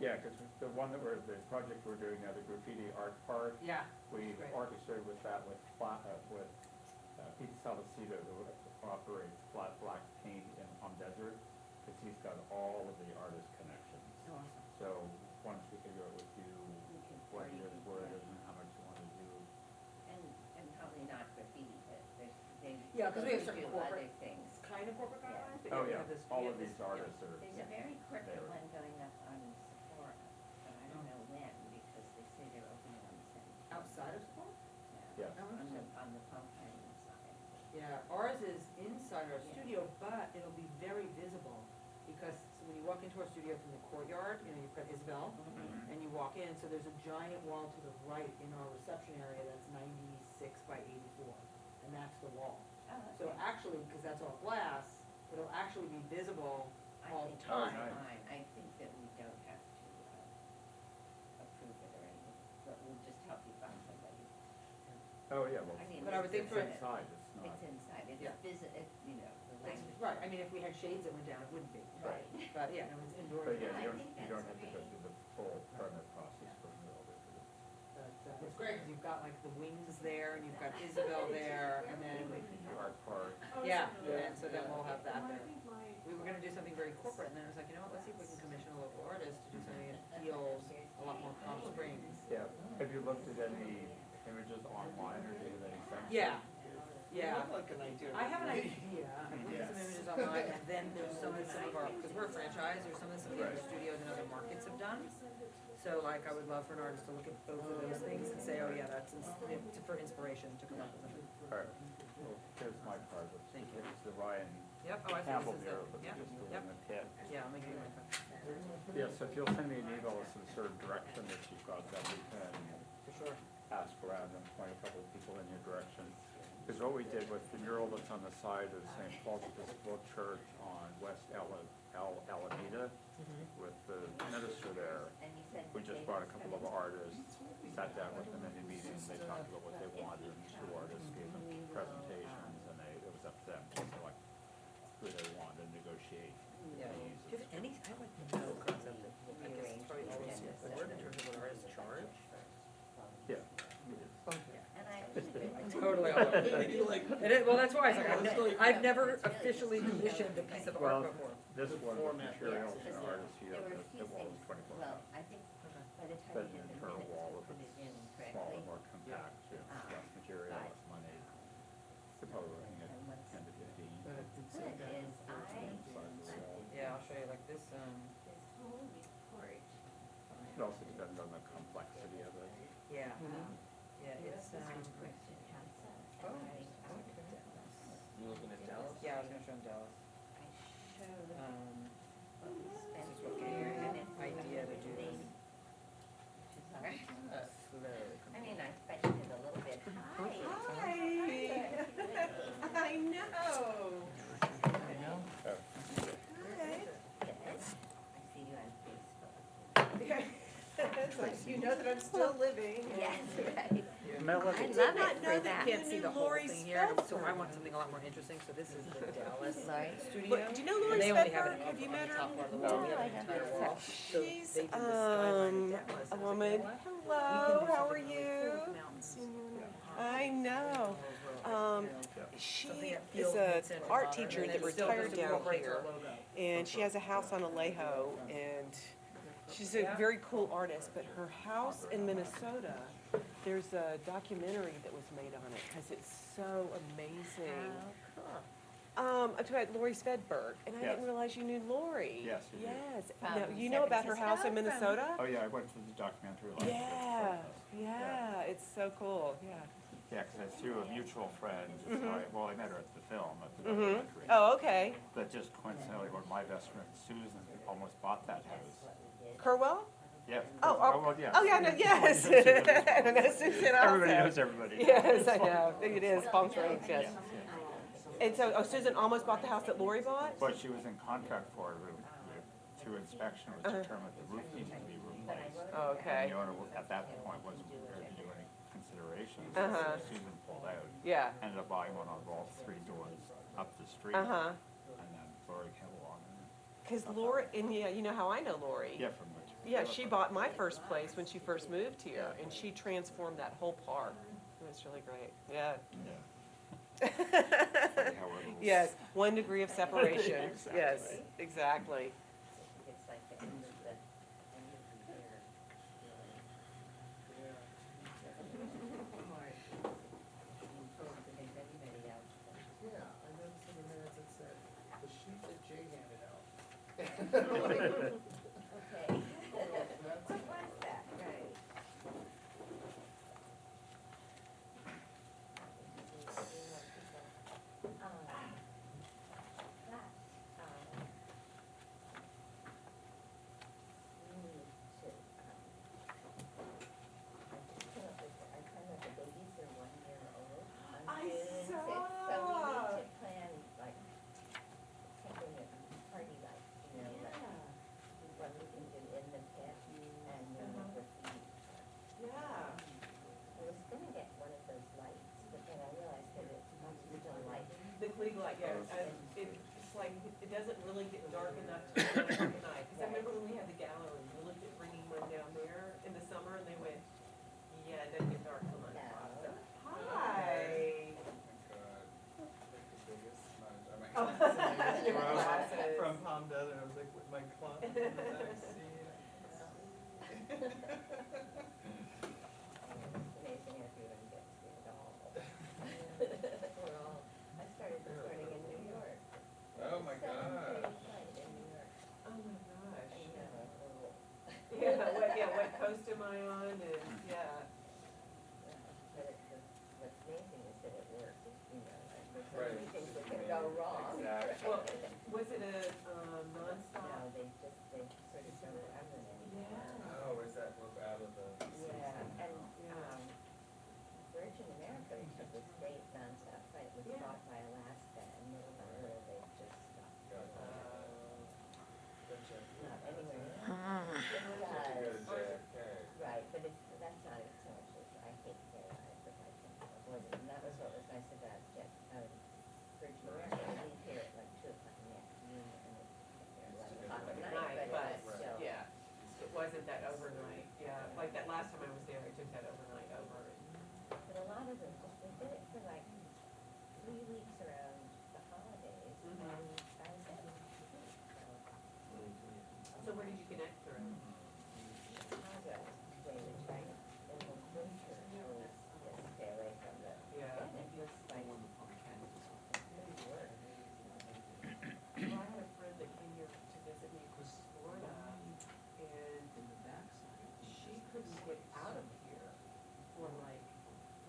Yeah, because the one that we're, the project we're doing now, the graffiti art park, Yeah. we Great. orchestrated with that with Pete Salvacido, who operates Flat Black Paint on Desert, because he's got all of the artist connections. Awesome. So once we figure out with you what it is, where it is, and how much you want to do. And probably not graffiti, but they. Yeah, 'cause we have do certain other corporate- things. Kind of corporate guidelines, but Oh, we yeah, have this. all we of have this- these artists are. There's a very corporate They're- one going up on Sephora, but I don't know when, because they say they're opening on the 17th. Outside of school? Yeah. On the Pompeii side. Yeah, ours is inside our studio, but it'll be very visible, because when you walk into our studio from the courtyard, you've got Isabel, and you walk in, so there's a giant wall to the right in our reception area that's 96 by 84, and that's the wall. Oh, So okay. actually, because that's all glass, it'll actually be visible I all think the that's time. Nice. fine. I think that we don't have to approve it or anything, but we'll just help you find somebody. Oh, yeah, well, I mean, But I would think it's for- inside, it's not. It's inside, it's Yeah. you know, the It's- language. Right, I mean, if we had shades that went down, it wouldn't be, Right. but yeah, no, it's indoors. But yeah, I you don't, think you don't that's have to go okay. through the full permit process for the building. But it's great, because you've got like the wings there, and you've got Isabel there, and then, The art park. yeah, and so then we'll have that there. We were gonna do something very corporate, and then I was like, you know what, let's see if we can commission a local artist to do something that feels a lot more Palm Springs. Yeah, have you looked at any images online, or do you have any sense? Yeah, yeah. Like an idea. I have an idea, I looked at some images online, and then there's some of our, because we're a franchise, there's some of the other studios and other markets have done. So like, I would love for an artist to look at both of those things and say, oh yeah, that's for inspiration to come up with something. All right, well, here's my card, Thank you. it's the Ryan Yep, oh, I think Campbell this is Bureau, it, but yep, just doing yep, the tip. yeah, I'll make it my copy, Yeah, so if you'll send me an email with some sort of direction that you've got, that we can for sure. ask around and point a couple of people in your direction. Because what we did with the mural that's on the side of St. Paul's Episcopal Church on West Alameda, with the minister there, And you said. we just brought a couple of artists, sat down with them in a meeting, they talked about what they wanted, and two artists gave them presentations, and it was up to them to select who they wanted and negotiate Yeah. fees. Do you have any, I like no concept of, I guess it's probably always the word in terms of what artists charge. Yeah. And I agree with you. Totally all over. It is, well, that's why, it's like, I've never officially commissioned a piece of Well, art before. this one, with Format, materials Yes, and because artists, there were a the few wall was things, 24. well, I think by the But time you an get the internal minutes wall, to if put it in it's correctly. smaller, more compact, you know, Ah, less material, but- less money. You're probably looking at And what's 10 to 15. good is Yeah, I'll show you like this, this whole report, It also depends on the complexity of it. yeah, yeah, it's, question Hansa, Oh, and I You looking at Dallas? yeah, I was gonna show them Dallas. showed what we spent This is what here, gave me and an it's idea to do the- this. Sorry. Slowly. I mean, I budgeted a little bit high. I know. I see you on Facebook. It's like, you know that I'm still living. Yes, right. Melody. I did love not it know for that that. you Can't see knew the whole Lori thing here, so I Svedberg. want something a lot more interesting, so this is the Dallas Sorry. studio. But do you know Lori And they only have Svedberg? it Have you on met the her? top part of the No, wall, we have I an haven't. entire wall. So She's they did the skyline of Dallas. a I was like, woman. you know what? Hello, how are you? Mountains. I know. She Something that is feels a mid-century art modern, teacher and that then still retired just down incorporates our here, logo. and she has a house on Alejo, and she's a very cool artist. But her house in Minnesota, there's a documentary that was made on it because it's so amazing. I'm talking about Lori Svedberg, and I Yes. didn't realize you knew Lori. Yes, you do. Yes. From Now, you know San about her house in Francisco, Minnesota? Oh, yeah, I went to the documentary last year. Yeah, yeah, it's so cool, yeah. Yeah, because I through a mutual friend, so well, I met her at the film, at the Mm-hmm. documentary. Oh, okay. But just coincidentally, when my best friend Susan almost bought that house. Kerwell? Yeah. Oh, well, yeah. Oh, yeah, no, yes. I know Susan also. Everybody knows everybody. Yes, I know. It is, Palm Springs, yes. Yeah. And so, oh, Susan almost bought the house that Lori bought? But she was in contract for it, through inspection, it was determined the roof needed to be replaced. Oh, okay. And the owner, at that point, wasn't prepared to do any considerations. Uh-huh. So Susan pulled out. Yeah. Ended up buying one on all 3 doors up the street. Uh-huh. And then Lori came along. Because Lori, and yeah, you know how I know Lori? Yeah, from the Yeah, she bought my first place when she first moved here, and she transformed that whole park. It was really great, yeah. Yes, 1 degree of separation, yes, exactly. It's like the end of the year. If anybody else. Yeah, I noticed in the minutes it said, the sheet that Jay handed out. Okay. What was that, right? We need to, I found out the babies are 1 year old on I June 6th. saw. So we need to plan, like, something at party like, like, what we can do in the pit and then with the, Yeah. I was gonna get one of those lights, but then I realized that it's not still light. The Klieg light, yeah, it's like, it doesn't really get dark enough to light up at night. Because I remember when we had the gallery, we looked at bringing one down there in the summer, and they went, yeah, it doesn't get dark till 9 o'clock. So, hi. Oh. Your glasses. From Palm Desert, I was like with my club in the back seat. It's amazing everyone gets it all. We're all, I started this morning in New York. Oh my God. 7:30 flight in New York. Oh my gosh. I know, a little. What coast am I on, and, yeah. But what's amazing is that it works, like, there's so Right. many things that can go wrong. Exactly. Well, was it a nonstop? No, they sort of don't have them anymore. Yeah. Oh, is that move out of the? Yeah, and, Yeah. Virgin America, which is this great nonstop flight, was Yeah. bought by Alaska, and little by little they just stopped. Gotcha. Gotcha. Not anywhere. You It go to does. JFK. Right, but that's not it so much as, I hate airlines, but I can avoid it, and that was what was nice about Virgin America, I leave here at like 2 o'clock in the afternoon, and it's 11 o'clock at night, but it's still. Yeah, it wasn't that overnight, yeah, like that last time I was there, I took that overnight over. But a lot of them just, they did it for like 3 weeks around the holidays, Mhm. and that was it. So where did you connect through? Chicago, which I, in the winter, always just stay away from the, Yeah. and it looks like really work. Well, I had a friend that came here to visit me from Florida, and she couldn't get out of here for like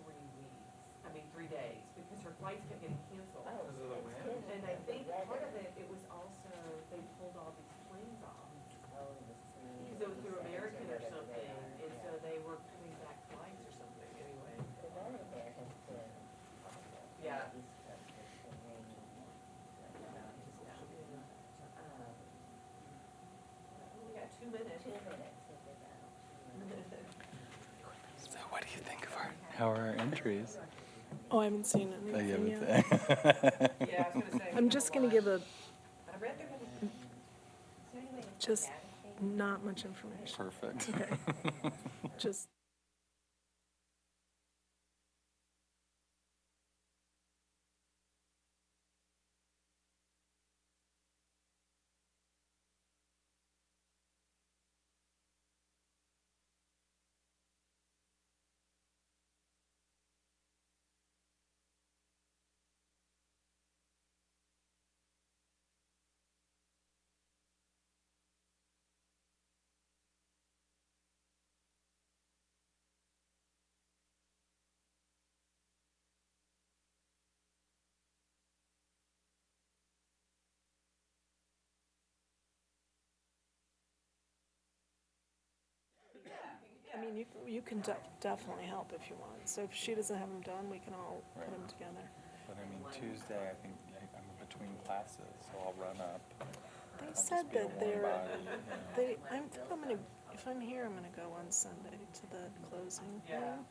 3 weeks, 3 days, because her flights kept getting canceled. Oh, Because of the it's wind? good. And I think The part of weather. it was also, they pulled all these planes off, Oh, the sea. because it was through American or whatever something, they are, and so yeah. they were putting back flights or something, anyway. The weather there has been awful. Yeah. The East Coast has been raining like mountains down. We got 2 minutes. 2 minutes, if it's out. So what do you think of how are our entries? Oh, I haven't seen Oh, you anything haven't yet. seen- Yeah, I was gonna say. I'm just gonna give a, I read they're gonna. Is there any way to just find out if they- not much information. Perfect. Okay. Just, I mean, you can definitely help if you want. So if she doesn't have them done, we can all put them together. But I mean, Tuesday, I think I'm between classes, so I'll run up. They I'll said just be a that warm they're, body, you know. I think I'm gonna, if I'm here, I'm gonna go on Sunday to the closing Yeah. thing.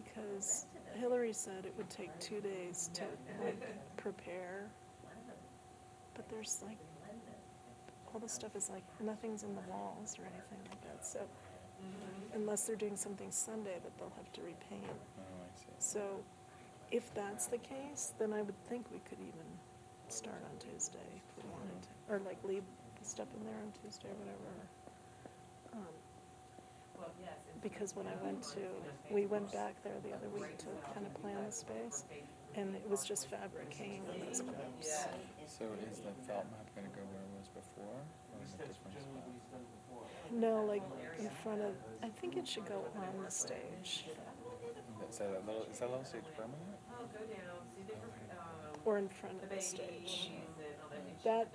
Because Hillary said it would take 2 days to like prepare. But there's like all the stuff is like, nothing's in the walls or anything like that, so unless they're doing something Sunday that they'll have to repaint. Oh, I see. So if that's the case, then I would think we could even start on Tuesday if we wanted to, or like leave the stuff in there on Tuesday or whatever. Because when I went to, we went back there the other week to kind of plan the space, and it was just fabric hanging on those clips. So is the felt map gonna go where it was before, or in a different spot? No, like in front of, I think it should go on the stage, Is that a little stage permanent? or in front of the stage. That,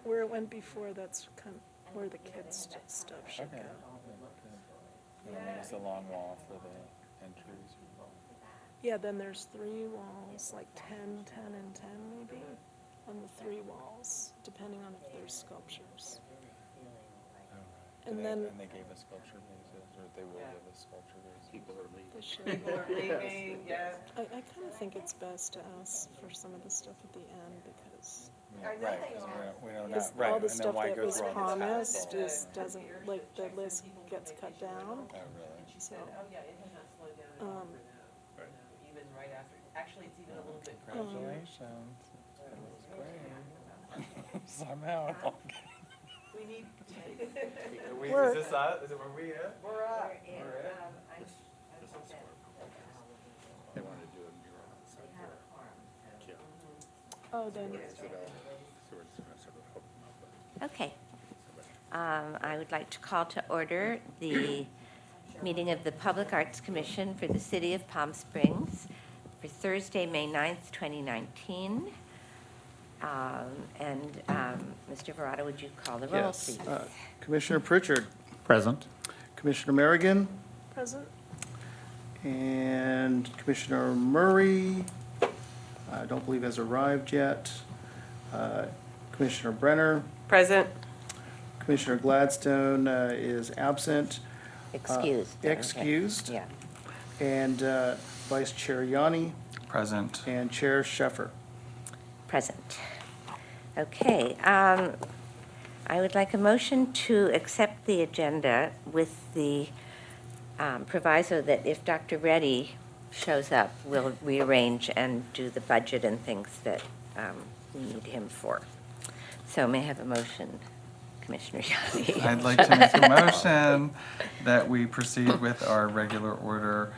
where it went before, that's kind of where the kids' stuff should Okay. go. And then there's the long wall for the entries. Yeah, then there's 3 walls, like 10, 10, and 10 maybe, on the 3 walls, depending on if there's sculptures. And then And they gave us sculpture bases, or they will give us sculpture bases. People are leaving. they should. People are leaving, yes. I kind of think it's best to ask for some of the stuff at the end because Yeah, I know right, they 'cause are. we don't know, this, right, all and the then stuff why that go was through all this promised hassle? just doesn't, like, the list gets cut down, Oh, really? so. yeah, it has not slowed down at all Um, for now, even right after, actually, it's even a little bit. Congratulations. That was great. Somehow. it all came- We need. We're- Is this us? Is it where we at? We're up. They want to do a mural outside there. Yeah. Oh, then, So we're just gonna sort of hook them up. Okay. I would like to call to order the meeting of the Public Arts Commission for the City of Palm Springs for Thursday, May 9th, 2019. Mr. Verada, would you call the roll, Yes. please? Commissioner Pritchard, Present. Commissioner Merrigan, present, and Commissioner Murray, I don't believe has arrived yet. Commissioner Brenner, Present. Commissioner Gladstone is absent. Excused. okay. Excused. Yeah. And Vice Chair Yanni Present. and Chair Sheffer. Present. Okay, I would like a motion to accept the agenda with the proviso that if Dr. Reddy shows up, we'll rearrange and do the budget and things that we need him for. So may I have a motion, Commissioner Yanni? I'd like to make a motion that we proceed with our regular order,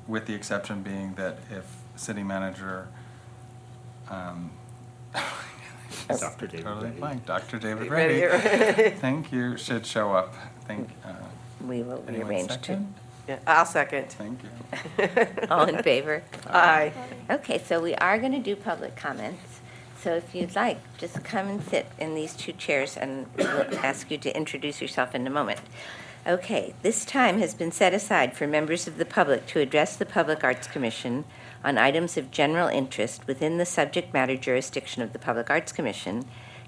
with the exception being that if city manager, Dr. David totally Reddy. blank, Dr. David Ready? Reddy, thank you, should show up. We will Anyone rearrange to. second? Yeah, I'll second. Thank you. All in favor? Aye. Okay, so we are going to do public comments. So if you'd like, just come and sit in these 2 chairs, and we'll ask you to introduce yourself in a moment. Okay, this time has been set aside for members of the public to address the Public Arts Commission on items of general interest within the subject matter jurisdiction of the Public Arts Commission,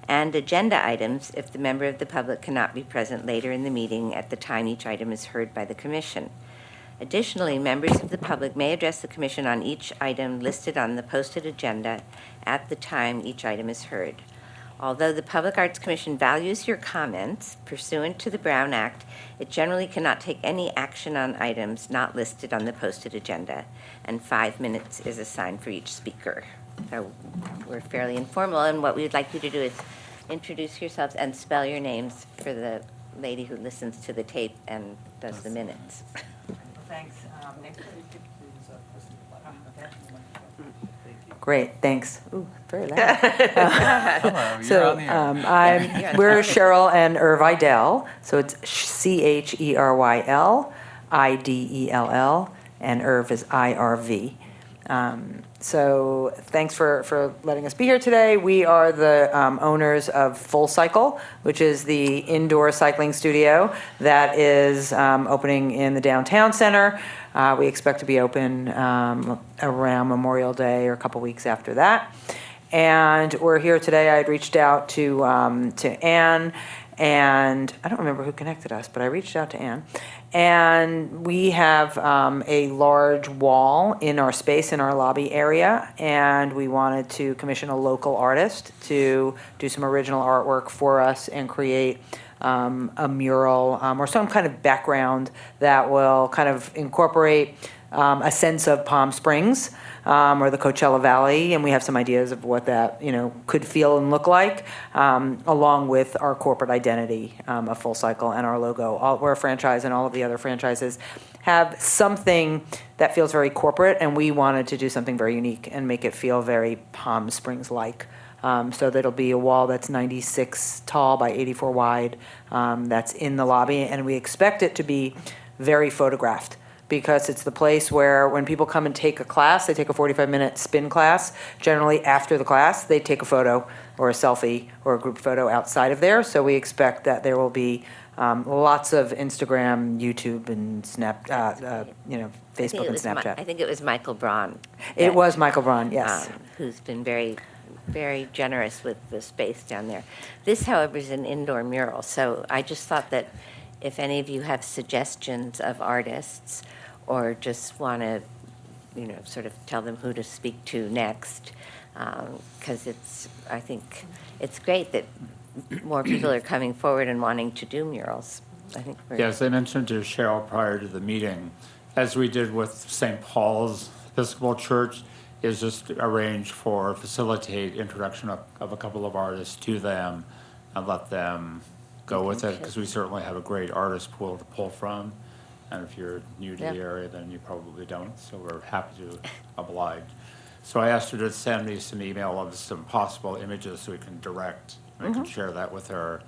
and agenda items if the member of the public cannot be present later in the meeting at the time each item is heard by the commission. Additionally, members of the public may address the commission on each item listed on the posted agenda at the time each item is heard. Although the Public Arts Commission values your comments pursuant to the Brown Act, it generally cannot take any action on items not listed on the posted agenda, and 5 minutes is assigned for each speaker. So we're fairly informal, and what we would like you to do is introduce yourselves and spell your names for the lady who listens to the tape and does the minutes. Thanks. Next. Great, thanks. Ooh, very loud. Hello, you're So, on the air. we're Cheryl and Irv Idell, so it's CHERYL, IDELL, and Irv is IRV. So thanks for letting us be here today. We are the owners of Full Cycle, which is the indoor cycling studio that is opening in the downtown center. We expect to be open around Memorial Day or a couple weeks after that. And we're here today. I had reached out to Anne And I don't remember who connected us, but I reached out to Ann. And we have a large wall in our space, in our lobby area, and we wanted to commission a local artist to do some original artwork for us and create a mural or some kind of background that will kind of incorporate a sense of Palm Springs or the Coachella Valley, and we have some ideas of what that, could feel and look like, along with our corporate identity of Full Cycle and our logo. We're a franchise, and all of the other franchises have something that feels very corporate, and we wanted to do something very unique and make it feel very Palm Springs-like. So that'll be a wall that's 96 tall by 84 wide, that's in the lobby, and we expect it to be very photographed, because it's the place where when people come and take a class, they take a 45-minute spin class, generally after the class, they take a photo or a selfie or a group photo outside of there. So we expect that there will be lots of Instagram, YouTube, and Facebook and Snapchat. I think it was Michael Braun. It was Michael Braun, yes. Who's been very, very generous with the space down there. This, however, is an indoor mural, so I just thought that if any of you have suggestions of artists or just want to, sort of tell them who to speak to next, because I think it's great that more people are coming forward and wanting to do murals. I think we're. Yeah, as I mentioned to Cheryl prior to the meeting, as we did with St. Paul's Episcopal Church, is just facilitate introduction of a couple of artists to them and let them go with it, because we certainly have a great artist pool to pull from. And if you're new to the area, then you probably don't, so we're happy to oblige. So I asked her to send me some email of some possible images so we can direct, and I can share that with her.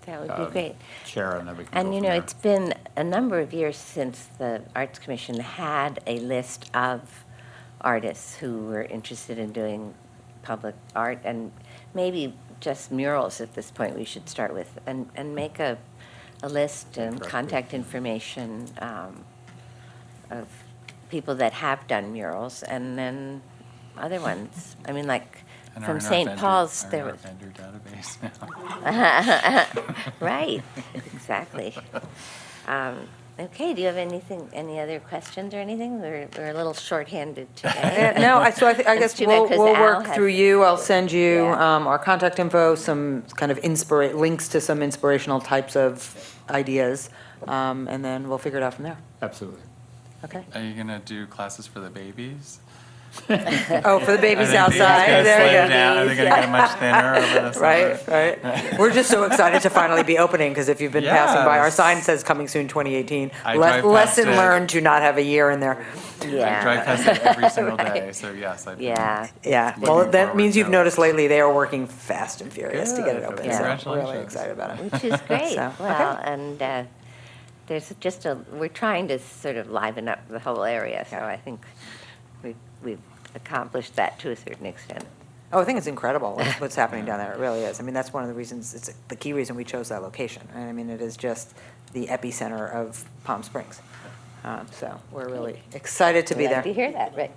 That would be great. Chair, and then we can And go from there. it's been a number of years since the Arts Commission had a list of artists who were interested in doing public art, and maybe just murals at this point we should start with, and make a list and contact information of people that have done murals, and then other ones. I mean, like And from our St. Paul's, there our was. vendor database now. Right, exactly. Okay, do you have any other questions or anything? We're a little shorthanded today. No, I guess That's too bad, we'll 'cause Al work has- through you. I'll send you Yeah. our contact info, some kind of links to some inspirational types of ideas, and then we'll figure it out from there. Absolutely. Okay? Are you gonna do classes for the babies? Oh, for the babies Are the babies outside, gonna there slow you go. down? Are they gonna get much thinner over the summer? Right. We're just so excited to finally be opening, because if you've been passing by, our Yes. sign says coming soon 2018. I drive past Lesson it. learned to not have a year in there. I drive Yeah, past it every single day, Right. so yes, I've been. yeah. Yeah, Looking well, that forward means you've to it. noticed lately, they are working fast and furious to get it Good. open, Yeah. so we're really Congratulations. excited about it. Which is great. So, Well, okay. and there's just we're trying to sort of liven up the whole area, so I think we've accomplished that to a certain extent. Oh, I think it's incredible what's happening down there. It really is. I mean, that's one of the reasons, it's the key reason we chose that location. And I mean, it is just the epicenter of Palm Springs. So we're really excited to be Glad to there. hear that, right?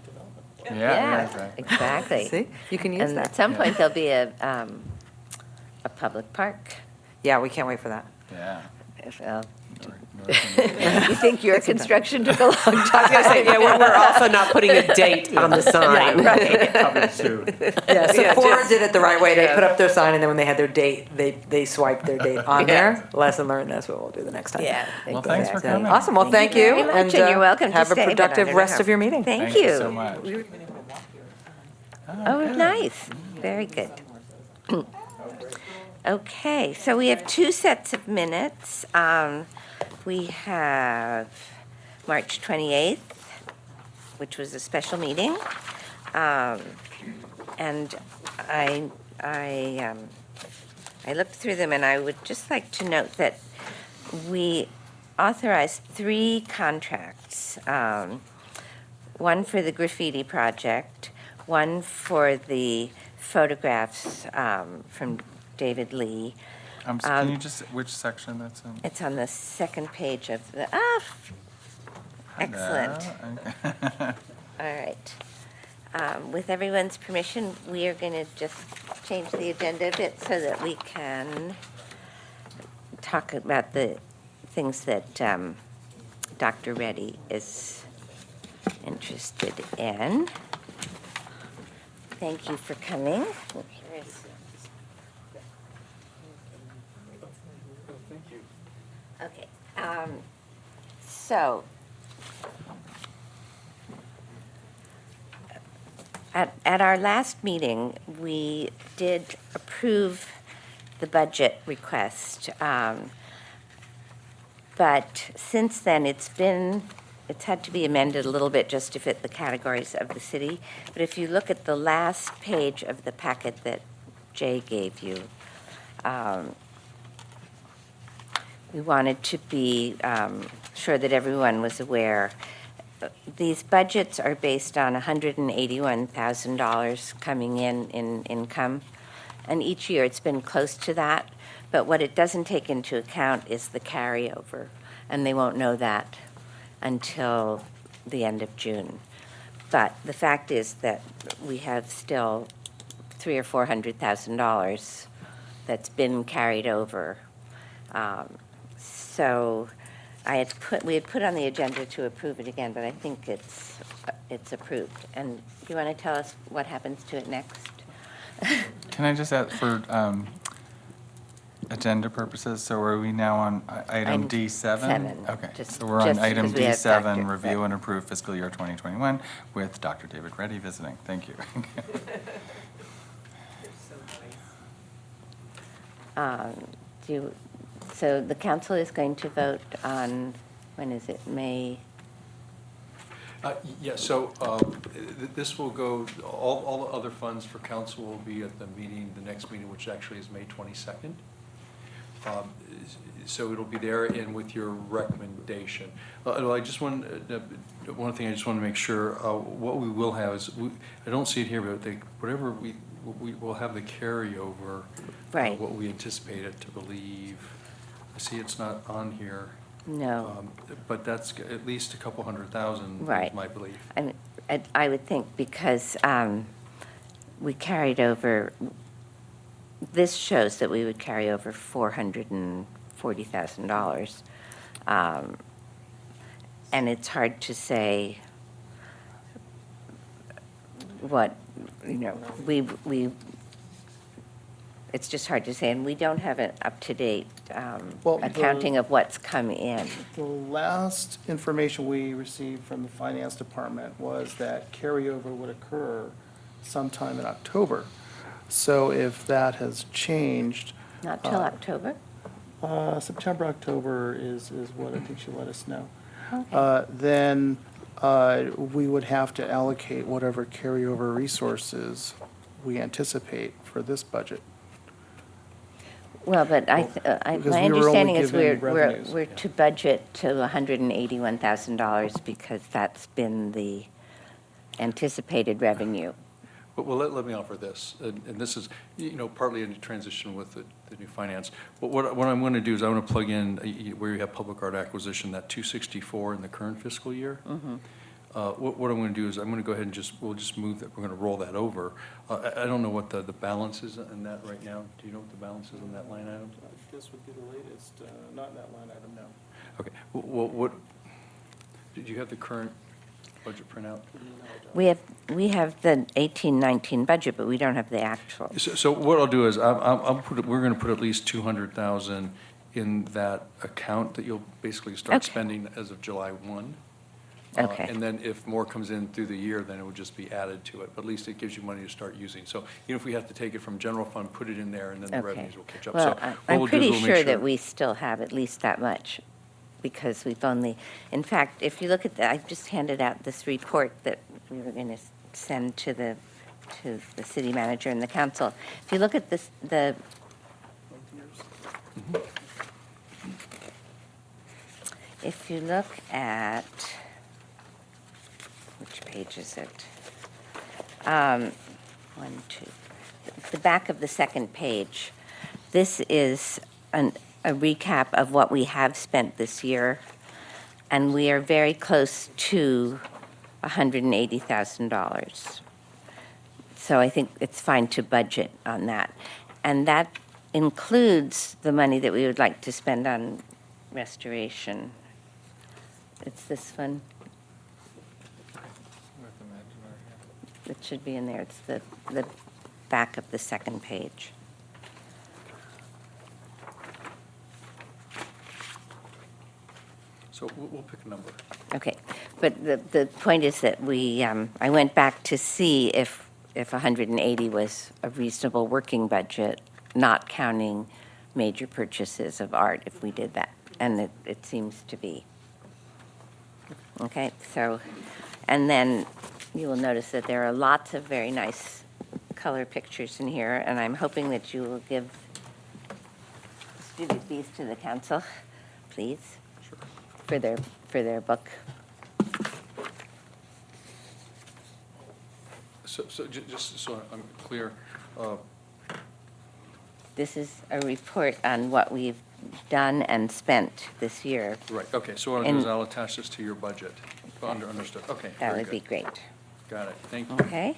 Yeah, right. Exactly. See, you can use And at that. some point, Yeah. there'll be a public park. Yeah, we can't wait for that. Yeah. Well, North and- you think your construction took a long time? I was gonna say, yeah, we're also not putting a date on the sign. Coming soon. Yeah, Sephora just- did it the right way. They yeah. put up their sign, and then when they had their date, they swiped their date on there. Lesson learned, that's what we'll do the next time. Yeah. Well, thanks for exactly. coming. Awesome, well, thank you. very much, and you're welcome to Have a stay, but I productive don't know rest how. of your meeting. Thank you. so much. Oh, nice. Very good. Okay, so we have two sets of minutes. We have March 28th, which was a special meeting. And I looked through them, and I would just like to note that we authorized 3 contracts. One for the graffiti project, one for the photographs from David Lee. Can you just, which section that's in? It's on the second page of the, excellent. Hello. All right. With everyone's permission, we are going to just change the agenda a bit so that we can talk about the things that Dr. Reddy is interested in. Thank you for coming. Okay, so, at our last meeting, we did approve the budget request. But since then, it's had to be amended a little bit just to fit the categories of the city. But if you look at the last page of the packet that Jay gave you, we wanted to be sure that everyone was aware. These budgets are based on $181,000 coming in income. And each year it's been close to that. But what it doesn't take into account is the carryover. And they won't know that until the end of June. But the fact is that we have still $300,000 or $400,000 that's been carried over. So we had put on the agenda to approve it again, but I think it's approved. And do you want to tell us what happens to it next? Can I just add for agenda purposes, so are we now on item D7? Seven. Okay, Just- so we're on just item because we have D7, Dr. review Reddy. and approve fiscal year 2021 with Dr. David Reddy visiting. Thank you. So the council is going to vote on, when is it, May? Yeah, so this will go, all the other funds for council will be at the meeting, the next meeting, which actually is May 22nd. So it'll be there and with your recommendation. I just want, one thing I just want to make sure, what we will have is, I don't see it here, but whatever we will have the carryover. Right. What we anticipated to believe. I see it's not on here. No. But that's at least a couple $100,000, Right. is my belief. I would think because we carried over, this shows that we would carry over $440,000. And it's hard to say what, it's just hard to say, and we don't have an up-to-date Well, accounting of what's come in. The last information we received from the finance department was that carryover would occur sometime in October. So if that has changed. Not till October? September, October is what I think she let us know. Okay. Then we would have to allocate whatever carryover resources we anticipate for this budget. Well, but because my we were only understanding is given revenues. we're to budget to $181,000 because that's been the anticipated revenue. Well, let me offer this, and this is, partly in transition with the new finance. But what I'm going to do is I want to plug in where you have public art acquisition, that 264 in the current fiscal year. Mm-hmm. What I'm going to do is I'm going to go ahead and we'll just move that, we're going to roll that over. I don't know what the balance is in that right now. Do you know what the balance is on that line item? This would be the latest, not in that line item, no. Okay, what, did you have the current budget printout? We have the 18-19 budget, but we don't have the actual. So what I'll do is we're going to put at least 200,000 in that account that you'll basically start Okay. spending as of July 1. Okay. And then if more comes in through the year, then it would just be added to it. But at least it gives you money to start using. So even if we have to take it from general fund, put it in there, and then the Okay. revenues will catch up. Well, So what I'm we'll do is pretty we'll make sure that we still have at least that much, because we've only, in fact, if you look at I just handed out this report that we were going to send to the city manager and the council. If you look at this, if you look at, which page is it? One, two, the back of the second page. This is a recap of what we have spent this year, and we are very close to $180,000. So I think it's fine to budget on that. And that includes the money that we would like to spend on restoration. It's this one. It should be in there. It's the back of the second page. So we'll pick a number. Okay, but the point is that I went back to see if 180 was a reasonable working budget, not counting major purchases of art if we did that, and it seems to be. Okay, so, and then you will notice that there are lots of very nice color pictures in here, and I'm hoping that you will distribute these to the council, please, for their book. So just so I'm clear, This is a report on what we've done and spent this year. right, okay, so what I'll do is And- I'll attach this to your budget. Understood, okay, That very would be good. great. Got it, thank you. Okay.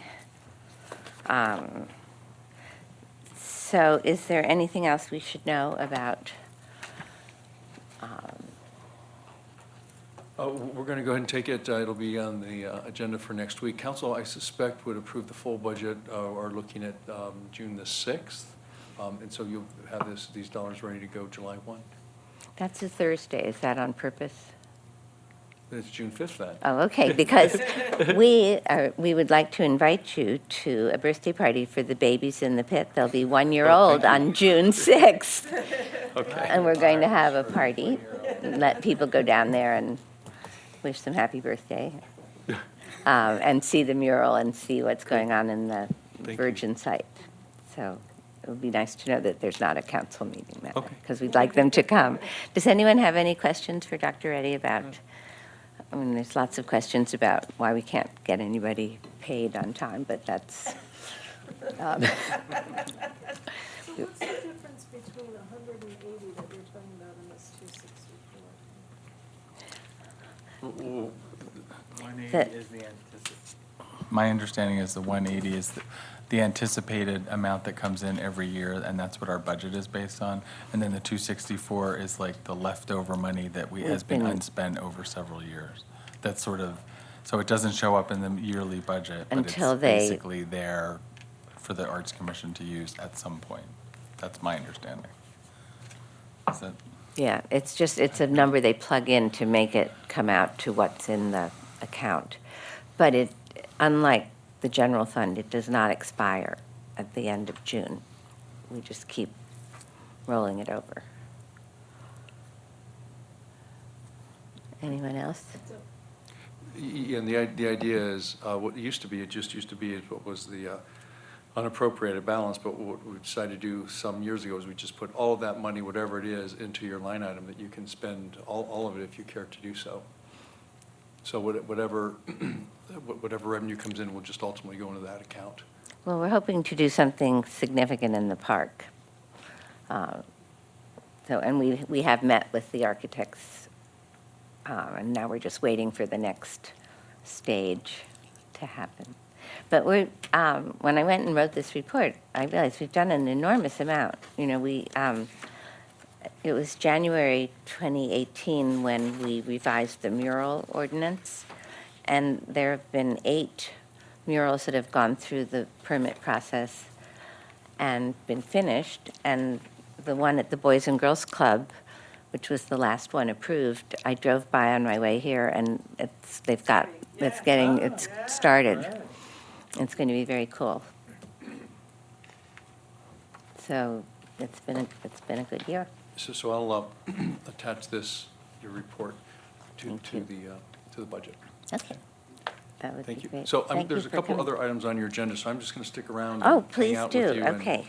So is there anything else we should know about? We're going to go ahead and take it, it'll be on the agenda for next week. Council, I suspect, would approve the full budget, or looking at June the 6th. And so you'll have these dollars ready to go July 1. That's a Thursday. Is that on purpose? It's June 5th then. Oh, okay, because we would like to invite you to a birthday party for the babies in the pit. They'll be 1 year old on June 6th. Okay. And we're going to have a party, let people go down there and wish them happy birthday, and see the mural and see what's going on in the Thank you. Virgin site. So it would be nice to know that there's not a council meeting that Okay. because we'd like them to come. Does anyone have any questions for Dr. Reddy about, I mean, there's lots of questions about why we can't get anybody paid on time, but that's, So what's the difference between 180 that you're talking about and this 264? That- My understanding is the 180 is the anticipated amount that comes in every year, and that's what our budget is based on. And then the 264 is like the leftover money that has been Been- unspent over several years. That's sort of, so it doesn't show up in the yearly budget, but it's Until they- basically there for the Arts Commission to use at some point. That's my understanding. Is that? yeah, it's just, it's a number they plug in to make it come out to what's in the account. But it, unlike the general fund, it does not expire at the end of June. We just keep rolling it over. Anyone else? Yeah, and the idea is, what used to be, it just used to be what was the unappropriated balance, but what we decided to do some years ago is we just put all of that money, whatever it is, into your line item that you can spend all of it if you care to do so. So whatever revenue comes in will just ultimately go into that account. Well, we're hoping to do something significant in the park. So, and we have met with the architects, and now we're just waiting for the next stage to happen. But when I went and wrote this report, I realized we've done an enormous amount. You know, it was January 2018 when we revised the mural ordinance, and there have been 8 murals that have gone through the permit process and been finished, and the one at the Boys and Girls Club, which was the last one approved, I drove by on my way here, and it's started. It's going to be very cool. So it's been a good year. So I'll attach your report to Thank you. the budget. Okay. That would be Thank you. great. So Thank there's you a for couple coming. other items on your agenda, so I'm just going to stick around Oh, and hang please out do. with you and Okay.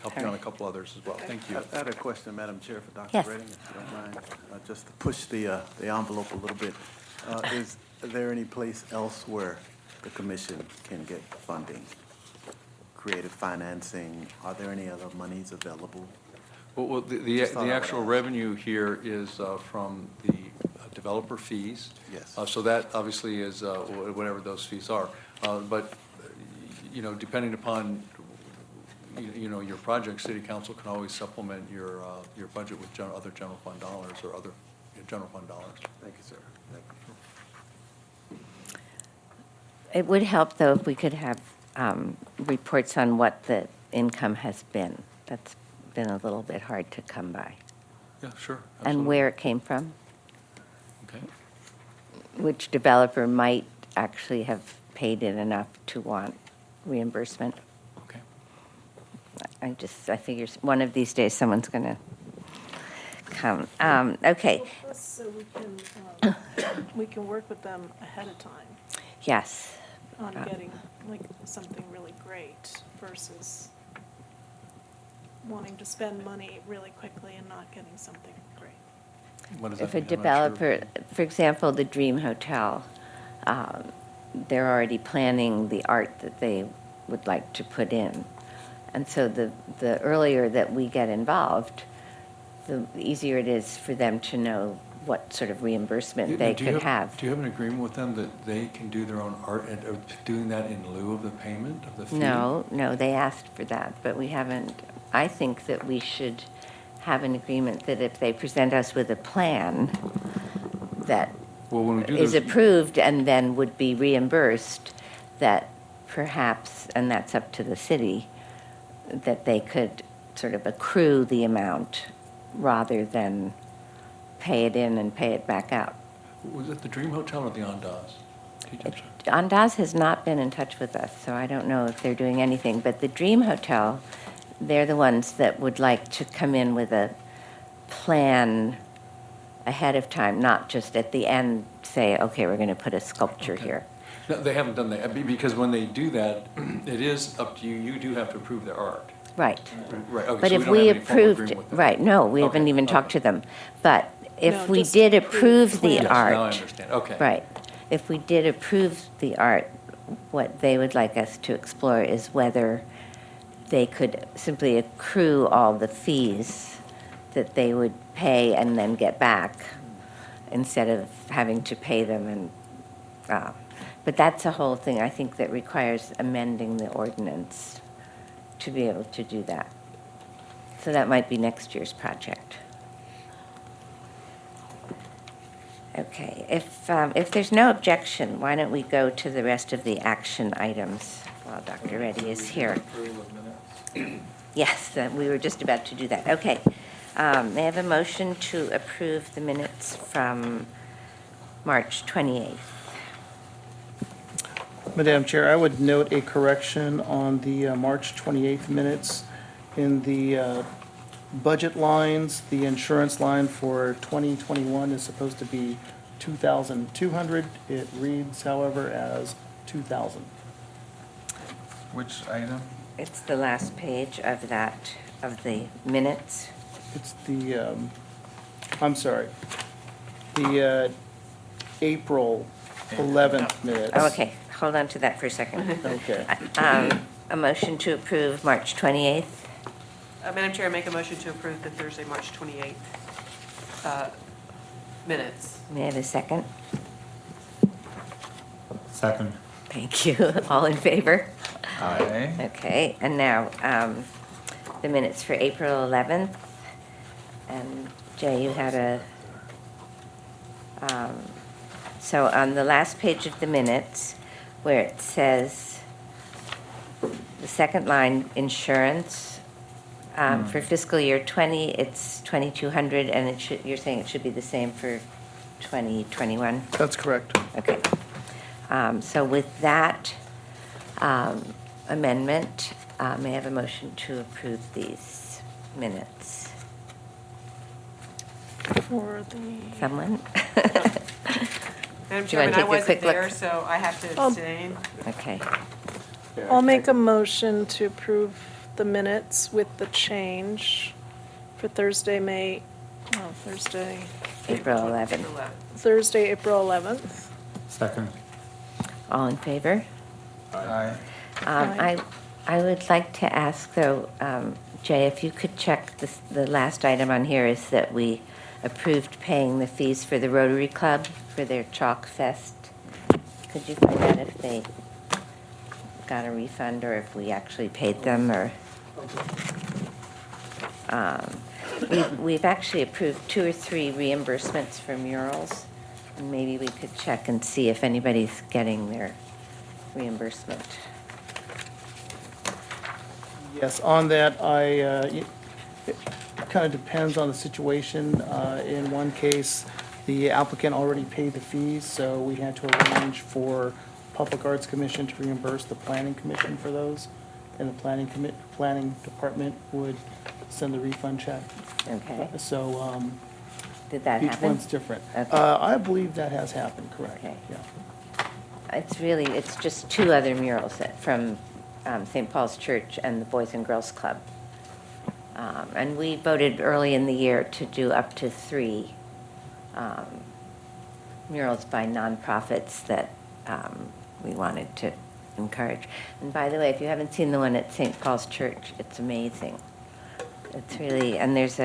help you on a couple others as well. Thank you. I had a question, Madam Chair, for Dr. Yes. Redding, if you don't mind, just to push the envelope a little bit. Is there any place else where the commission can get funding? Creative financing, are there any other monies available? Well, Just thought I the would actual ask. revenue here is from the developer fees. Yes. So that obviously is whatever those fees are. But, you know, depending upon you know, your project, city council can always supplement your budget with other general fund dollars or other general fund dollars. Thank you, sir. Thank you. It would help, though, if we could have reports on what the income has been. That's been a little bit hard to come by. Yeah, sure. And absolutely. where it came from, Okay. which developer might actually have paid it enough to want reimbursement. Okay. I figure one of these days, someone's going to come. Okay, Well, plus, so we can work with them ahead of time yes. on getting like something really great versus wanting to spend money really quickly and not getting something great. What does that If a mean? I'm not sure. developer, for example, the Dream Hotel, they're already planning the art that they would like to put in. And so the earlier that we get involved, the easier it is for them to know what sort of reimbursement they Do you could have. Do you have an agreement with them that they can do their own art and are doing that in lieu of the payment of the fee? No, they asked for that, but we haven't. I think that we should have an agreement that if they present us with a plan that Well, when we do is those, approved and then would be reimbursed, that perhaps, and that's up to the city, that they could sort of accrue the amount rather than pay it in and pay it back out. was it the Dream Hotel or the Andaz? Teacher, Andaz has not been in touch with us, so I don't know if they're doing anything, but the Dream Hotel, they're the ones that would like to come in with a plan ahead of time, not just at the end say, okay, we're going to put a sculpture Okay. here. No, they haven't done that, because when they do that, it is up to you, you do have to approve their art. Right. Right, okay, But so if don't we have any formal approved, agreement with them. right, no, we haven't Okay, even talked okay. to them. But if No, we just did approve approve the the plan. Yes, art. now I understand, okay. Right. If we did approve the art, what they would like us to explore is whether they could simply accrue all the fees that they would pay and then get back instead of having to pay them and, but that's a whole thing, I think, that requires amending the ordinance to be able to do that. So that might be next year's project. Okay, if there's no objection, why don't we go to the rest of the action items while Dr. Reddy is here? Yes, we were just about to do that. Okay. May I have a motion to approve the minutes from March 28th? Madam Chair, I would note a correction on the March 28th minutes. In the budget lines, the insurance line for 2021 is supposed to be 2,200. It reads, however, as 2,000. Which item? It's the last page of that, of the minutes. It's the, I'm sorry, the April 11th minutes. Oh, okay, hold on to that for a second. Okay. A motion to approve March 28th. Madam Chair, I make a motion to approve the Thursday, March 28th minutes. May I have a second? Second. Thank you. All in favor? Aye. Okay, and now, the minutes for April 11th. And Jay, you had so on the last page of the minutes, where it says, the second line, insurance, for fiscal year 20, it's 2,200, and it should, you're saying it should be the same for 2021? That's correct. Okay. So with that amendment, may I have a motion to approve these minutes? For the, Someone? Madam Do you wanna Chairman, I take a wasn't quick look? there, so I have to abstain. Okay. I'll make a motion to approve the minutes with the change for Thursday, April 11th. Thursday, April 11th. Second. All in favor? Aye. Aye. I would like to ask, though, Jay, if you could check the last item on here is that we approved paying the fees for the Rotary Club for their Chalk Fest. Could you find out if they got a refund or if we actually paid them or? We've actually approved 2 or 3 reimbursements for murals, and maybe we could check and see if anybody's getting their reimbursement. Yes, on that, it kind of depends on the situation. In one case, the applicant already paid the fees, so we had to arrange for Public Arts Commission to reimburse the Planning Commission for those. And the planning department would send the refund check. Okay, So, did that each happen? one's different. Okay. I believe that has happened, correct? Okay. Yeah. It's just 2 other murals from St. Paul's Church and the Boys and Girls Club. And we voted early in the year to do up to 3 murals by nonprofits that we wanted to encourage. And by the way, if you haven't seen the one at St. Paul's Church, it's amazing. It's really, and there's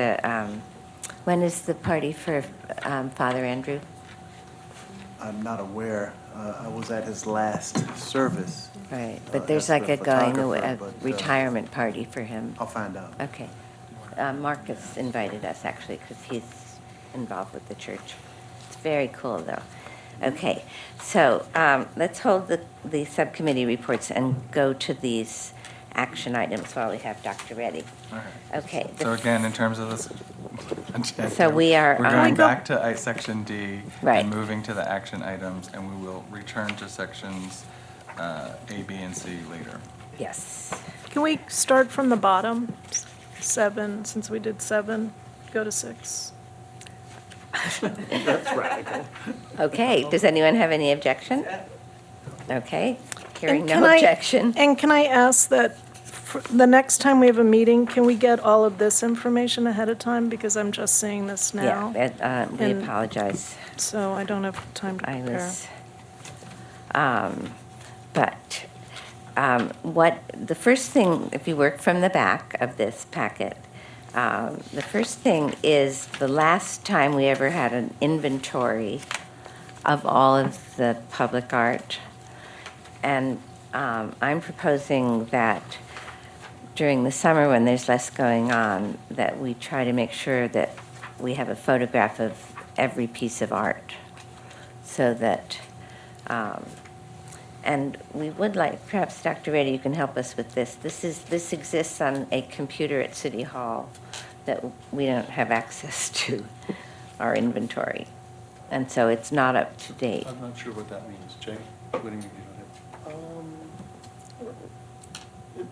when is the party for Father Andrew? I'm not aware. I was at his last service. Right, but as there's like the a photographer, but, retirement party for him. I'll find out. Okay. Marcus invited us, actually, because he's involved with the church. It's very cool, though. Okay, so let's hold the subcommittee reports and go to these action items while we have Dr. Reddy. All right. Okay. So again, in terms of this agenda, So we are, we're going back to section D Right. and moving to the action items, and we will return to sections A, B, and C later. Yes. Can we start from the bottom? 7, since we did 7, go to 6. Okay, does anyone have any objection? Okay, hearing And no can I- objection. And can I ask that for the next time we have a meeting, can we get all of this information ahead of time? Because I'm just seeing this now, Yeah, we And- apologize. so I don't have time to I prepare. was, but what, the first thing, if you work from the back of this packet, the first thing is the last time we ever had an inventory of all of the public art. And I'm proposing that during the summer when there's less going on, that we try to make sure that we have a photograph of every piece of art so that, and we would like, perhaps Dr. Reddy, you can help us with this. This exists on a computer at City Hall that we don't have access to our inventory. And so it's not up to date. I'm not sure what that means. Jay, what do you mean you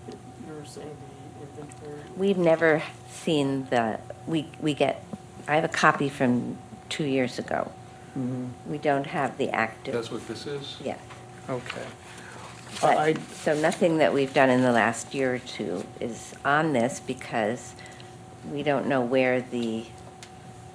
You're saying the inventory? We've never seen we get, I have a copy from 2 years ago. Mhm. We don't have the don't active. have? That's what this is? Yeah. Okay. But- I, So nothing that we've done in the last year or two is on this because we don't know where the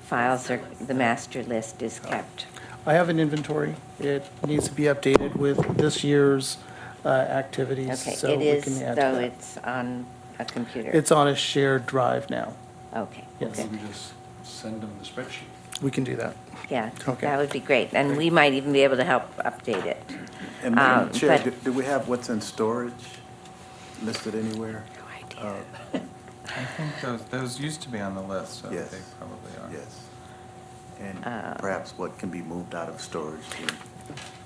files are, the master list is kept. I have an inventory. It needs to be updated with this year's activities, Okay, so it we is, can add to though that. it's on a computer. It's on a shared drive now. Okay, Yes. good. Maybe just send them the spreadsheet. We can do that. Yeah, Okay. that would be great. And we might even be able to help update it. And Madam Chair, but- do we have what's in storage listed anywhere? No idea. I think those used to be on the list, so they Yes. probably are. Yes. And perhaps what can be moved out of storage too.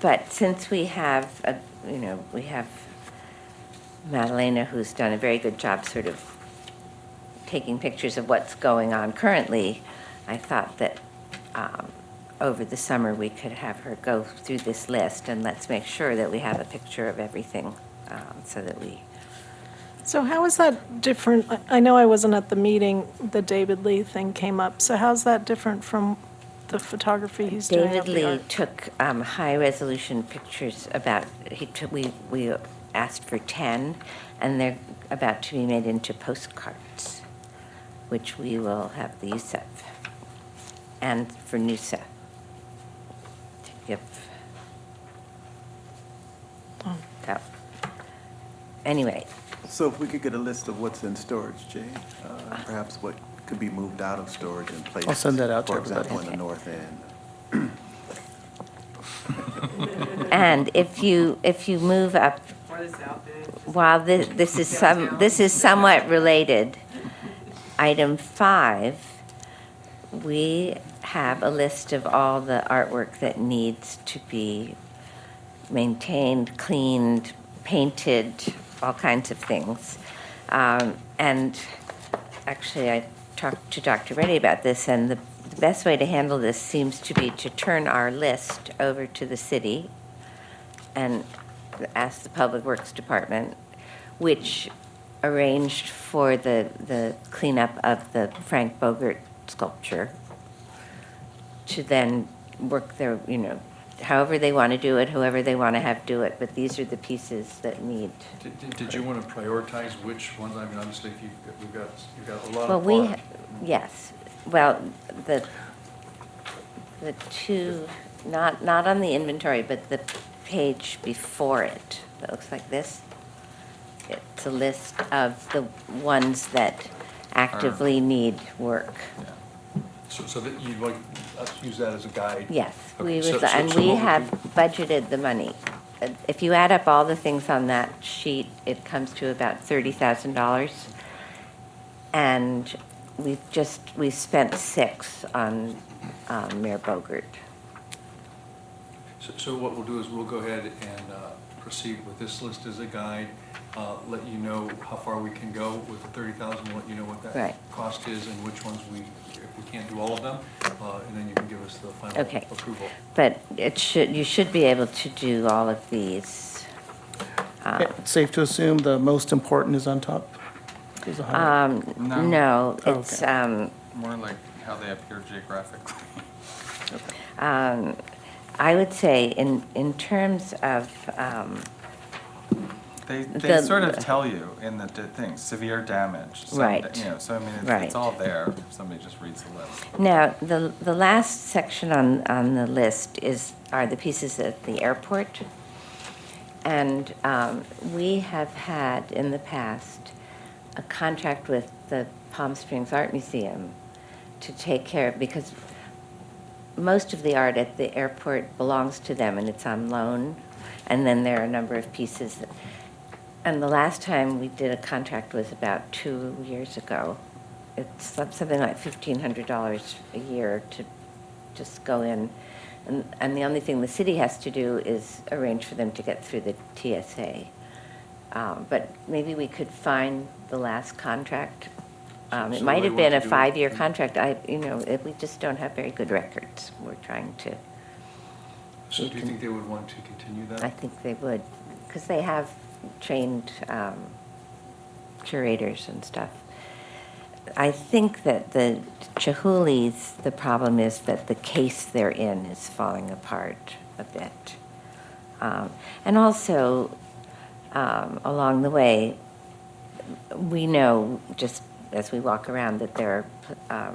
But since we have, we have Madalena, who's done a very good job sort of taking pictures of what's going on currently, I thought that over the summer, we could have her go through this list, and let's make sure that we have a picture of everything, so that we, So how is that different? I know I wasn't at the meeting, the David Lee thing came up, so how's that different from the photography he's doing of David the Lee art? took high-resolution pictures about, we asked for 10, and they're about to be made into postcards, which we will have the use of, and for NUSA to give. Oh. So, anyway, So if we could get a list of what's in storage, Jay, perhaps what could be moved out of storage and placed. I'll send that out to For everybody. example, in the Okay. north end. and if you move up, while this is somewhat related, item 5, we have a list of all the artwork that needs to be maintained, cleaned, painted, all kinds of things. And actually, I talked to Dr. Reddy about this, and the best way to handle this seems to be to turn our list over to the city and ask the Public Works Department, which arranged for the cleanup of the Frank Bogart sculpture, to then work their, however they want to do it, whoever they want to have do it, but these are the pieces that need. Did you want to prioritize which ones? I mean, obviously, if you've got a lot Well, of art. yes, well, the two, not on the inventory, but the page before it, that looks like this. It's a list of the ones that actively need work. So that you'd like us to use that as a guide? Yes, Okay, we so- would, so- and so we what would have you- budgeted the money. If you add up all the things on that sheet, it comes to about $30,000. And we spent 6 on Mayor Bogart. So what we'll do is we'll go ahead and proceed with this list as a guide, let you know how far we can go with the 30,000, let you know what that Right. cost is and which ones if we can't do all of them, and then you can give us the final Okay. approval. But you should be able to do all of these. It's safe to assume the most important is on top? Is a highlight. No, Oh, it's, More like how they appear geographically. I would say in terms of, They sort of tell you in the thing, severe damage. Right. So I mean, Right. it's all there if somebody just reads the list. now, the last section on the list are the pieces at the airport. And we have had in the past a contract with the Palm Springs Art Museum to take care of, because most of the art at the airport belongs to them and it's on loan. And then there are a number of pieces. And the last time we did a contract was about 2 years ago. It's something like $1,500 a year to just go in. And the only thing the city has to do is arrange for them to get through the TSA. But maybe we could find the last contract. It So might they have been a want to do it- 5-year contract. We just don't have very good records. We're trying to, So do you think they would want to continue that? I think they would, because they have trained curators and stuff. I think that the Chihuli's, the problem is that the case they're in is falling apart a bit. And also, along the way, we know, just as we walk around, that there are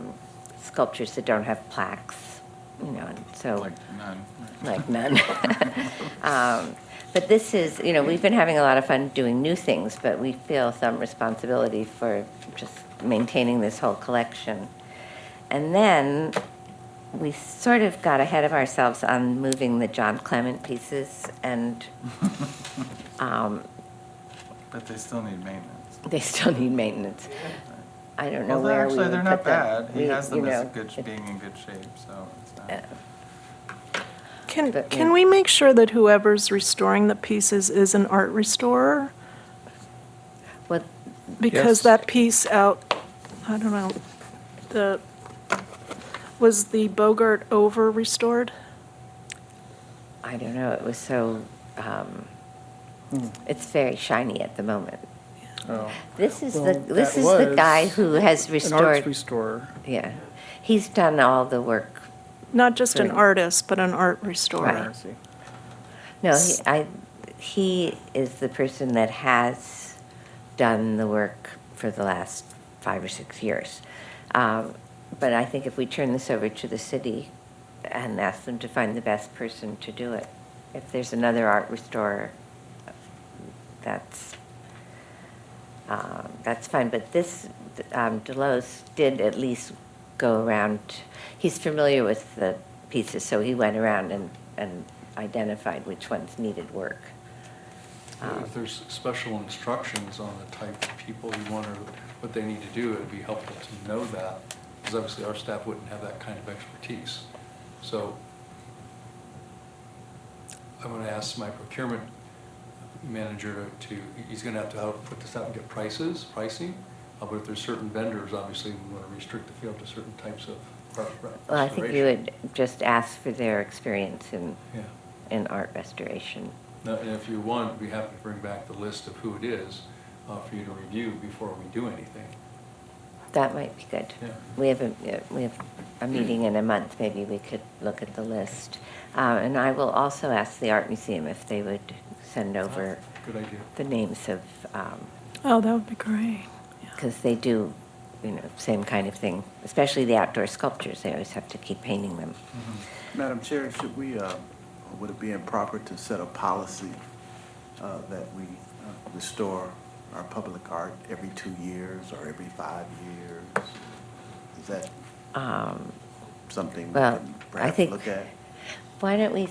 sculptures that don't have plaques, and so. Like none. Like none. But this is, we've been having a lot of fun doing new things, but we feel some responsibility for just maintaining this whole collection. And then we sort of got ahead of ourselves on moving the John Clement pieces, and But they still need maintenance. they still need maintenance. I don't know Well, where we would actually, they're put not them. bad. He has them as good, it- being in good shape, so it's not. But Can we make sure that whoever's restoring the pieces is an art restorer? What, Because Yes. that piece out, I don't know, was the Bogart over restored? I don't know, it was so, it's very shiny at the moment. Oh. This is Well, this that is the guy was who has An restored. arts restorer. Yeah, he's done all the work. Not just an Right. artist, but an art restorer. Right. No, he is the person that has done the work for the last 5 or 6 years. But I think if we turn this over to the city and ask them to find the best person to do it, if there's another art restorer, that's fine. But this, Delos did at least go around. He's familiar with the pieces, so he went around and identified which ones needed work. If there's special instructions on the type of people you want or what they need to do, it'd be helpful to know that, because obviously our staff wouldn't have that kind of expertise. So I'm gonna ask my procurement manager he's gonna have to put this out and get pricing. But if there's certain vendors, obviously we wanna restrict the field to certain types of restoration. Well, I think you would just ask for their experience Yeah. in art restoration. Now, and if you want, we'd be happy to bring back the list of who it is for you to review before we do anything. That might be good. Yeah. We have a meeting in a month, maybe we could look at the list. And I will also ask the Art Museum if they would send over Good idea. the names of, Oh, that would be great. because they do, same kind of thing, especially the outdoor sculptures, they always have to keep painting them. Madam Chair, should we, would it be improper to set a policy that we restore our public art every 2 years or every 5 years? Is that something we Well, can I perhaps think- look at? Why don't we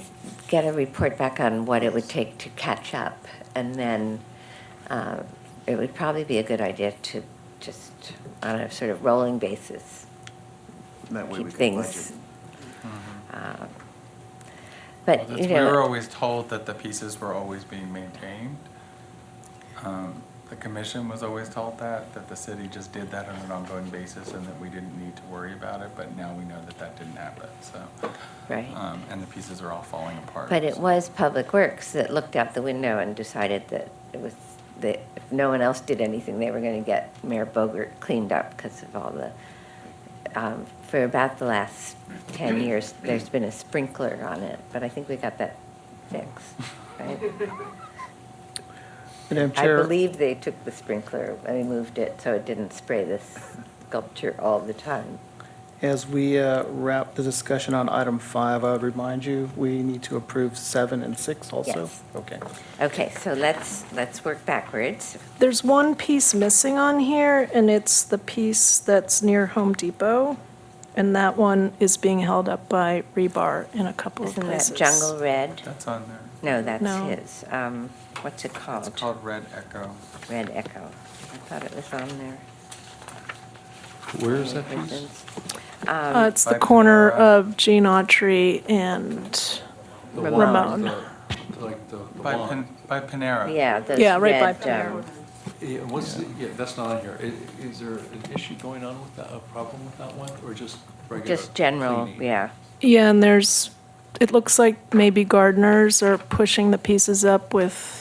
get a report back on what it would take to catch up? And then it would probably be a good idea to just, on a sort of rolling basis, That way we keep can things. budget. But, We were always told that the pieces were always being maintained. The commission was always told that the city just did that on an ongoing basis and that we didn't need to worry about it, but now we know that that didn't happen, so. right. And the pieces are all falling apart. But it so. was Public Works that looked out the window and decided that it was, that if no one else did anything, they were gonna get Mayor Bogert cleaned up because of all the, for about the last 10 years, there's been a sprinkler on it, but I think we got that fixed, right? Madam I Chair, believe they took the sprinkler and they moved it so it didn't spray this sculpture all the time. as we wrap the discussion on item 5, I would remind you, we need to approve 7 and 6 also? Yes. Okay. Okay, so let's work backwards. There's one piece missing on here, and it's the piece that's near Home Depot. And that one is being held up by rebar in a couple of Isn't places. that Jungle Red? That's on there. No, that's No. his. What's it called? It's called Red Echo. Red Echo. I thought it was on there. Where is that piece? Prisons. It's the By corner Panera. of Gene Autry and, The Ramon. one, Ramon. Like the By lawn. Panera. Yeah, those Yeah, right by red, Panera. Yeah, that's not on here. Is there an issue going on with that, a problem with that one, or just regular just general, cleaning? yeah. yeah, and it looks like maybe gardeners are pushing the pieces up with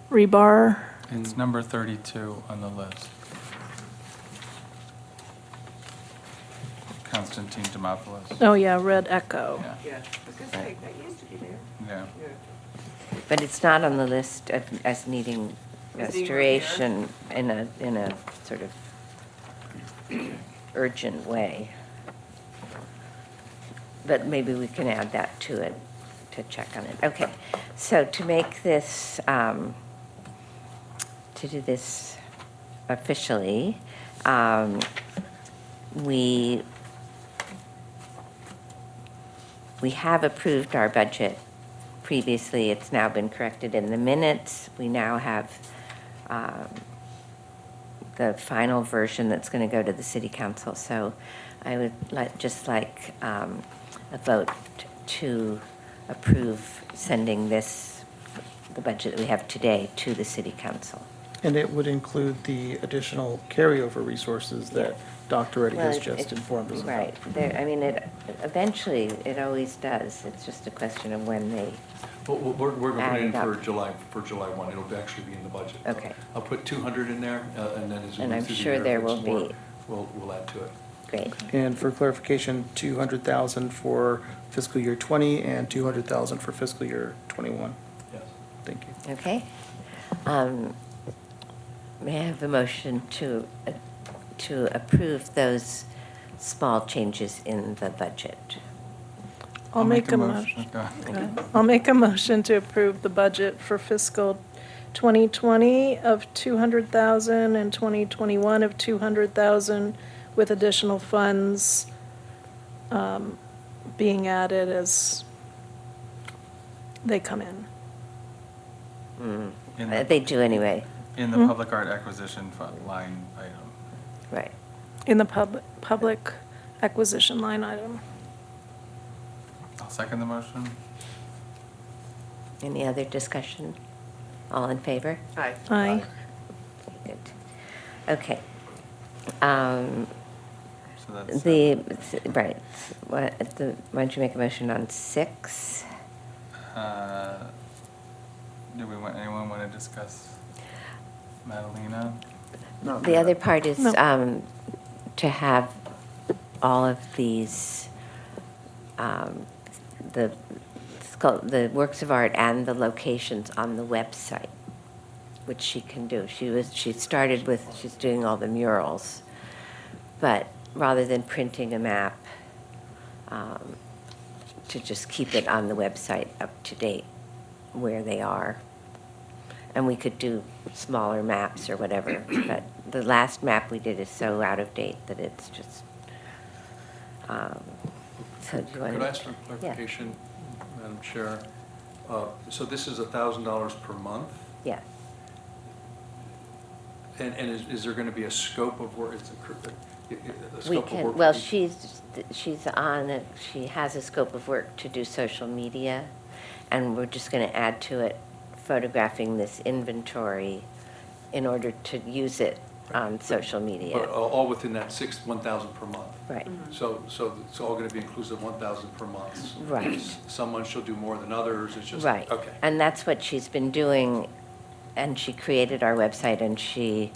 rebar. It's number 32 on the list. Constantine Demopoulos. Oh, yeah, Red Echo. Yeah, Yeah, I was gonna say, that used to be there. yeah. Yeah. But it's not on the list as needing As being repaired? restoration in a sort of urgent way. But maybe we can add that to it, to check on it. Okay, so to make this, to do this officially, we have approved our budget previously. It's now been corrected in the minutes. We now have the final version that's going to go to the city council. So I would just like a vote to approve sending the budget that we have today to the city council. And it would include the additional carryover resources that Dr. Reddy has Well, just informed us about. Right. Eventually, it always does. It's just a question of when they, Well, we're going to put it in Add it for up. July 1. It'll actually be in the budget. Okay. I'll put 200 in there, and then as we And move I'm through the sure year, there if it's will more, be- we'll add to it. great. And for clarification, 200,000 for fiscal year 20 and 200,000 for fiscal year 21. Yes. Thank you. Okay. May I have a motion to approve those small changes in the budget? I'll make a motion. Go ahead. I'll make a motion to approve the budget for fiscal 2020 of 200,000 and 2021 of 200,000 with additional funds being added as they come in. In the- They do anyway, In the public art acquisition line item. right. In the public acquisition line item. I'll second the motion. Any other discussion? All in favor? Aye. Aye. Good. Okay. So that's. Right, why don't you make a motion on 6? Anyone want to discuss Madalena? Not The bad. other part is No. to have all of these, the works of art and the locations on the website, which she can do. She's doing all the murals, but rather than printing a map, to just keep it on the website up to date where they are. And we could do smaller maps or whatever, but the last map we did is so out of date that it's just, so do you want to? Could I ask for clarification, Madam Chair? So this is $1,000 per month? Yes, And is there going to be a scope of work? A we scope of can, work well, for each- she has a scope of work to do social media, and we're just gonna add to it photographing this inventory in order to use it on social media. But all within that 1,000 per month? Right, So it's all going to be inclusive, 1,000 per month? Right. Some months she'll do more than others, it's just? right. Okay. And that's what she's been doing, and she created our website, and she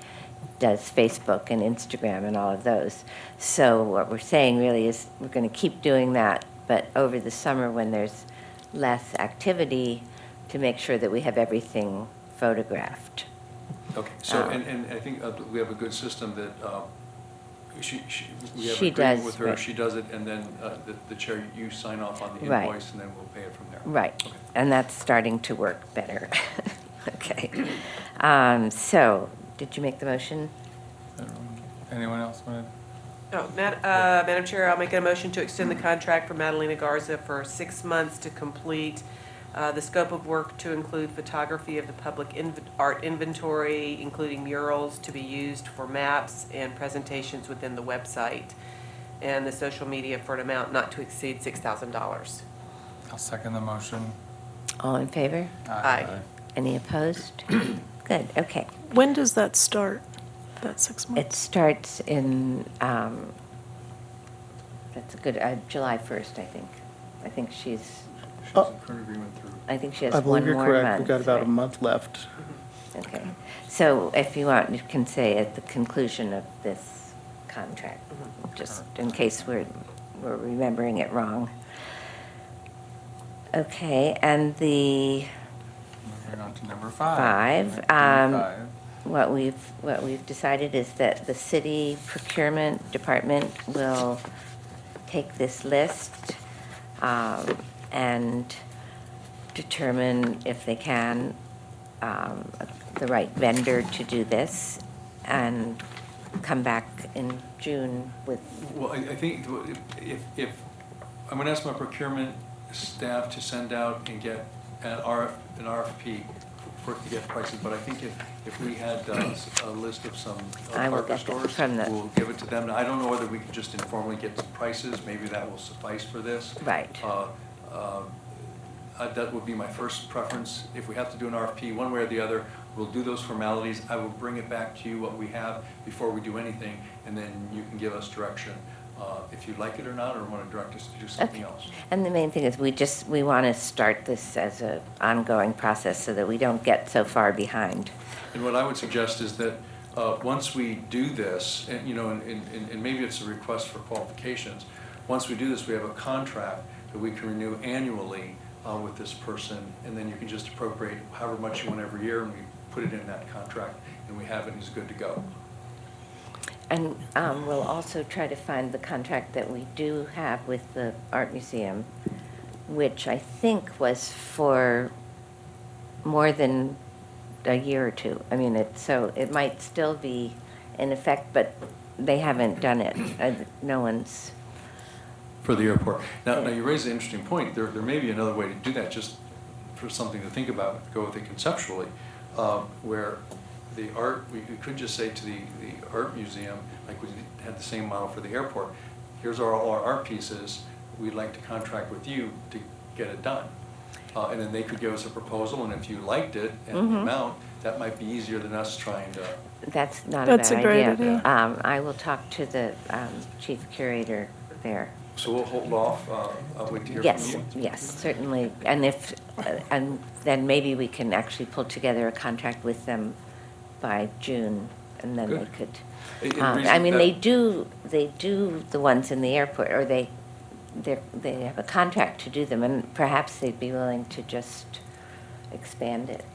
does Facebook and Instagram and all of those. So what we're saying really is we're going to keep doing that, but over the summer when there's less activity, to make sure that we have everything photographed. Okay, so, Um, and I think we have a good system that we have She an agreement does, with her, right. she does it, and then the chair, you sign off on the Right. invoice, and then we'll pay it from there. Right, Okay. and that's starting to work better. Okay. So, did you make the motion? Anyone else want Oh, Madam Chair, I'll make a motion to extend the contract for Madalena Garza for 6 months to complete the scope of work to include photography of the public art inventory, including murals to be used for maps and presentations within the website, and the social media for an amount not to exceed $6,000. I'll second the motion. All in favor? Aye. Any opposed? Good, okay. When does that start, that 6 It months? starts in, that's a good, July 1st, I think. I think she has Oh. She's in current agreement through. one I believe you're more correct. month. We've got about a right? month left. Okay, so if you want, you can say at the conclusion of this contract, just in case we're remembering it wrong. Okay, and the Moving on to number 5. 5, what we've decided is that the city procurement department will take this list and determine if they can, the right vendor to do this, and come back in June with, Well, I think if, I'm going to ask my procurement staff to send out and get an RFP to get prices, but I think if we had a list of some I will hardware get that stores, from the- we'll give it to them. Now, I don't know whether we could just informally get some prices, maybe that will suffice for this. right. That would be my first preference. If we have to do an RFP, one way or the other, we'll do those formalities. I will bring it back to you, what we have, before we do anything, and then you can give us direction, if you like it or not, or want to direct us to do something Okay. else. And the main thing is we want to start this as an ongoing process so that we don't get so far behind. And what I would suggest is that, once we do this, and, you know, and maybe it's a request for qualifications, once we do this, we have a contract that we can renew annually with this person, and then you can just appropriate however much you want every year, and we put it in that contract, and we have it, and it's good to go. And we'll also try to find the contract that we do have with the Art Museum, which I think was for more than a year or two. I mean, so it might still be in effect, but they haven't done it. No one's, For the airport. Now you raise an interesting point. There may be another way to do that, just for something to think about, go with it conceptually. where the art, we could just say to the art museum, like we had the same model for the airport, here's all our art pieces, we'd like to contract with you to get it done. And then they could give us a proposal, and if you liked it and the amount, that might be easier than us trying to. That's not a bad That's a great idea. I will talk to the chief curator there. So we'll hold off, I'll wait to hear from Yes, you. yes, certainly. And if, and then maybe we can actually pull together a contract with them by June, and then they Good. could. And the I reason mean, that- they do the ones in the airport, or they have a contract to do them, and perhaps they'd be willing to just expand it.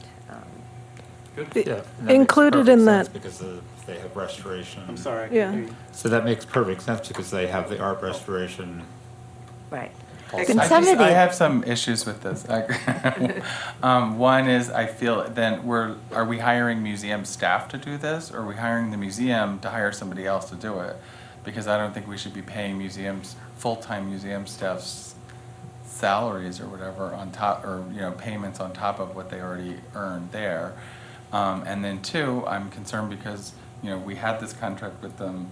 Good. Yeah, and that makes Included perfect in sense that- Because they have restoration. I'm sorry. I Yeah. can't hear you. So that makes perfect sense because they have the art restoration. Right. also. And I some just- of the- I have some issues with this. One is, I feel, then are we hiring museum staff to do this, or are we hiring the museum to hire somebody else to do it? Because I don't think we should be paying museums, full-time museum staff's salaries or whatever on top, or, payments on top of what they already earned there. And then two, I'm concerned because, we had this contract with them,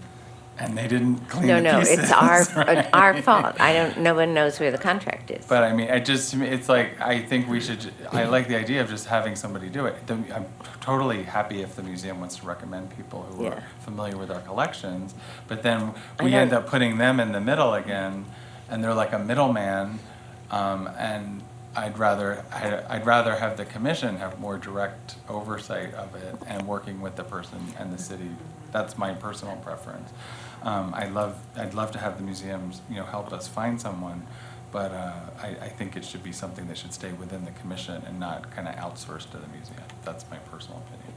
and they didn't clean the No, pieces. it's our right? fault. No one knows where the contract is. But I mean, it's like, I think we should, I like the idea of just having somebody do it. I'm totally happy if the museum wants to recommend people who Yeah. are familiar with our collections, but then I we know- end up putting them in the middle again, and they're like a middleman, and I'd rather have the commission have more direct oversight of it and working with the person and the city. That's my personal preference. I'd love to have the museums, help us find someone, but I think it should be something that should stay within the commission and not kind of outsourced to the museum. That's my personal opinion.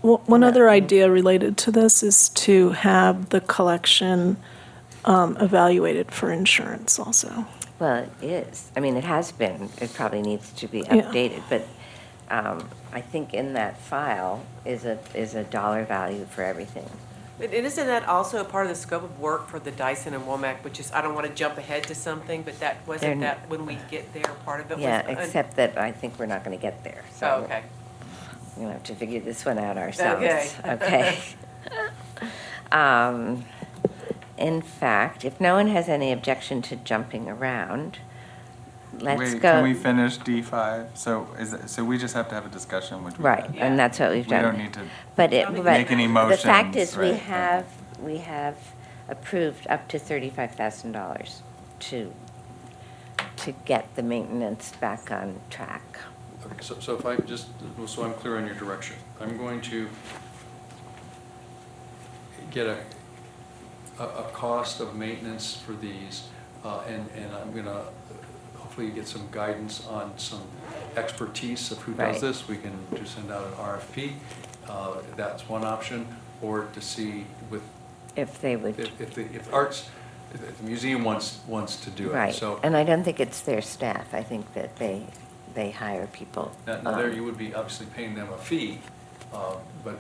Well, one other idea related to this is to have the collection evaluated for insurance also. Well, it is. I mean, it has been. It probably needs to be Yeah. updated, but I think in that file is a dollar value for everything. And isn't that also a part of the scope of work for the Dyson and Womack, which is, I don't want to jump ahead to something, but that, wasn't They're- that when we get there, part of it was? Yeah, except that I think we're not going to get there, Oh, so okay. we'll have to figure this one out ourselves. Okay. Okay. In fact, if no one has any objection to jumping around, let's Wait, go. can we finish D5? So we just have to have a discussion, which we Right, did. and that's what we've We done. don't need to. But make any the fact motions, is, right? we have approved up to $35,000 to get the maintenance back on track. Okay, so if I just, so I'm clear on your direction, I'm going to get a cost of maintenance for these, and I'm gonna hopefully get some guidance on some expertise of who does Right. this. We can just send out an RFP, that's one option, or to see with, If they would, if the museum wants to do it, right. so. And I don't think it's their staff. I think that they hire people. Now there you would be obviously paying them a fee, but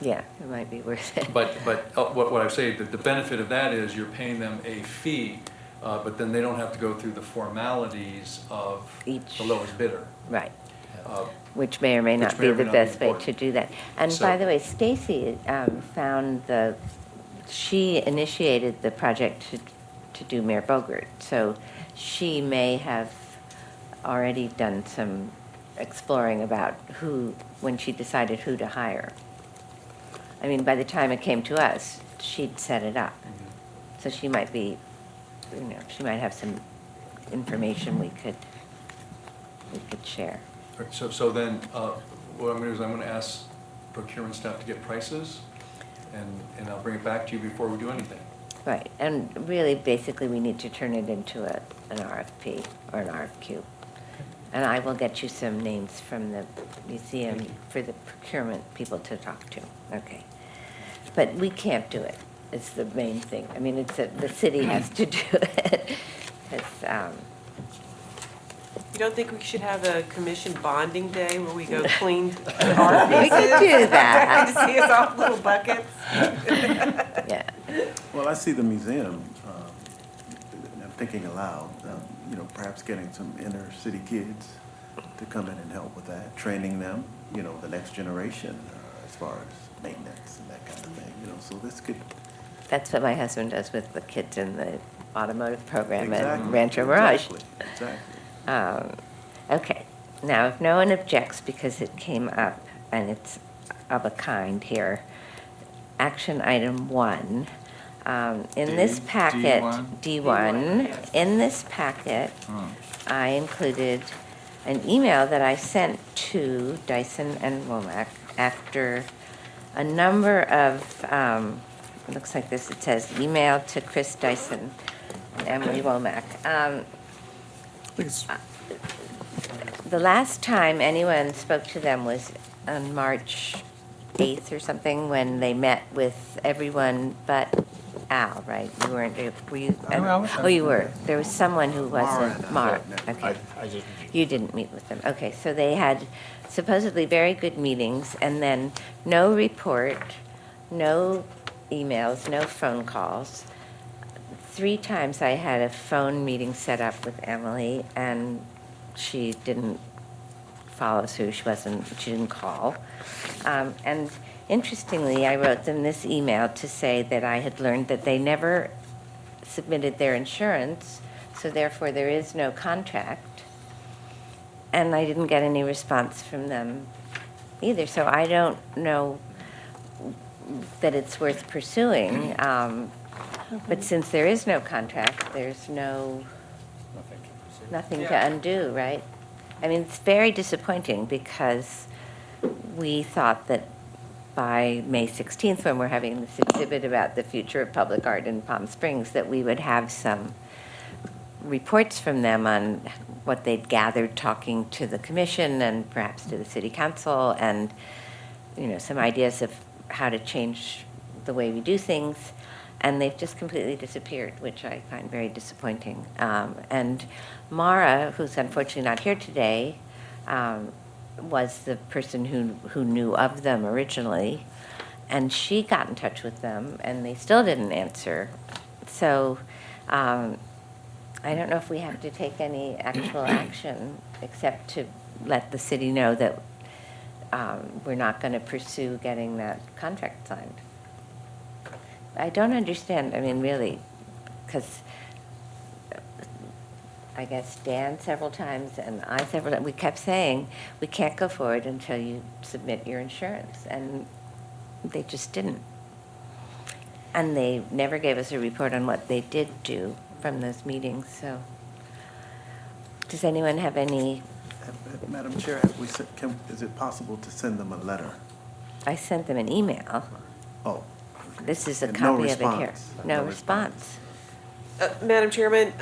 Yeah, it might be worth it. But what I say, the benefit of that is you're paying them a fee, but then they don't have to go through the formalities of Each- the lowest bidder. Right, Uh, which may or may Which not may be or may the not be best way to important. do that. And So- by the way, Stacy found she initiated the project to do Mayor Bogert. So she may have already done some exploring about when she decided who to hire. I mean, by the time it came to us, she'd set it up. So she might be, she might have some information we could share. all right, So then, what I'm gonna do is I'm gonna ask procurement staff to get prices, and I'll bring it back to you before we do anything. Right, and really, basically, we need to turn it into an RFP or an RFQ. And I will get you some names from the museum Thank you. for the procurement people to talk to. Okay. But we can't do it, it's the main thing. I mean, the city has to do it. 'Cause, You don't think we should have a commission bonding day where we go clean our We pieces? could do that. To see us off little buckets? yeah, Well, I see the museum, and I'm thinking aloud, perhaps getting some inner city kids to come in and help with that, training them, you know, the next generation, as far as maintenance and that kind of thing, you know, so this could. That's what my husband does with the kids in the automotive program at Exactly, Rancho Mirage. Exactly. Okay, now if no one objects, because it came up and it's of a kind here, action item 1. In this D- packet, D1? D1, yes. in this packet, I included an email that I sent to Dyson and Womack after a number of, it looks like this, it says email to Chris Dyson and Emily Womack. The last time anyone spoke to them was on March 8th or something, when they met with everyone but Al, right? You weren't, were you? Oh, you were. There was someone who wasn't, Mara, okay. You didn't meet with them. Okay, so they had supposedly very good meetings, and then no report, no emails, no phone calls. 3 times I had a phone meeting set up with Emily, and she didn't follow through. She didn't call. And interestingly, I wrote them this email to say that I had learned that they never submitted their insurance, so therefore there is no contract. And I didn't get any response from them either, so I don't know that it's worth pursuing. But since there is no contract, there's nothing to undo, right? I mean, it's very disappointing, because we thought that by May 16th, when we're having this exhibit about the future of public art in Palm Springs, that we would have some reports from them on what they'd gathered talking to the commission and perhaps to the city council, and, you know, some ideas of how to change the way we do things. And they've just completely disappeared, which I find very disappointing. And Mara, who's unfortunately not here today, was the person who knew of them originally, and she got in touch with them, and they still didn't answer. So I don't know if we have to take any actual action, except to let the city know that we're not going to pursue getting that contract signed. I don't understand, I mean, really, because I guess Dan several times and I several times, we kept saying, we can't go forward until you submit your insurance, and they just didn't. And they never gave us a report on what they did do from those meetings, so. Does anyone have any? Madam Chair, is it possible to send them a letter? I sent them an email. Oh. This is a And no copy of it here. response. No response. Madam Chairman,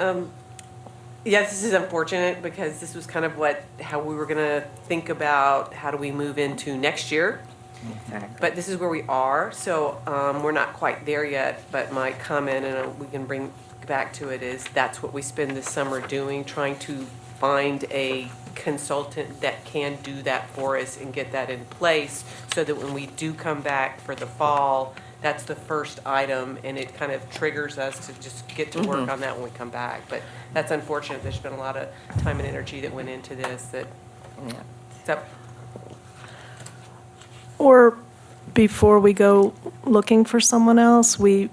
yes, this is unfortunate, because this was kind of how we were gonna think about how do we move into next year. Exactly. But this is where we are, so we're not quite there yet, but my comment, and we can bring back to it, is that's what we spend this summer doing, trying to find a consultant that can do that for us and get that in place, so that when we do come back for the fall, that's the first item, and it kind of triggers us to just get to work on that when we come back. But that's unfortunate. There's been a lot of time and energy that went into this that, Yeah. so, Or before we go looking for someone else, we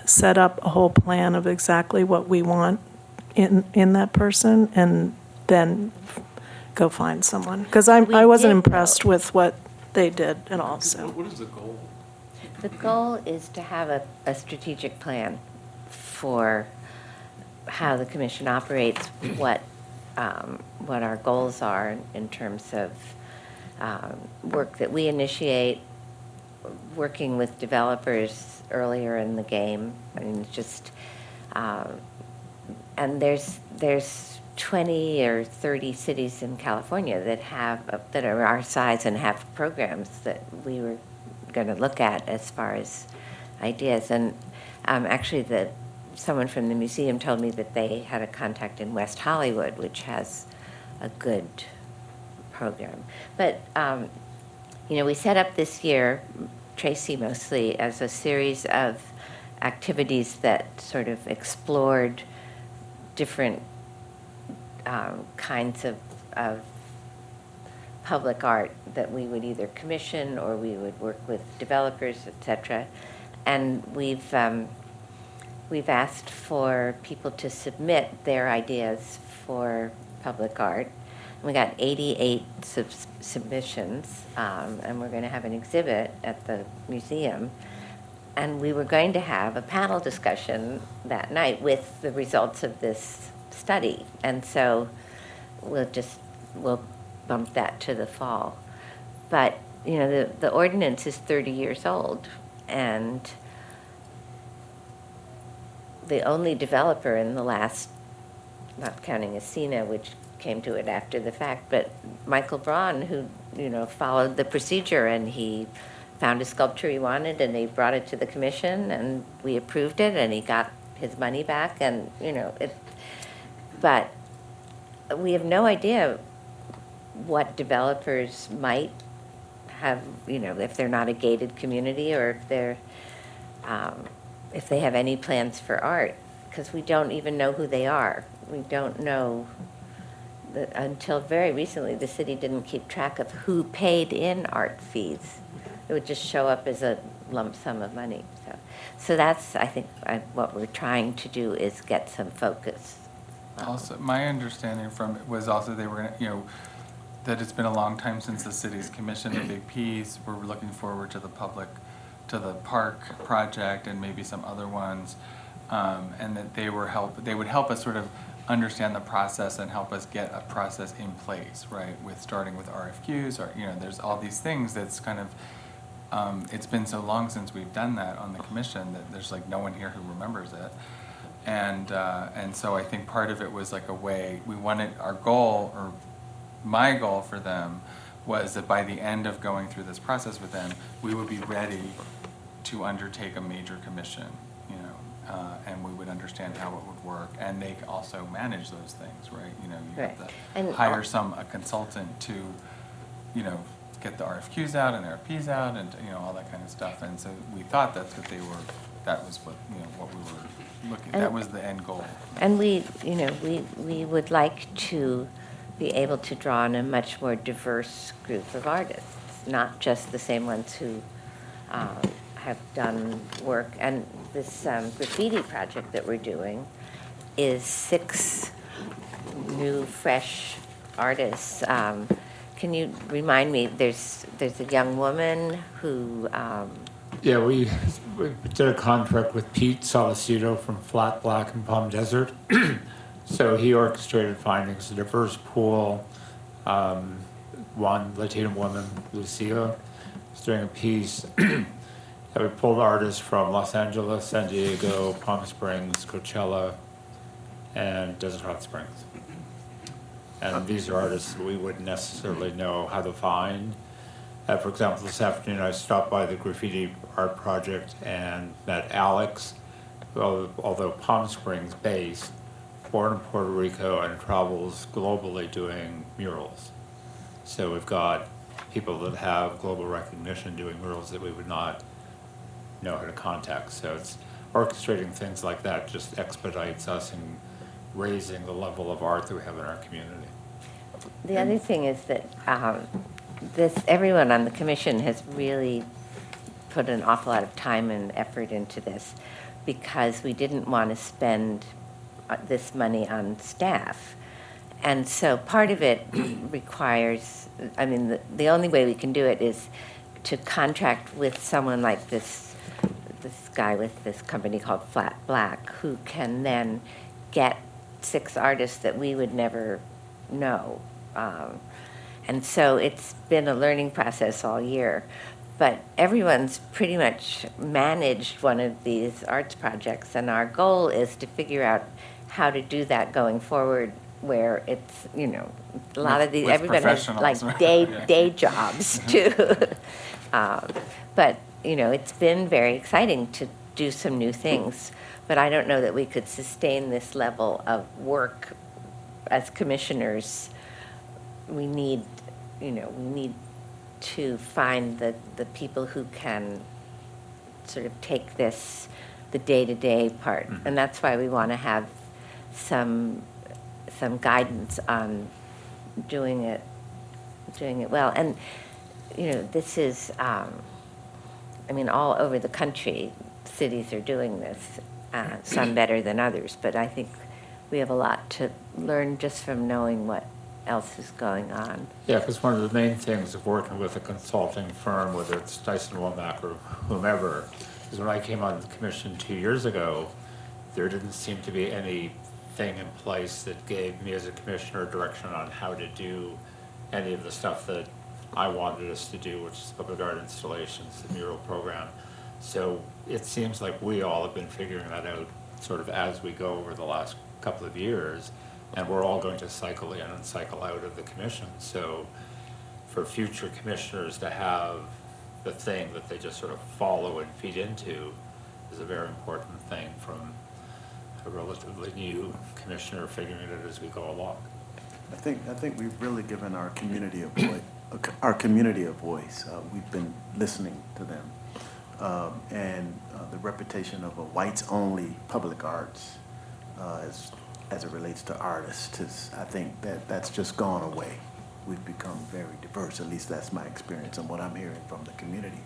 set up a whole plan of exactly what we want in that person, and then go find someone. Because I We wasn't did, though. impressed with what they did at all, so. What is the goal? The goal is to have a strategic plan for how the commission operates, what our goals are in terms of work that we initiate, working with developers earlier in the game. I mean, just, and there's 20 or 30 cities in California that are our size and have programs that we were going to look at as far as ideas. And actually, someone from the museum told me that they had a contact in West Hollywood, which has a good program. But we set up this year, Tracy mostly, as a series of activities that sort of explored different kinds of of public art that we would either commission or we would work with developers, et cetera. And we've asked for people to submit their ideas for public art. We got 88 submissions, and we're going to have an exhibit at the museum. And we were going to have a panel discussion that night with the results of this study. And so we'll bump that to the fall. But, you know, the ordinance is 30 years old, and the only developer in the last, not counting Ascena, which came to it after the fact, but Michael Braun, who, you know, followed the procedure, and he found a sculpture he wanted, and they brought it to the commission, and we approved it, and he got his money back, and, you know, but we have no idea what developers might have, you know, if they're not a gated community, or if they have any plans for art, because we don't even know who they are. We don't know, until very recently, the city didn't keep track of who paid in art fees. It would just show up as a lump sum of money. So that's, I think, what we're trying to do is get some focus. Also, my understanding from it was also they were going to, you know, that it's been a long time since the city's commissioned a big piece. We're looking forward to the park project and maybe some other ones, and that they would help us sort of understand the process and help us get a process in place, right? With starting with RFQs, or, you know, there's all these things that's kind of, it's been so long since we've done that on the commission that there's like no one here who remembers it. And so I think part of it was like a way, we wanted, our goal, or my goal for them, was that by the end of going through this process with them, we would be ready to undertake a major commission, you know, and we would understand how it would work, and they also manage those things, right? You know, you have And to hire a consultant to, you know, get the RFQs out and RFPs out, and, you know, all that kind of stuff. And so we thought that was what, you know, what we were looking, that was the end goal. And we, you know, we would like to be able to draw on a much more diverse group of artists, not just the same ones who have done work. And this graffiti project that we're doing is 6 new, fresh artists. Can you remind me, there's a young woman who... Yeah, we did a contract with Pete Solicito from Flat Black in Palm Desert. So he orchestrated findings, a diverse pool. One Latina woman, Lucia, is doing a piece. And we pulled artists from Los Angeles, San Diego, Palm Springs, Coachella, and Desert Hot Springs. And these are artists that we wouldn't necessarily know how to find. For example, this afternoon I stopped by the graffiti art project and met Alex, who, although Palm Springs based, born in Puerto Rico and travels globally doing murals. So we've got people that have global recognition doing murals that we would not know how to contact. So it's orchestrating things like that just expedites us in raising the level of art that we have in our community. The other thing is that everyone on the commission has really put an awful lot of time and effort into this, because we didn't want to spend this money on staff. And so part of it requires, I mean, the only way we can do it is to contract with someone like this guy with this company called Flat Black, who can then get 6 artists that we would never know. And so it's been a learning process all year. But everyone's pretty much managed one of these arts projects, and our goal is to figure out how to do that going forward, where it's, you know, a lot of these, everybody has like day jobs too. But, you know, it's been very exciting to do some new things, but I don't know that we could sustain this level of work as commissioners. We need, you know, to find the people who can sort of take this, the day-to-day part. Mm-hmm. And that's why we want to have some guidance on doing it well. And, you know, this is, I mean, all over the country, cities are doing this, some better than others, but I think we have a lot to learn just from knowing what else is going on. Yeah, because one of the main things of working with a consulting firm, whether it's Dyson Womack or whomever, is when I came on the commission 2 years ago, there didn't seem to be anything in place that gave me as a commissioner direction on how to do any of the stuff that I wanted us to do, which is public art installations, the mural program. So it seems like we all have been figuring that out sort of as we go over the last couple of years, and we're all going to cycle in and cycle out of the commission. So for future commissioners to have the thing that they just sort of follow and feed into is a very important thing from a relatively new commissioner figuring it out as we go along. I think we've really given our community a voice. We've been listening to them. And the reputation of a whites-only public arts as it relates to artists, I think that's just gone away. We've become very diverse, at least that's my experience and what I'm hearing from the community.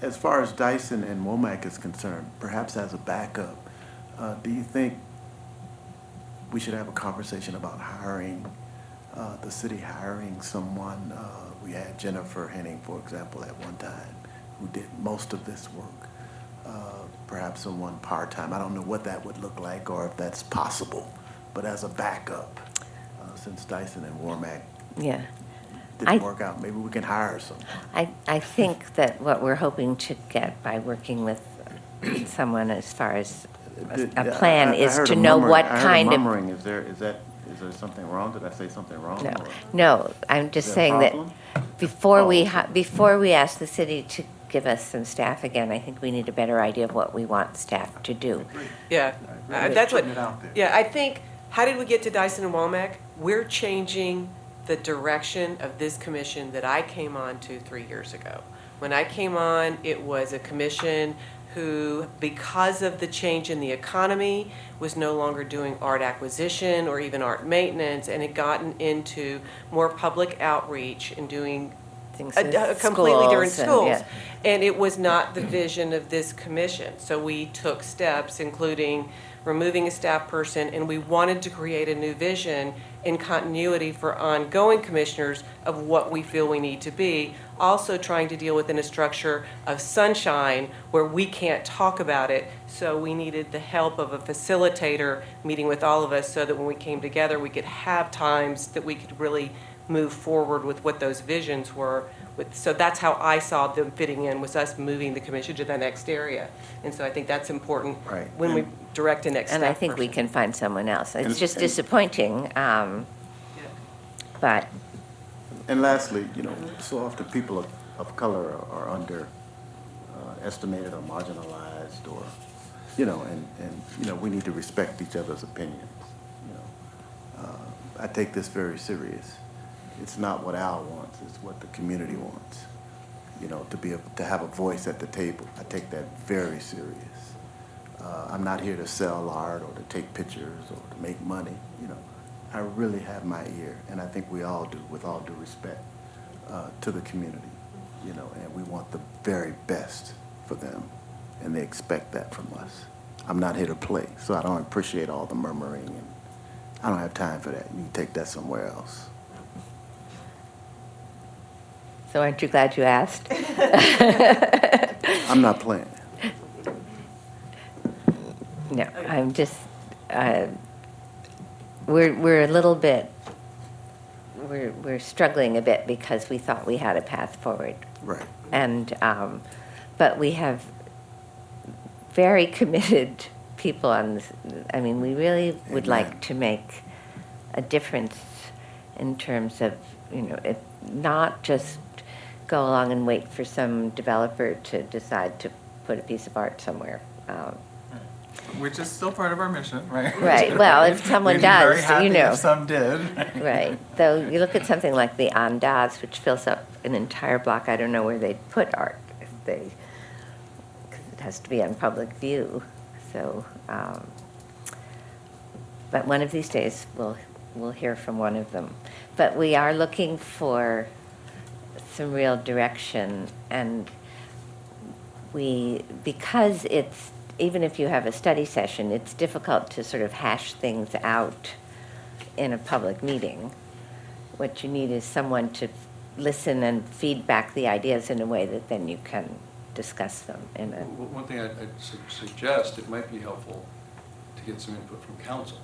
As far as Dyson and Womack is concerned, perhaps as a backup, do you think we should have a conversation about hiring, the city hiring someone? We had Jennifer Henning, for example, at one time, who did most of this work. Perhaps someone part-time. I don't know what that would look like or if that's possible, but as a backup, since Dyson and Womack Yeah. didn't work out, maybe we can hire someone. I think that what we're hoping to get by working with someone as far as a plan is to know what kind of. Murmuring. Is there something wrong? Did I say something wrong? No, or- no, I'm just Is there a saying that problem? before we ask the city to give us some staff again, I think we need a better idea of what we want staff to do. Yeah, Right. that's what, Putting it out there. yeah, I think, how did we get to Dyson and Womack? We're changing the direction of this commission that I came on to 3 years ago. When I came on, it was a commission who, because of the change in the economy, was no longer doing art acquisition or even art maintenance, and had gotten into more public outreach and doing Things a with completely different schools and- schools. yeah. And it was not the vision of this commission. So we took steps, including removing a staff person, and we wanted to create a new vision in continuity for ongoing commissioners of what we feel we need to be. Also trying to deal within a structure of sunshine where we can't talk about it. So we needed the help of a facilitator meeting with all of us so that when we came together, we could have times that we could really move forward with what those visions were. So that's how I saw them fitting in, was us moving the commission to the next area. And so I think that's important Right. when we direct a next step And I think we person. can find someone else. It's And- just and- disappointing, but And lastly, so often people of color are estimated or marginalized, or, and we need to respect each other's opinions. I take this very serious. It's not what Al wants, it's what the community wants. To have a voice at the table. I take that very serious. I'm not here to sell art or to take pictures or to make money, I really have my ear, and I think we all do, with all due respect, to the community, and we want the very best for them, and they expect that from us. I'm not here to play, so I don't appreciate all the murmuring, and I don't have time for that. You can take that somewhere else. so aren't you glad you asked? I'm not playing. No, I'm just, we're a little bit, we're struggling a bit because we thought we had a path forward. Right. And, but we have very committed people on this. I mean, we really would Amen. like to make a difference in terms of, it, not just go along and wait for some developer to decide to put a piece of art somewhere. Which is still part of our mission, right? Right, well, if someone We'd be very does, happy if some did. Right, though you look at something like the Andaz, which fills up an entire block, I don't know where they'd put art if they, because it has to be on public view, so, but one of these days, we'll we'll hear from one of them. But we are looking for some real direction, and because it's, even if you have a study session, it's difficult to sort of hash things out in a public meeting. What you need is someone to listen and feedback the ideas in a way that then you can discuss them in a. One thing I'd suggest, it might be helpful to get some input from council.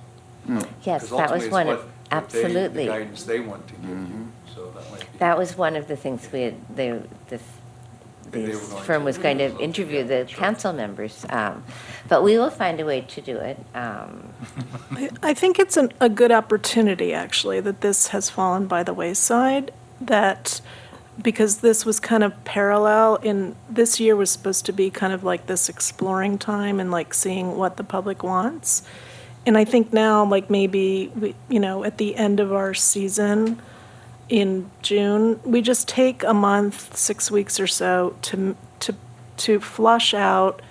Yes, Because that was ultimately one it's of, what they- absolutely. the guidance they want to give you, so that might be. That was one of the things the They were this going firm to was going to do. interview Yeah, the sure. council members. But we will find a way to do it. I think it's a good opportunity, actually, that this has fallen by the wayside, that, because this was kind of parallel this year was supposed to be kind of like this exploring time and like seeing what the public wants. And I think now, like maybe, at the end of our season in June, we just take a month, 6 weeks or so to flush out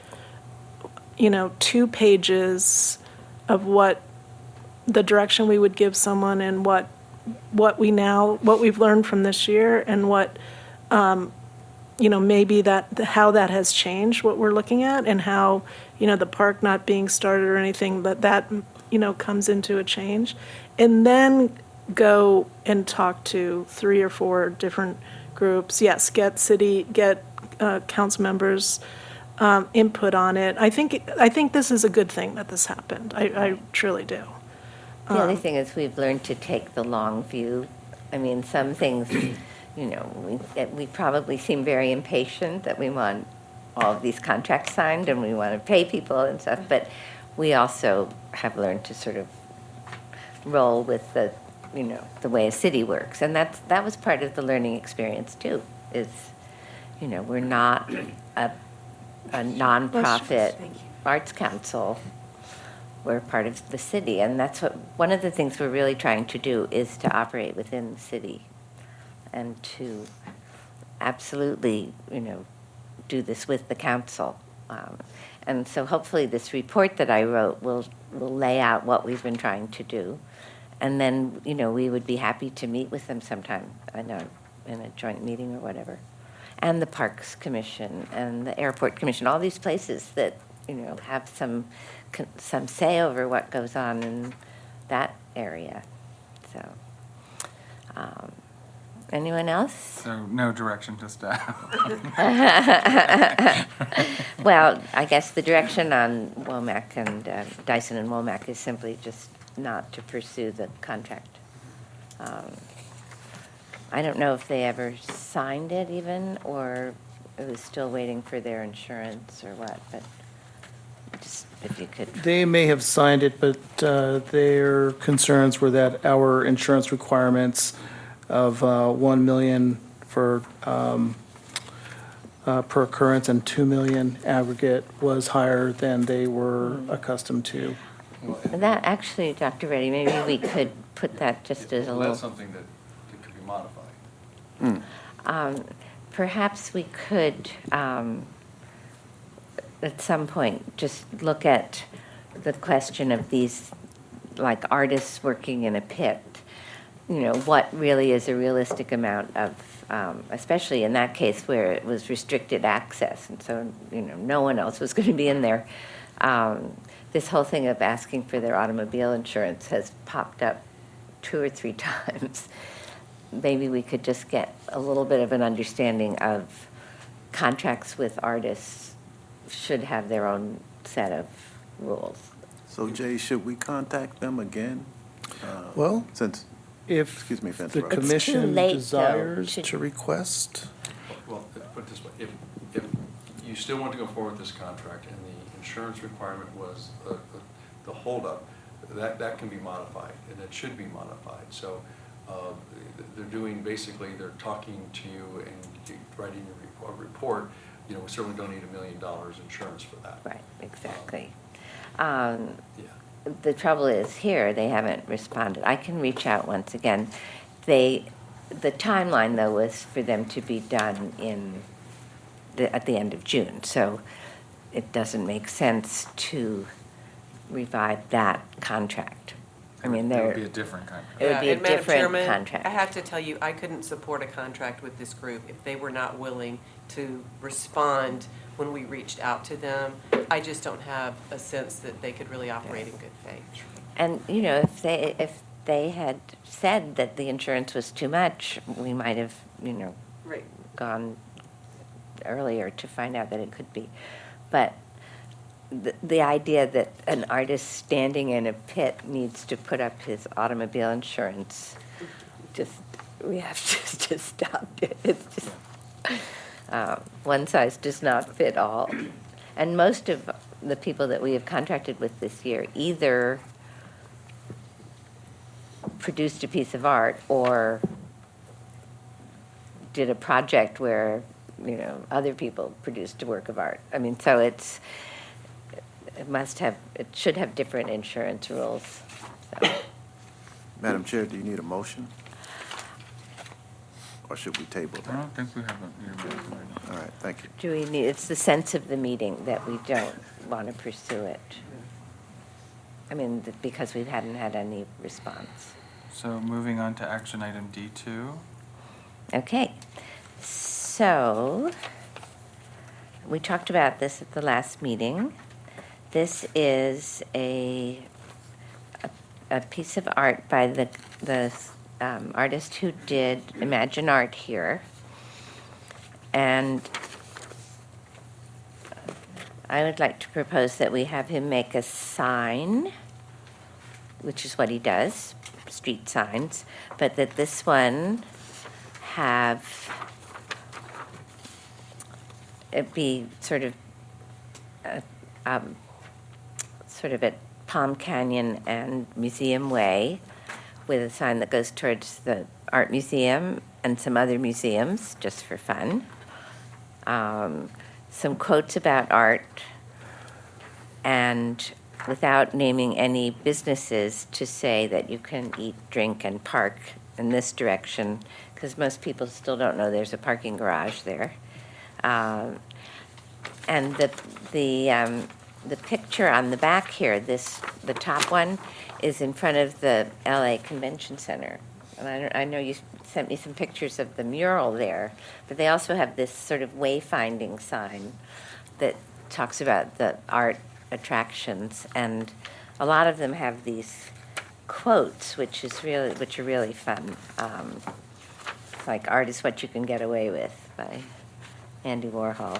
2 pages of what the direction we would give someone and what we've learned from this year and what, maybe how that has changed what we're looking at and how, the park not being started or anything, but that, comes into a change. And then go and talk to 3 or 4 different groups. Yes, get council members' input on it. I think this is a good thing that this happened. I truly do. The other thing is we've learned to take the long view. I mean, some things, we probably seem very impatient that we want all of these contracts signed and we want to pay people and stuff, but we also have learned to sort of roll with the way a city works. And that was part of the learning experience too, is, we're not a nonprofit arts council. We're part of the city, and that's one of the things we're really trying to do is to operate within the city and to absolutely, do this with the council. And so hopefully this report that I wrote will lay out what we've been trying to do. And then, we would be happy to meet with them sometime, in a joint meeting or whatever. And the Parks Commission and the Airport Commission, all these places that, have some say over what goes on in that area. So, anyone else? So no direction to staff. Well, I guess the direction on Womack and Dyson and Womack is simply just not to pursue the contract. I don't know if they ever signed it even, or it was still waiting for their insurance or what, but just if you could. They may have signed it, but their concerns were that our insurance requirements of $1 million for per occurrence and $2 million aggregate was higher than they were accustomed to. That actually, Dr. Reddy, maybe we could put that just as a Well, little. that's something that could be modified. Perhaps we could, at some point, just look at the question of these, like artists working in a pit. What really is a realistic amount of, especially in that case where it was restricted access, and so, no one else was going to be in there. This whole thing of asking for their automobile insurance has popped up 2 or 3 times. Maybe we could just get a little bit of an understanding of contracts with artists should have their own set of rules. So Jay, should we contact them again? Well, Since, if excuse me for the interrupting. commission late, though. desires Should- to request, Well, put it this way, if you still want to go forward with this contract and the insurance requirement was the holdup, that can be modified, and it should be modified. So they're doing, basically, they're talking to you and writing a report. We certainly don't need $1 million insurance for that. Right, exactly. Yeah. The trouble is here, they haven't responded. I can reach out once again. The timeline, though, was for them to be done at the end of June. So it doesn't make sense to revive that contract. I mean, It would they're, be a different kind. it would Yeah, be a and Madam different Chairman, contract. I have to tell you, I couldn't support a contract with this group if they were not willing to respond when we reached out to them. I just don't have a sense that they could really operate in good faith. And, you know, if they had said that the insurance was too much, we might have, you know, Right. gone earlier to find out that it could be. But the idea that an artist standing in a pit needs to put up his automobile insurance, just, we have to just stop it. It's just, one size does not fit all. And most of the people that we have contracted with this year either produced a piece of art or did a project where, you know, other people produced a work of art. I mean, so it should have different insurance rules. So. Madam Chair, do you need a motion? Or should we table I that? don't think we have a, All right, thank you. Do we need, it's the sense of the meeting that we don't want to pursue it. I mean, because we hadn't had any response. so moving on to action item D2. Okay, so we talked about this at the last meeting. This is a piece of art by the artist who did Imagine Art here. And I would like to propose that we have him make a sign, which is what he does, street signs, but that this one have it be sort of at Palm Canyon and Museum Way, with a sign that goes towards the art museum and some other museums, just for fun. Some quotes about art, and without naming any businesses, to say that you can eat, drink, and park in this direction, because most people still don't know there's a parking garage there. And the picture on the back here, the top one, is in front of the LA Convention Center. And I know you sent me some pictures of the mural there, but they also have this sort of wayfinding sign that talks about the art attractions, and a lot of them have these quotes, which are really fun. Like "Art is what you can get away with" by Andy Warhol.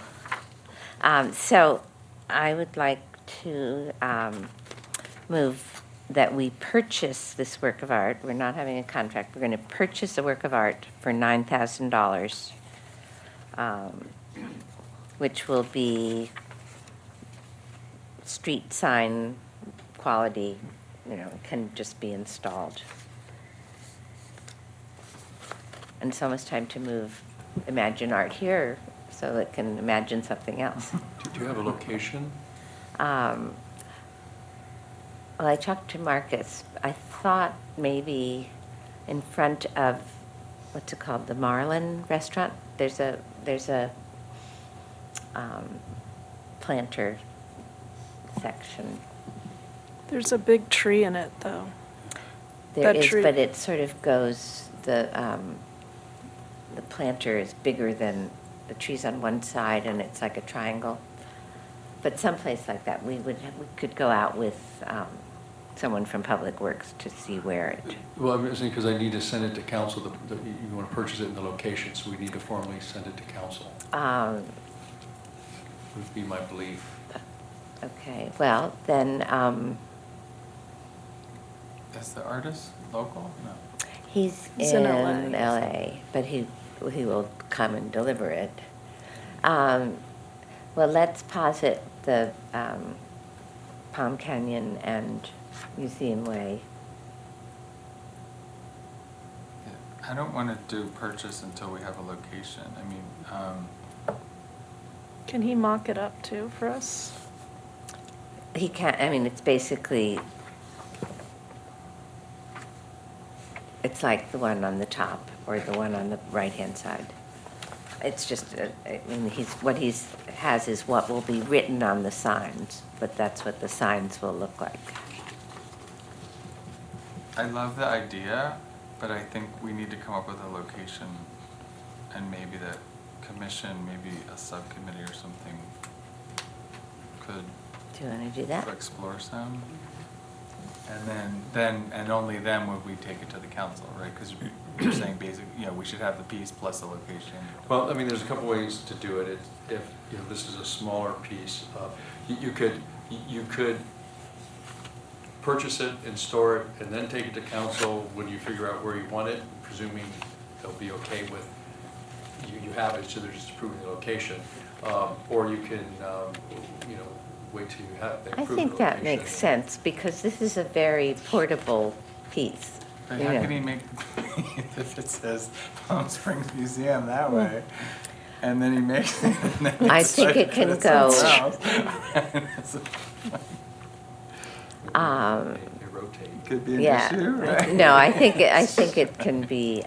So I would like to move that we purchase this work of art. We're not having a contract. We're going to purchase a work of art for $9,000, which will be street sign quality, you know, can just be installed. And it's almost time to move Imagine Art here so it can imagine something else. Do you have a location? Well, I talked to Marcus. I thought maybe in front of, what's it called, the Marlin restaurant? There's a planter section. There's a big tree in it, though. There That is, tree- but it sort of goes, the planter is bigger than the trees on one side, and it's like a triangle. But someplace like that, we could go out with someone from Public Works to see where it. Well, I'm saying because I need to send it to council, you want to purchase it in the location, so we need to formally send it to council, would be my belief. Okay, well, then, Is the artist local? No. he's He's in in LA. LA, but he will come and deliver it. Well, let's posit the Palm Canyon and Museum Way. Yeah. I don't want to do purchase until we have a location. I mean, Can he mock it up too for us? He can't, I mean, it's basically, it's like the one on the top or the one on the right-hand side. It's just, I mean, what he's has is what will be written on the signs, but that's what the signs will look like. I love the idea, but I think we need to come up with a location and maybe the commission, maybe a subcommittee or something could Do you wanna do that? explore some. And and only then would we take it to the council, right? Because you're saying we should have the piece plus the location. Well, I mean, there's a couple ways to do it. If, this is a smaller piece, you could purchase it and store it and then take it to council when you figure out where you want it, presuming they'll be okay with, you have it, so they're just approving the location. Or you can, wait till you have, they I approve the think that location. makes sense, because this is a very portable piece. But you how know. can he make, if it says Palm Springs Museum that way, and then he makes it, and then I it's think like it can it's go- somewhere else. They rotate. Could be an Yeah. issue, right? No, I think it can be,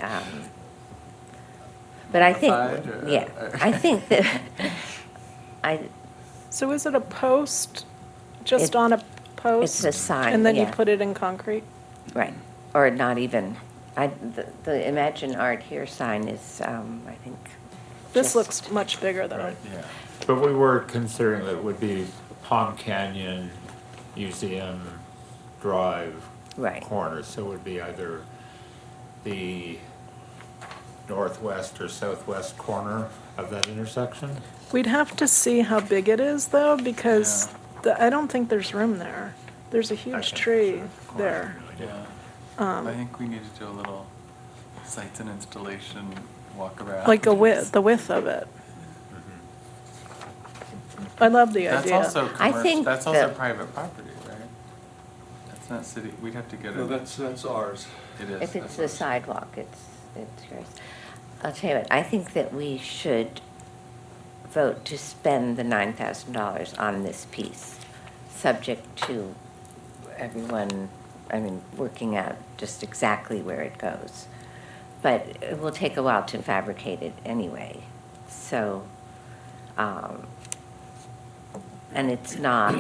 but I think, Modified or- yeah, I think that, So is it a post, just on a post? it's a sign, And then you yeah. put it in concrete? Right, or not even, the Imagine Art Here sign is, I think. This just- looks much bigger though. Yeah. But we were considering that it would be Palm Canyon Museum Drive Right. corner, so it would be either the northwest or southwest corner of that intersection. We'd have to see how big it is though, because I don't think there's room there. There's a huge tree there. Yeah. I think we need to do a little sites and installation walk around. Like the width of it. I love the That's idea. also I commercial, think that's also that- private property, right? That's not city, we'd have to get No, it. that's ours. It is. If it's that's the ours. sidewalk, it's yours. I'll tell you what, I think that we should vote to spend the $9,000 on this piece, subject to everyone, working out just exactly where it goes. But it will take a while to fabricate it anyway, so, and it's not,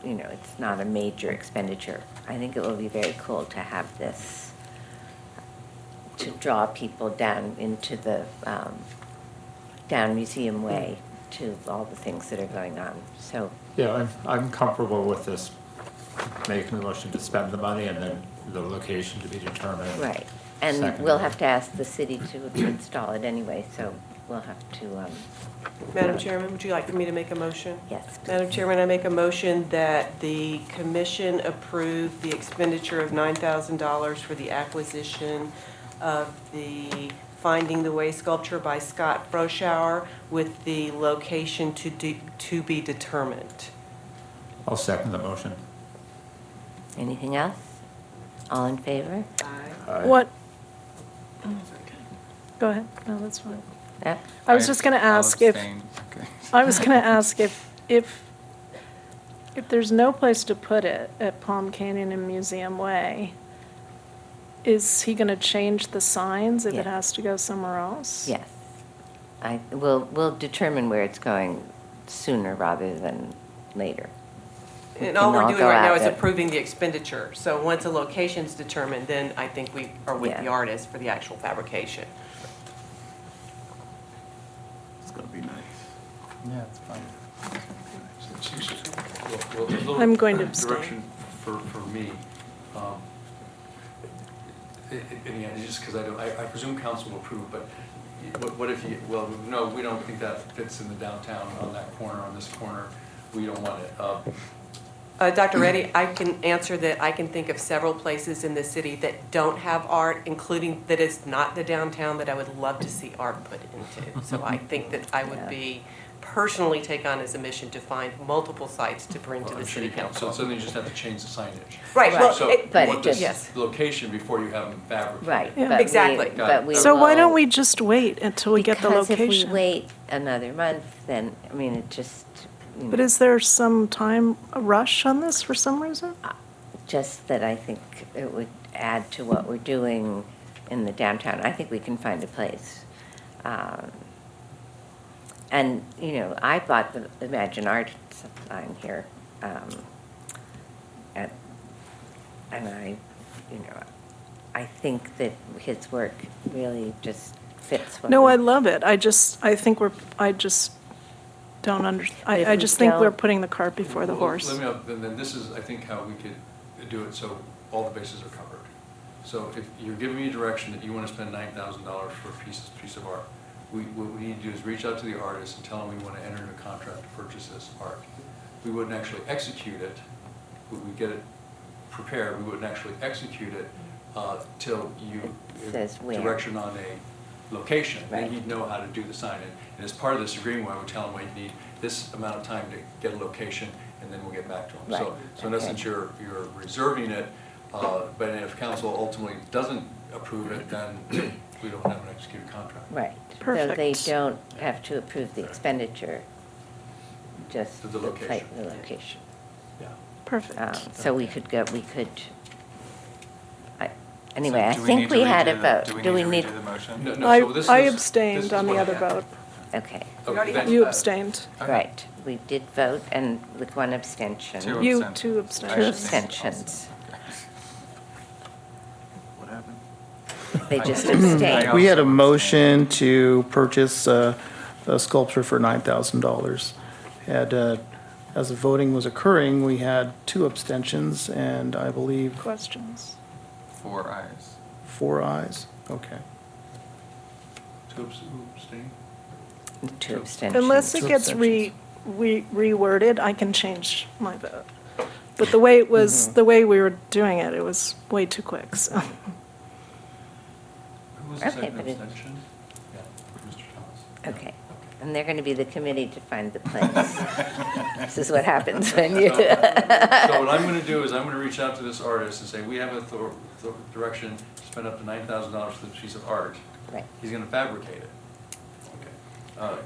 it's not a major expenditure. I think it will be very cool to have this, to draw people down into the, down Museum Way to all the things that are going on, so. Yeah, I'm comfortable with this, making the motion to spend the money and then the location to be determined. Right, and Second. we'll have to ask the city to install it anyway, so we'll have to, Madam Chairman, would you like for me to make a motion? yes. Madam Chairman, I make a motion that the commission approve the expenditure of $9,000 for the acquisition of the Finding the Way sculpture by Scott Froschauer with the location to be determined. I'll second the motion. Anything else? All in favor? Aye. What? Go ahead. No, that's fine. Yep. I was just gonna I'll ask if, abstain. Okay. I was gonna ask if there's no place to put it at Palm Canyon and Museum Way, is he gonna change the signs if it Yeah. has to go somewhere else? Yes. We'll determine where it's going sooner rather than later. We And all can we're all doing go right now at is it. approving the expenditure. So once a location's determined, then I think we are with the Yeah. artist for the actual fabrication. It's gonna be nice. Yeah, it's fine. Well, a little I'm going to abstain. Direction for me. In the end, just because I presume council will approve, but what if you, well, no, we don't think that fits in the downtown on that corner, on this corner, we don't want it. Dr. Reddy, I can answer that. I can think of several places in the city that don't have art, including that is not the downtown, that I would love to see art put into. So I think that I would be, personally take on as a mission to find multiple sites to bring to Well, the I'm sure city you can. council. So then you just have to change the signage. Right, well, So but you want this yes. location before you have them fabricated. Right. Yeah. but we- Exactly. But we So why don't will- we just wait until we get the Because location? if we wait another month, then, it just, But is there some time, a rush on this for some reason? just that I think it would add to what we're doing in the downtown. I think we can find a place. And, I bought the Imagine Art sign here. And I, I think that his work really just fits what No, we- I love it. I think I just don't If I we just think we're don't- putting the cart before the Well, horse. Let me, then this is, I think, how we could do it, so all the bases are covered. So if you're giving me a direction that you want to spend $9,000 for a piece of art, what we need to do is reach out to the artist and tell them we want to enter into a contract to purchase this art. We wouldn't actually execute it, we get it prepared, we wouldn't actually execute it till you Says where. direction on a location. Then Right. he'd know how to do the sign. And as part of this agreement, I would tell him we need this amount of time to get a location, and then we'll get back to him. Right, So in okay. essence, you're reserving it, but if council ultimately doesn't approve it, then we don't have an executed contract. Right. So they Perfect. don't have to approve the expenditure, just The the location. site, the location. Yeah. Perfect. So we could go, anyway, So I do we think need to we had a redo the- vote. Do we need? to redo the motion? No, I so this I is- this abstained is on the what other happened. vote. Okay, We already had then- a You vote. abstained. Okay. right. We did vote and with one abstention. Two You, abstentions. two I abstentions. abstained Abstentions. What happened? They just I abstained. We had a also motion to purchase a sculpture for $9,000. Had, as the voting was occurring, we had 2 abstentions and I believe Questions? 4 ayes. 4 ayes. Okay. To abstain? Two abstentions. Unless it Two gets abstentions. reworded, I can change my vote. But the way it was, the way we were doing it, it was way too quick, so. Who was the Okay, second but it- abstention? Yeah, Mr. Thomas. Okay, and they're going to be the committee to find the place. This is what happens when you. So what I'm gonna do is I'm gonna reach out to this artist and say, we have a direction to spend up to $9,000 for this piece of art. Right. He's gonna fabricate it. Okay.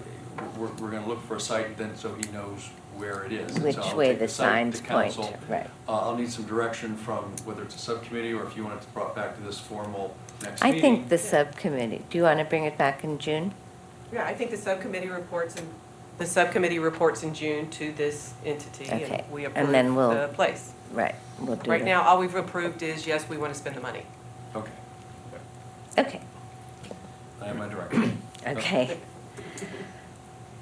We're gonna look for a site then so he knows where it is. And Which so I'll way take the site signs to point, council. right. I'll need some direction from whether it's a subcommittee or if you want it brought back to this formal next I meeting. think the subcommittee, do you want to bring it back in June? Yeah, I think the subcommittee reports in June to this entity, Okay, and we and then we'll- approve the place. Right, we'll do Right that. now, all we've approved is, yes, we want to spend the money. Okay, Okay, I have my direction. okay.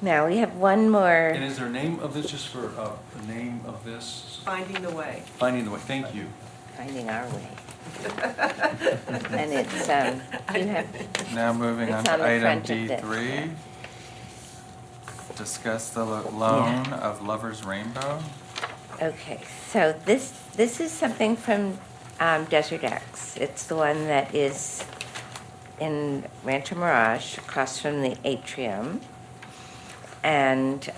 Now, we have one more, And is there a name of this, just for, the name of this? Finding the way. Finding the Way, thank you. Finding Our Way. And it's, you have, Now moving on It's on to the item front of this. D3. Discuss the loan of Lover's Rainbow. okay, so this is something from Desert X. It's the one that is in Rancho Mirage, across from the atrium. And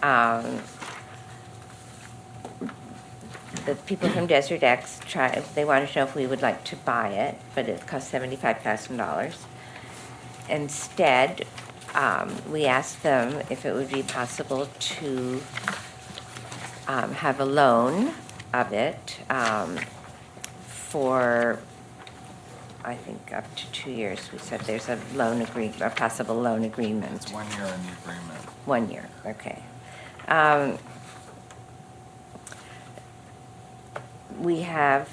the people from Desert X they wanted to know if we would like to buy it, but it costs $75,000. Instead, we asked them if it would be possible to have a loan of it for, I think, up to 2 years. We said there's a possible loan agreement. It's 1 year in the agreement. 1 year, okay. We have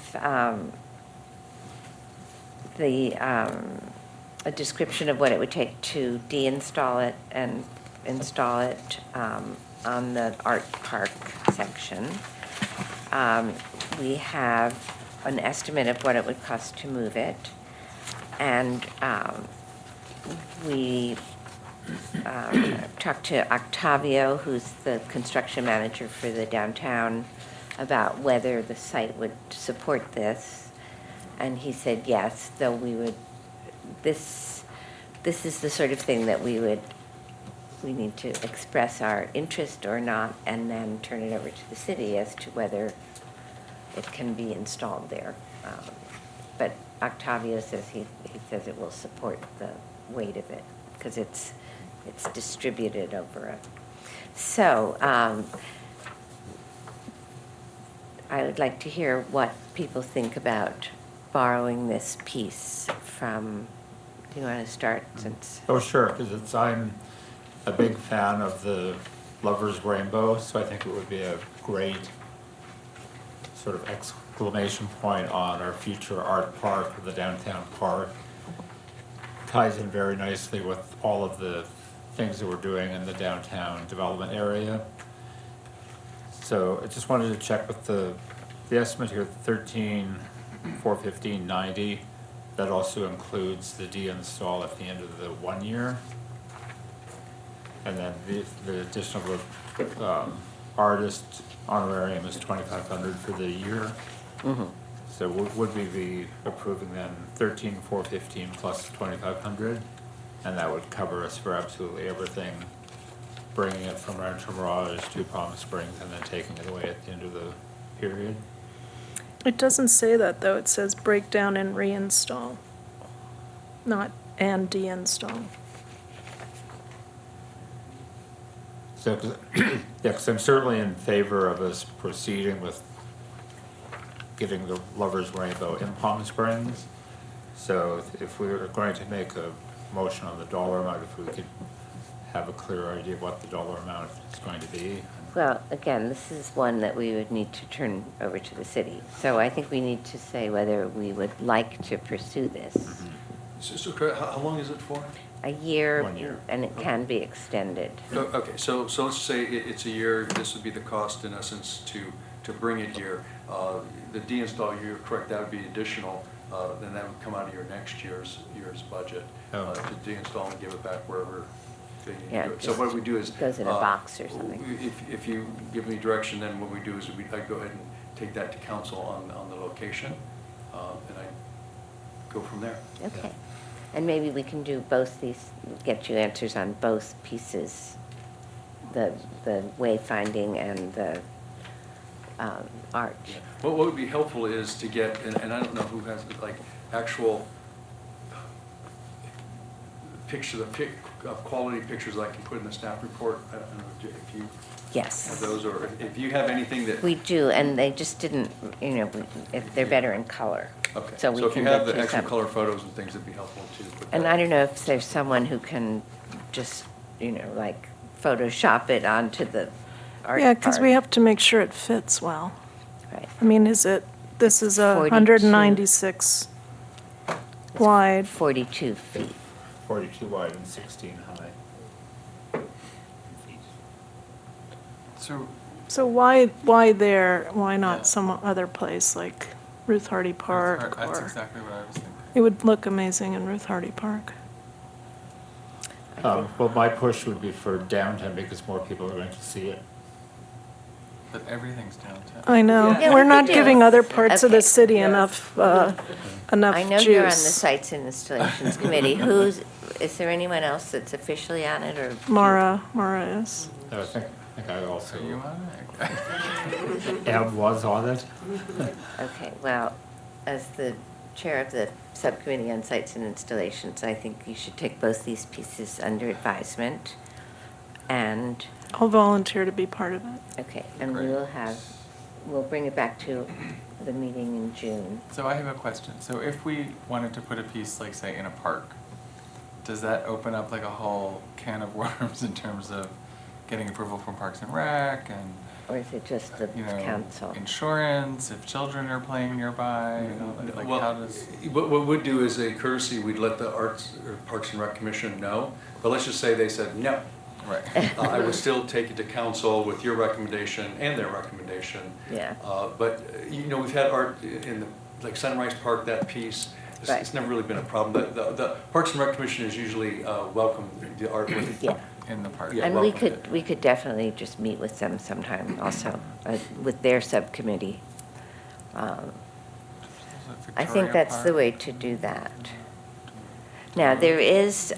a description of what it would take to deinstall it and install it on the art park section. We have an estimate of what it would cost to move it. And we talked to Octavio, who's the construction manager for the downtown, about whether the site would support this. And he said yes, though this is the sort of thing that we need to express our interest or not, and then turn it over to the city as to whether it can be installed there. But Octavio says he says it will support the weight of it, because it's distributed over a. So, I would like to hear what people think about borrowing this piece from, do you want to start since? Oh, sure, because I'm a big fan of the Lover's Rainbow, so I think it would be a great sort of exclamation point on our future art park, the downtown park. Ties in very nicely with all of the things that we're doing in the downtown development area. So I just wanted to check with the estimate here, 13,415.90. That also includes the de-install at the end of the 1 year. And then the additional artist honorarium is 2,500 for the year. So would we be approving then 13,415 plus 2,500? And that would cover us for absolutely everything, bringing it from Rancho Mirage to Palm Springs and then taking it away at the end of the period? It doesn't say that, though. It says breakdown and reinstall, not and deinstall. So, yeah, because I'm certainly in favor of us proceeding with getting the Lover's Rainbow in Palm Springs. So if we were going to make a motion on the dollar amount, if we could have a clear idea of what the dollar amount is going to be. Well, again, this is one that we would need to turn over to the city. So I think we need to say whether we would like to pursue this. So how long is it for? A year, 1 year. and it can be extended. Okay, so let's say it's a year, this would be the cost in essence to bring it here. The de-install, you're correct, that would be additional, then that would come out of your next year's budget. Oh. To de-install and give it back wherever they need Yeah, to do it. So what we do is. goes in a box or something. If you give me direction, then what we do is I'd go ahead and take that to council on the location, and I go from there. Okay. And maybe we can do both these, get you answers on both pieces, the wayfinding and the art. What would be helpful is to get, and I don't know who has, like, actual quality pictures I can put in the staff report. I don't know if you have Yes. those, or if you have anything that. We do, and they just didn't, if they're better in color. Okay, So we so if you can have get the you actual some. color photos and things, it'd be helpful to put that. And I don't know if there's someone who can just, like Photoshop it onto the art Yeah, because we part. have to make sure it fits well. Right. I mean, this is a 42. 196 wide. 42 feet. 42 wide and 16 high. So why there? Why Yeah. not some other place like Ruth Hardy Park? That's Or exactly what I was thinking. it would look amazing in Ruth Hardy Park. Well, my push would be for downtown because more people are going to see it. But everything's downtown. I know. Yeah, We're we not could do giving it. other parts of the Okay. city enough I know juice. you're on the Sites and Installations Committee. Is there anyone else that's officially on it, or? Mara is. I think I also, Are you on it? was on it. Okay, well, as the chair of the subcommittee on sites and installations, I think you should take both these pieces under advisement. And, I'll volunteer to be part of it. okay, and Great. we'll bring it back to the meeting in June. So I have a question. So if we wanted to put a piece, like, say, in a park, does that open up like a whole can of worms in terms of getting approval from Parks and Rec and, Or is it just the you know, council? insurance, if children are playing nearby, and all that? Like, Well, how does? what we'd do is a courtesy, we'd let the Arts, or Parks and Rec Commission know, but let's just say they said no. Right. I would still take it to council with your recommendation and their recommendation. Yeah. But, we've had art in the, like Sunrise Park, that piece, Right. it's never really been a problem. The Parks and Rec Commission is usually welcome the art with. Yeah. In the park. Yeah, And we welcome. could definitely just meet with them sometime also, with their subcommittee. I think that's the way to do that. Now, there is,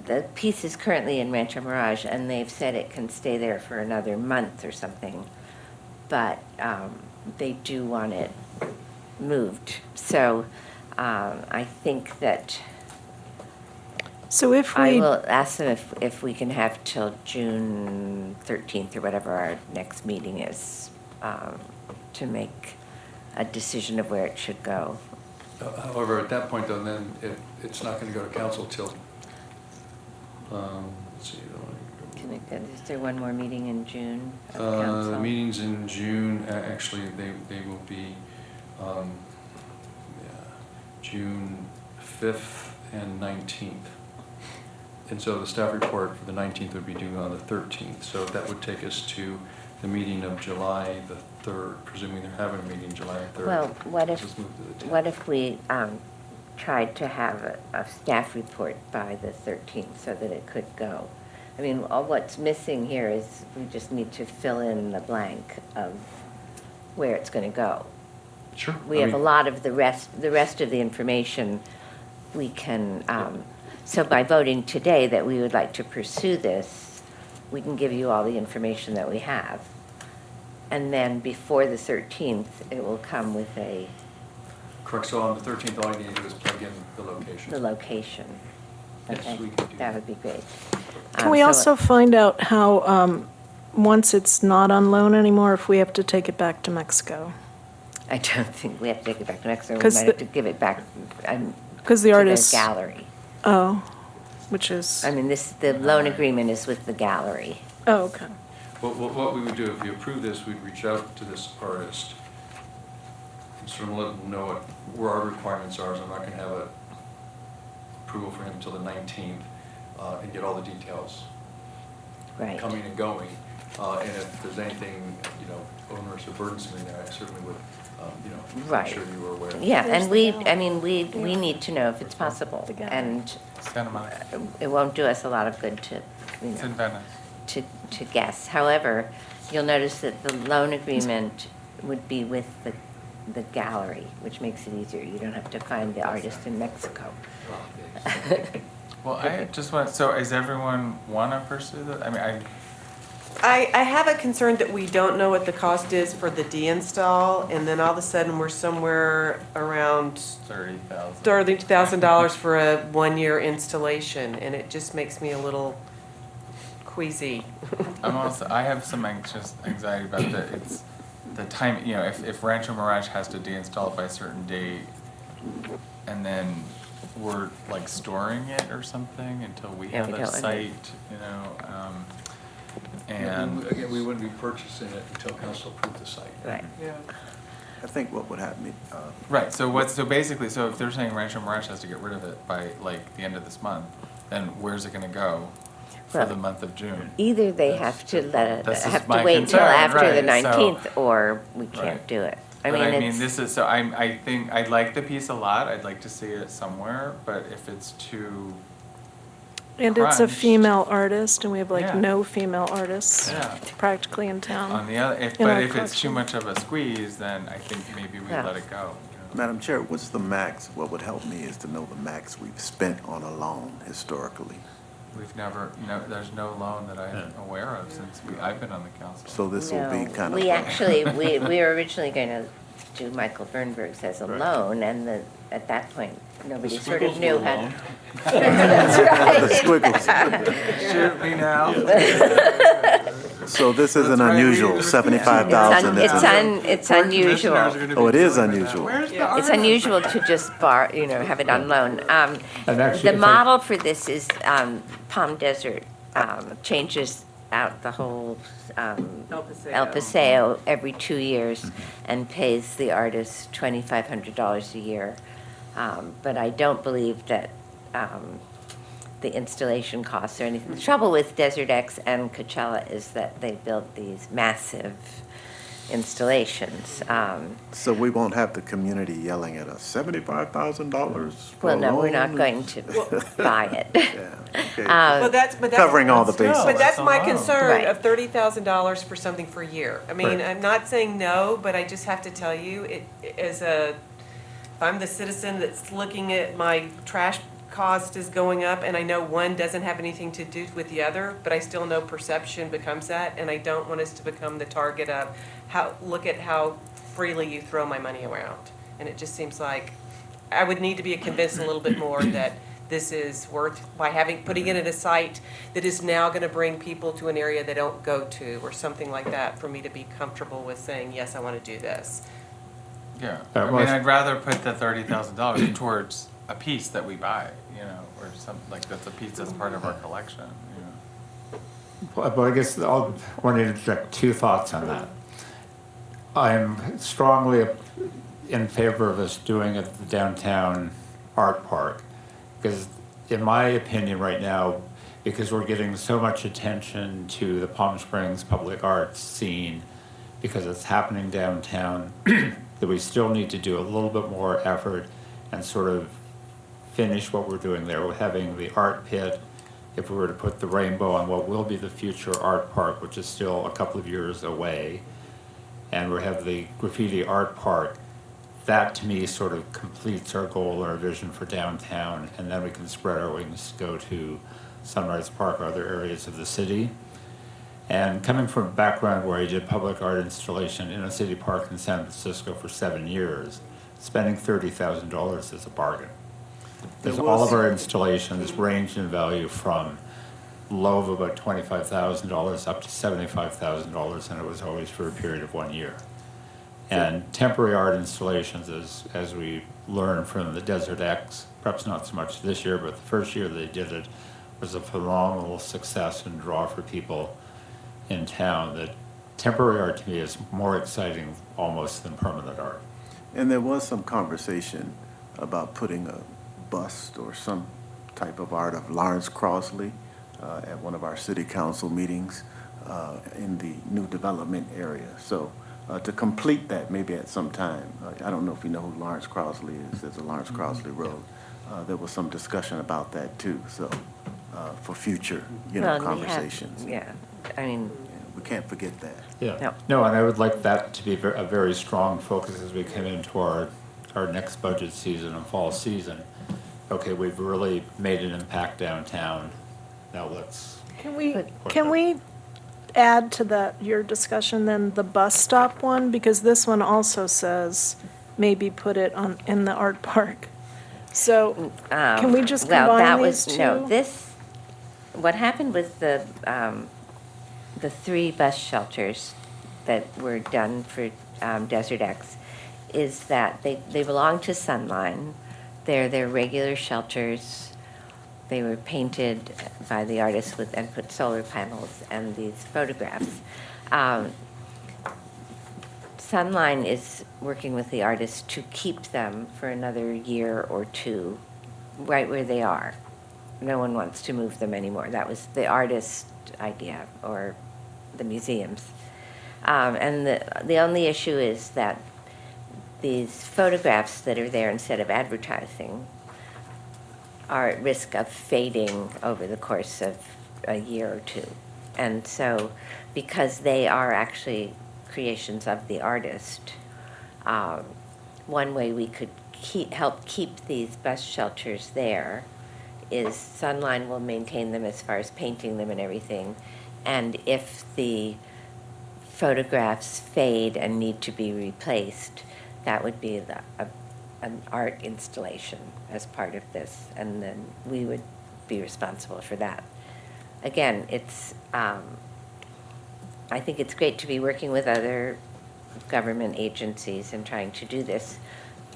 the piece is currently in Rancho Mirage, and they've said it can stay there for another month or something, but they do want it moved. So I think that So if I we, will ask them if we can have till June 13th or whatever our next meeting is, to make a decision of where it should go. However, at that point, though, then it's not gonna go to council till, let's see. To Is there one more meeting in June of the The council? meetings in June, actually, they will be June 5th and 19th. And so the staff report for the 19th would be due on the 13th. So that would take us to the meeting of July the 3rd, presuming they're having a meeting July 3rd. Well, what if, Let's move to the 10th. what if we tried to have a staff report by the 13th so that it could go? I mean, all what's missing here is we just need to fill in the blank of where it's going to go. Sure. We have a lot of the rest of the information we can, so by voting today that we would like to pursue this, we can give you all the information that we have. And then before the 13th, it will come with Correct, so on the 13th, all you need to do is plug in the location. the location. Yes, Okay, we can do that that. would be great. Can we So- also find out how, once it's not on loan anymore, if we have to take it back to Mexico? I don't think we have to take it back to Mexico. We 'Cause might have the- to give it back Because the to the artist, gallery. oh, which is, I mean, the loan agreement is with the gallery. oh, okay. What we would do, if you approve this, we'd reach out to this artist and sort of let them know where our requirements are, so I'm not gonna have a approval for him until the 19th, and get all the details Right. coming and going. And if there's anything, onerous or burdensome in there, I certainly would, Right. make sure you were aware. Yeah, Where's and the gallery? I mean, we Yeah. need to know if it's possible. The gallery. And Santa Monica. it won't do us a lot of good to, It's in Venice. to guess. However, you'll notice that the loan agreement would be with the gallery, which makes it easier. You don't have to find the artist in Mexico. Well, I just want, so is everyone want to pursue that? I mean, I have a concern that we don't know what the cost is for the deinstall, and then all of a sudden, we're somewhere around $30,000. $30,000 for a one-year installation, and it just makes me a little queasy. I have some anxiety about it's the time, if Rancho Mirage has to deinstall it by a certain date, and then we're like storing it or something until we Yeah, have we a don't want site, and. Again, we wouldn't be purchasing it until council approved the site. Right. I think what would happen, Right, so if they're saying Rancho Mirage has to get rid of it by like the end of this month, then where's it gonna go for Well, the month of June? Either they have to This is have to my wait until concern, after the right, so- 19th, or we Right. can't do it. But it's. this is, so I think, I like the piece a lot, I'd like to see it somewhere, but if it's too, And it's a crunched. female artist, and we have Yeah. like no female artists yeah. practically in On town. the other, In our if it's too collection. much of a squeeze, then I think maybe we Yeah. let it go. Madam Chair, what's the max? What would help me is to know the max we've spent on a loan historically. We've never, there's no loan that I'm aware of since I've been on the council. So this will be No, kind of. we actually, we were originally going to do Michael Bernberg's as a loan, and at that point, nobody sort of knew how. That's The right. squiggles. Shoot me now. So this isn't That's right, unusual, we- 75,000 It's isn't. it's unusual. Oh, it is unusual. It's unusual to just have it on loan. And actually, The if I- model for this is Palm Desert changes out the whole El Paseo every 2 years and pays the artist $2,500 a year. But I don't believe that the installation costs or anything. The trouble with Desert X and Coachella is that they build these massive installations. So we won't have the community yelling at us, $75,000 for a Well, no, we're not loan?" going to buy it. Yeah, okay. But that's. Covering all the bases. But that's my That's a lot. concern Right. of $30,000 for something for a year. I mean, Right. I'm not saying no, but I just have to tell you, if I'm the citizen that's looking at my trash cost is going up, and I know one doesn't have anything to do with the other, but I still know perception becomes that, and I don't want us to become the target of look at how freely you throw my money around. And it just seems like I would need to be convinced a little bit more that this is worth, putting it at a site that is now gonna bring people to an area they don't go to, or something like that, for me to be comfortable with saying, yes, I wanna do this. Yeah, That I mean, was- I'd rather put the $30,000 towards a piece that we buy, or something, like that's a piece that's part of our collection, Well, I guess I'll want to interject two thoughts on that. I'm strongly in favor of us doing it at the downtown art park, because in my opinion right now, because we're getting so much attention to the Palm Springs public arts scene, because it's happening downtown, that we still need to do a little bit more effort and sort of finish what we're doing there. We're having the art pit, if we were to put the rainbow on what will be the future art park, which is still a couple of years away, and we have the graffiti art park, that to me sort of completes our goal, our vision for downtown, and then we can spread our wings to go to Sunrise Park or other areas of the city. And coming from a background where I did public art installation in a city park in San Francisco for 7 years, spending $30,000 is a bargain. Because all of our installations range in value from low of about $25,000 up to $75,000, and it was always for a period of 1 year. And temporary art installations, as we learned from the Desert X, perhaps not so much this year, but the first year they did it was a phenomenal success and draw for people in town. That temporary art to me is more exciting almost than permanent art. And there was some conversation about putting a bust or some type of art of Lawrence Crossley at one of our city council meetings in the new development area. So to complete that, maybe at some time, I don't know if you know who Lawrence Crossley is. There's a Lawrence Crossley Road. There was some discussion about that too. So for future, Well, we have- conversations. Yeah, I mean, We can't forget that. Yeah. No. No, and I would like that to be a very strong focus as we come into our next budget season and fall season. Okay, we've really made an impact downtown. Now let's, Can we add to that, your discussion then, the bus stop one? Because this one also says maybe put it in the art park. So can we just well, that combine was, these two? no, this, what happened with the 3 bus shelters that were done for Desert X is that they belong to Sunline. They're their regular shelters. They were painted by the artist and put solar panels and these photographs. Sunline is working with the artist to keep them for another year or two right where they are. No one wants to move them anymore. That was the artist's idea, or the museum's. And the only issue is that these photographs that are there instead of advertising are at risk of fading over the course of a year or two. And so, because they are actually creations of the artist, one way we could help keep these bus shelters there is Sunline will maintain them as far as painting them and everything. And if the photographs fade and need to be replaced, that would be an art installation as part of this, and then we would be responsible for that. Again, it's, I think it's great to be working with other government agencies and trying to do this,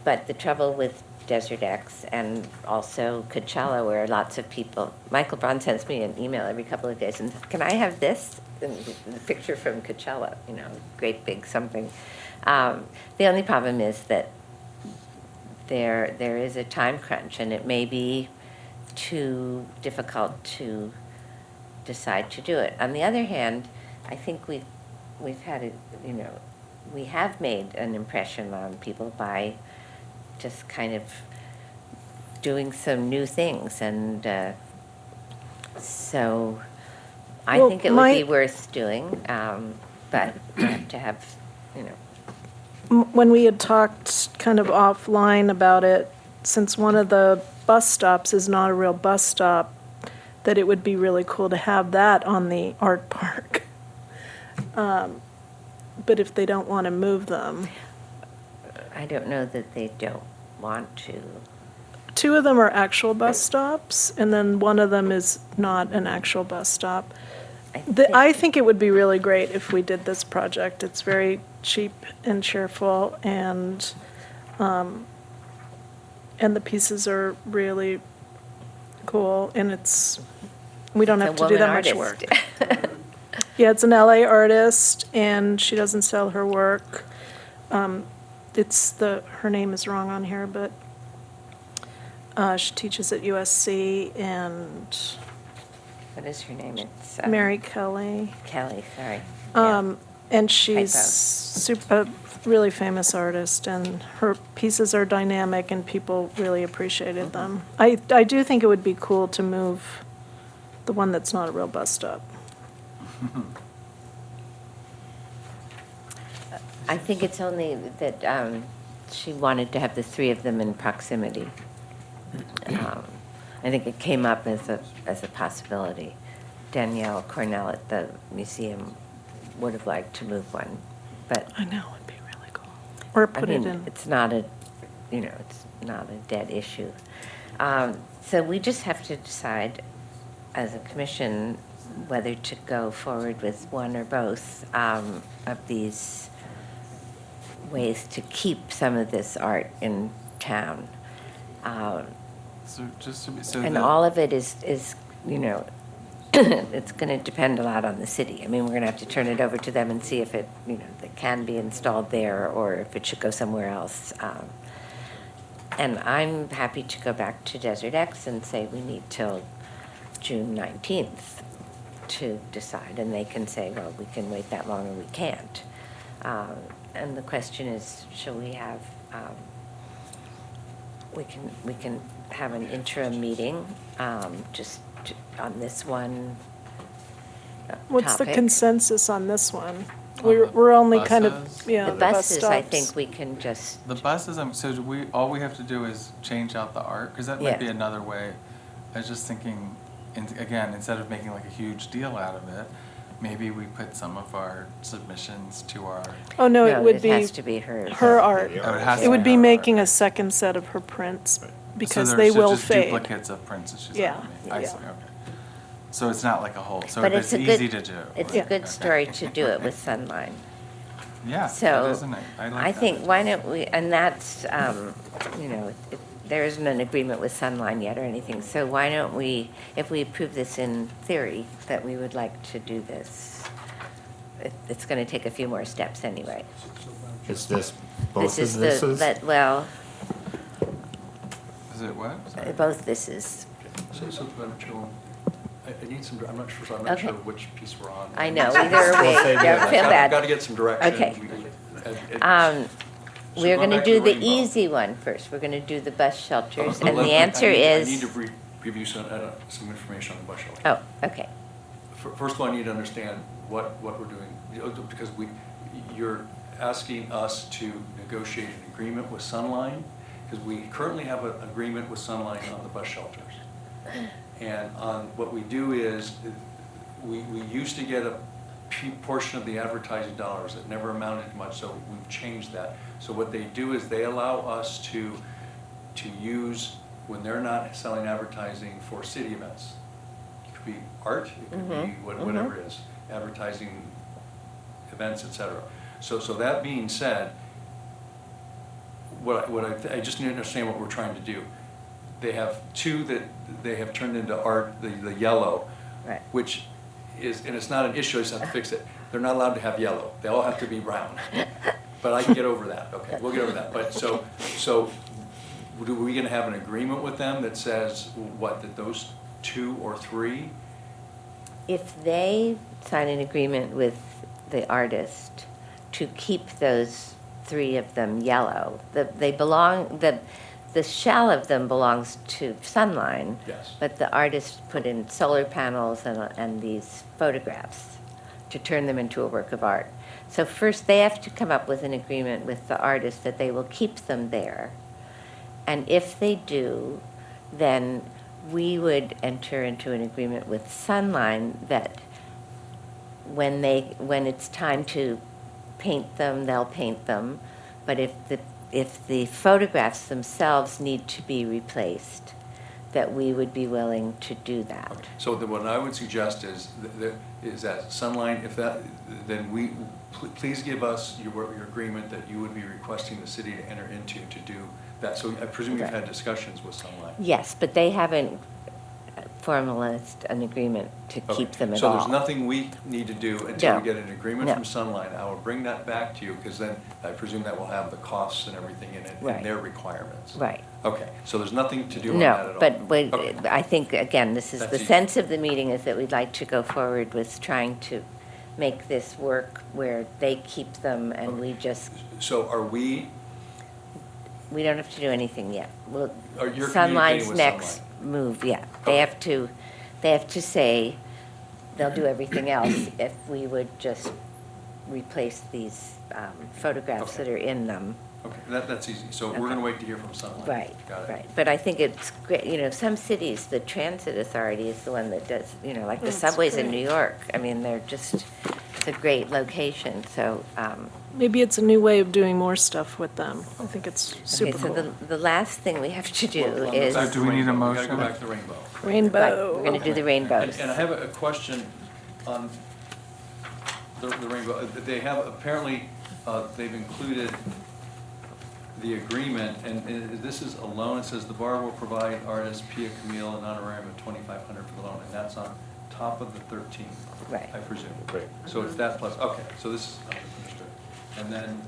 but the trouble with Desert X and also Coachella, where lots of people, Michael Braun sends me an email every couple of days and says, can I have this? And the picture from Coachella, great big something. The only problem is that there is a time crunch, and it may be too difficult to decide to do it. On the other hand, I think we've had we have made an impression on people by just kind of doing some new things, and so I Well, think it would be worth doing, but you have to have, When we had talked kind of offline about it, since one of the bus stops is not a real bus stop, that it would be really cool to have that on the art park. But if they don't want to move them. I don't know that they don't want to. 2 of them are actual bus stops, and then one of them is not an actual bus stop. I think it would be really great if we did this project. It's very cheap and cheerful, and the pieces are really cool, and we don't have to do that much work. Yeah, it's an LA artist, and she doesn't sell her work. Her name is wrong on here, but she teaches at USC, and What is her name? It's Mary Kelly. Kelly, sorry. Yeah. And she's a really famous artist, and her pieces are dynamic, and people really appreciated them. I do think it would be cool to move the one that's not a real bus stop. I think it's only that she wanted to have the three of them in proximity. I think it came up as a possibility. Danielle Cornell at the museum would have liked to move one, but I know, it'd be really cool. Or I put it mean, in. it's not it's not a dead issue. So we just have to decide as a commission whether to go forward with one or both of these ways to keep some of this art in town. So just to be, so And the- all of it is, it's going to depend a lot on the city. I mean, we're going to have to turn it over to them and see if it, it can be installed there or if it should go somewhere else. And I'm happy to go back to Desert X and say we need till June 19th to decide. And they can say, well, we can wait that long or we can't. And the question is, shall we have, we can have an interim meeting, just on this one What's the topic. consensus on this one? We're only kind of, buses? yeah, The the bus buses, I stops. think we can just, The buses, so all we have to do is change out the art, because that might be Yeah. another way. I was just thinking, again, instead of making like a huge deal out of it, maybe we put some of our submissions to our, Oh, no, it no, would it be has to be hers. her art. oh, it has to It would be her making art. a second set of her prints, because So they they're will just fade. duplicates of prints that she's Yeah, already made. I yeah. see, okay. So it's not like a whole, so But it's it's a easy good, to do. it's right? a good Okay. story to do it with Sunline. Yeah, So, that isn't it? I like I that. think, why don't we, and that's, there isn't an agreement with Sunline yet or anything, so why don't we, if we approve this in theory, that we would like to do this, it's gonna take a few more steps anyway. Is this both This of is this? well, Is it what? Sorry. both this is, So, Madam Chairwoman, I need some, I'm not sure, I'm not Okay. sure which piece we're on. I know, either way, say don't feel Got to bad. get some direction. Okay. So We're going gonna back to do the the rainbow. easy one first, we're gonna do the bus shelters, Let and the me- answer I is. need to give you some information on the bus shelter. Oh, okay, First of all, I need to understand what we're doing, because you're asking us to negotiate an agreement with Sunline, because we currently have an agreement with Sunline on the bus shelters. And what we do is, we used to get a portion of the advertising dollars that never amounted to much, so we've changed that. So what they do is they allow us to use, when they're not selling advertising for city events. It could be art, it could be whatever it is, advertising events, et cetera. So that being said, I just need to understand what we're trying to do. They have two that they have turned into art, the yellow, right. which is, and it's not an issue, I just have to fix it. They're not allowed to have yellow, they all have to be brown. But I can get over that, okay, we'll get over that. But so are we gonna have an agreement with them that says, what, that those two or three? If they sign an agreement with the artist to keep those three of them yellow, the shell of them belongs to Sunline. Yes. But the artist put in solar panels and these photographs to turn them into a work of art. So first, they have to come up with an agreement with the artist that they will keep them there. And if they do, then we would enter into an agreement with Sunline that when it's time to paint them, they'll paint them. But if the photographs themselves need to be replaced, that we would be willing to do that. Okay. So what I would suggest is that Sunline, then please give us your agreement that you would be requesting the city to enter into to do that. So I presume you've Okay. had discussions with Sunline. Yes, but they haven't formalized an agreement to Okay. keep them at So all. there's nothing we need to do until we No. get an agreement No. from Sunline. I will bring that back to you, because then I presume that will have the costs and everything in it, Right. and their requirements. Right. Okay, so there's nothing to do on that at all? No, but Okay. I think, again, this is, That's the easy. sense of the meeting is that we'd like to go forward with trying to make this work where they keep them and we just, So are we, we don't have to do anything yet. We'll, Are you communicating Sunline's with next move, yeah. Okay. They have to say, they'll do everything else if we would just replace these photographs Okay. that are in them. okay, that's easy. So we're Okay. gonna wait to hear from Sunline? Right, Got it. right. But I think it's great, you know, some cities, the transit authority is the one that does, you know, like the That's subways in great. New York. I mean, they're just, it's a great location, so, Maybe it's a new way of doing more stuff with them. I think it's okay, super so cool. the last thing we have to do Well, is, back to Do we need a rainbow. We gotta go motion? back to rainbow. right, Rainbow. we're gonna do the rainbows. And I have a question on the rainbow. They have, apparently, they've included the agreement, and this is a loan. It says the bar will provide artist Pia Camille an honorarium of $2,500 for the loan, and that's on top of the 13, Right. I presume. Right. So it's that plus, okay, so this is understood. And then,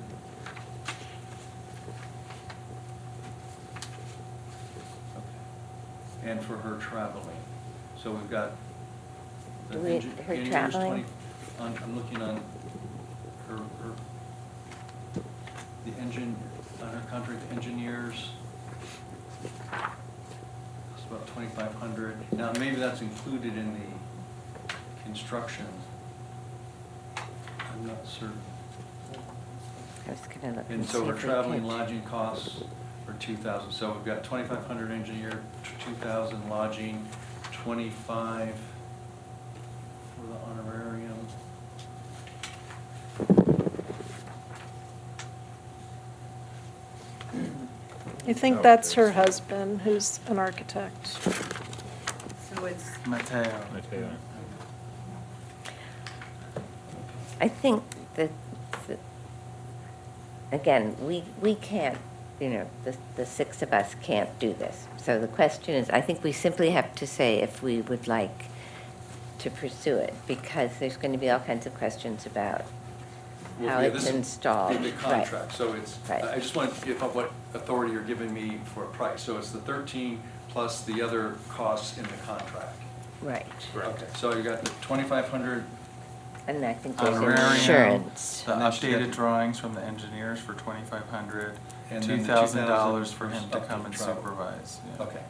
okay. And for her traveling, so we've got the Do we- her engineers, traveling? I'm looking on her, the engine, on her contract, engineers, it's about 2,500. Now, maybe that's included in the construction. I'm not certain. I was gonna look And and see so her if we traveling, could. lodging costs are 2,000. So we've got 2,500 engineer, 2,000 lodging, 25 for the honorarium. I think that's her husband, who's an architect. So it's, Mateo. I think that, again, we can't, you know, the six of us can't do this. So the question is, I think we simply have to say if we would like to pursue it, because there's going to be all kinds of questions about Well, how yeah, it's this is installed. The Right. contract, so it's, Right. I just want to give up what authority you're giving me for a price. So it's the 13 plus the other costs in the contract. Right, Okay, so you got the 2,500, and I think there's Honorarium, insurance. The And then she got updated the- drawings from the engineers for 2,500, And then the $2,000 for 2,000 him to up to come and travel. supervise. Yeah. okay.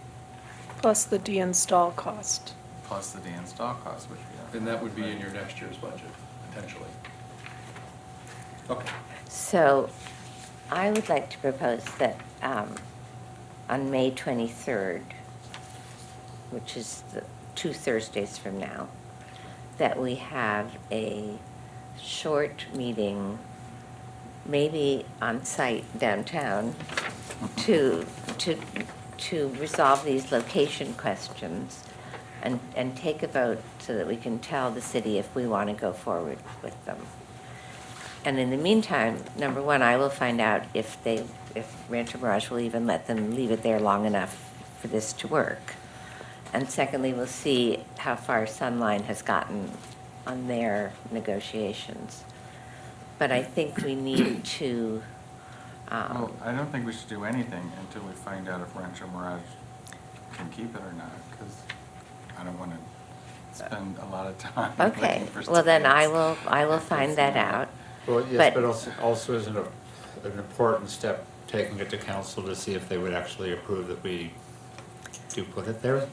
Plus the de-install cost. Plus the de-install cost, which we have. And that would be in your next year's budget, potentially. Okay, So I would like to propose that on May 23rd, which is 2 Thursdays from now, that we have a short meeting, maybe on site downtown, to resolve these location questions and take a vote so that we can tell the city if we want to go forward with them. And in the meantime, number one, I will find out if Rancho Mirage will even let them leave it there long enough for this to work. And secondly, we'll see how far Sunline has gotten on their negotiations. But I think we need to, Well, I don't think we should do anything until we find out if Rancho Mirage can keep it or not, because I don't want to spend a lot of time okay, looking for well then I students. will find that out. Well, yes, But- but also isn't an important step taking it to council to see if they would actually approve that we do put it there?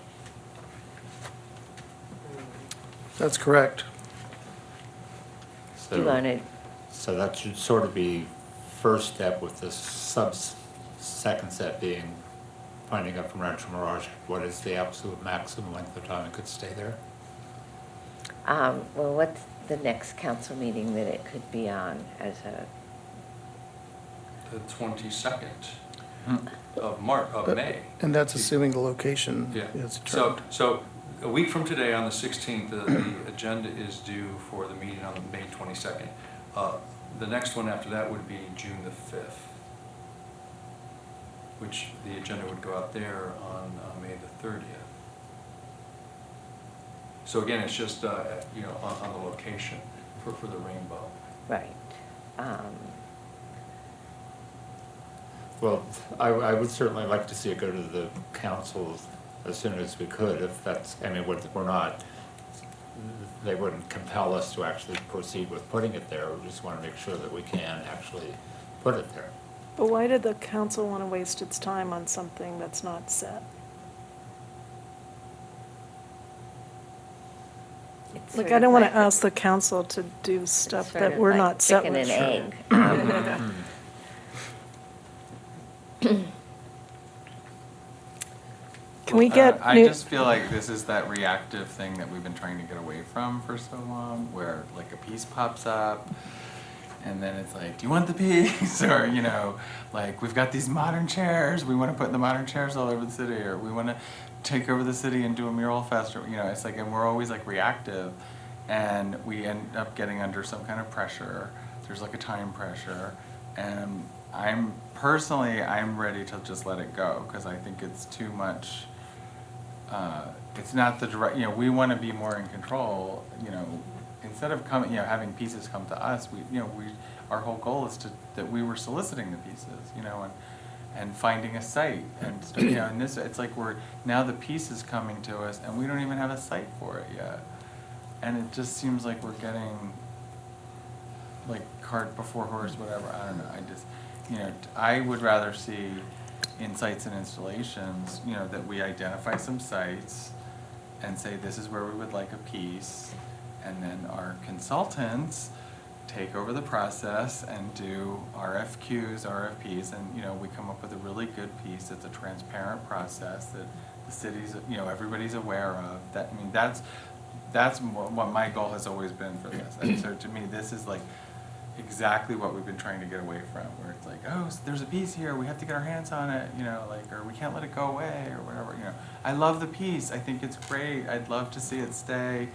That's correct. Do you So- want to, So that should sort of be first step, with the second step being finding out from Rancho Mirage what is the absolute maximum length of time it could stay there. well, what's the next council meeting that it could be on as a, the 22nd Hmm. of May. And that's assuming the location Yeah. is So, determined. so a week from today, on the 16th, the agenda is due for the meeting on May 22nd. The next one after that would be June the 5th, which the agenda would go out there on May the 30th. So again, it's just, you know, on the location for the rainbow. Right. Well, I would certainly like to see it go to the council as soon as we could, if that's, I mean, we're not, they wouldn't compel us to actually proceed with putting it there. We just want to make sure that we can actually put it there. But why did the council want to waste its time on something that's not set? It's Like, sort I of don't want like to ask the council to do stuff sort that of we're like not set chicken with. and egg. Can we get I new, just feel like this is that reactive thing that we've been trying to get away from for so long, where like a piece pops up, and then it's like, do you want the piece? Or, you know, like, we've got these modern chairs, we want to put the modern chairs all over the city, or we want to take over the city and do a mural fest, or, you know, it's like, and we're always like reactive, and we end up getting under some kind of pressure. There's like a time pressure, and I'm ready to just let it go, because I think it's too much. It's not the direct, you know, we want to be more in control, you know, instead of coming, you know, having pieces come to us, our whole goal is that we were soliciting the pieces, you know, and finding a site, and, you know, and this, it's like now the piece is coming to us, and we don't even have a site for it yet. And it just seems like we're getting, like, cart before horse, whatever, I don't know, you know, I would rather see in sites and installations, you know, that we identify some sites and say, this is where we would like a piece, and then our consultants take over the process and do RFQs, RFPs, and, you know, we come up with a really good piece. It's a transparent process that the city's, you know, everybody's aware of. That, I mean, that's what my goal has always been for this. And so to me, this is like exactly what we've been trying to get away from, where it's like, oh, there's a piece here, we have to get our hands on it, you know, like, or we can't let it go away, or whatever, you know. I love the piece, I think it's great, I'd love to see it stay.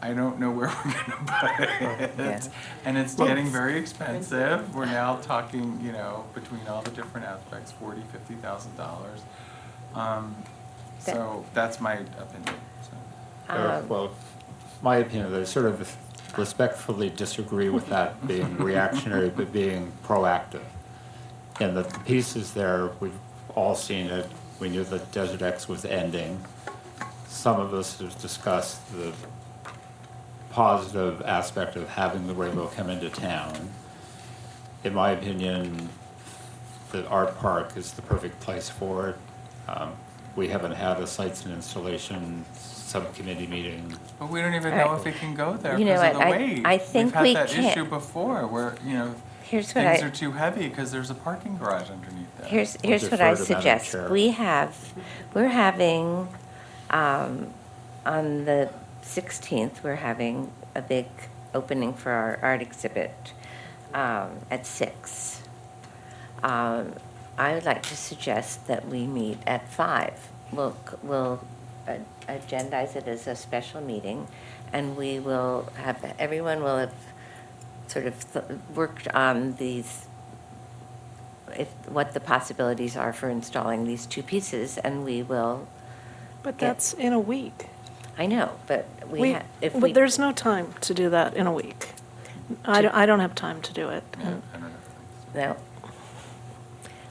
I don't know where we're gonna put it. Yeah. And it's getting very expensive. We're now talking, you know, between all the different aspects, $40,000-$50,000. So that's my opinion, so. Well, my opinion, I sort of respectfully disagree with that being reactionary, but being proactive. And the piece is there, we've all seen it, we knew that Desert X was ending. Some of us have discussed the positive aspect of having the rainbow come into town. In my opinion, the art park is the perfect place for it. We haven't had a sites and installation subcommittee meeting. But we don't even know if it can go there You know because of the what, weight. I think we We've had that can't- issue before where, you know, Here's what things I- are too heavy because there's a parking garage underneath there. Here's what I defer to Madam suggest. Chair. We're having, on the 16th, we're having a big opening for our art exhibit at 6. I would like to suggest that we meet at 5. We'll agendize it as a special meeting, and we will have, everyone will have sort of worked on what the possibilities are for installing these two pieces, and we will, but get- that's in a week. I know, but But there's no time to do that in a week. I don't have time to do it. Yeah, I don't know. no.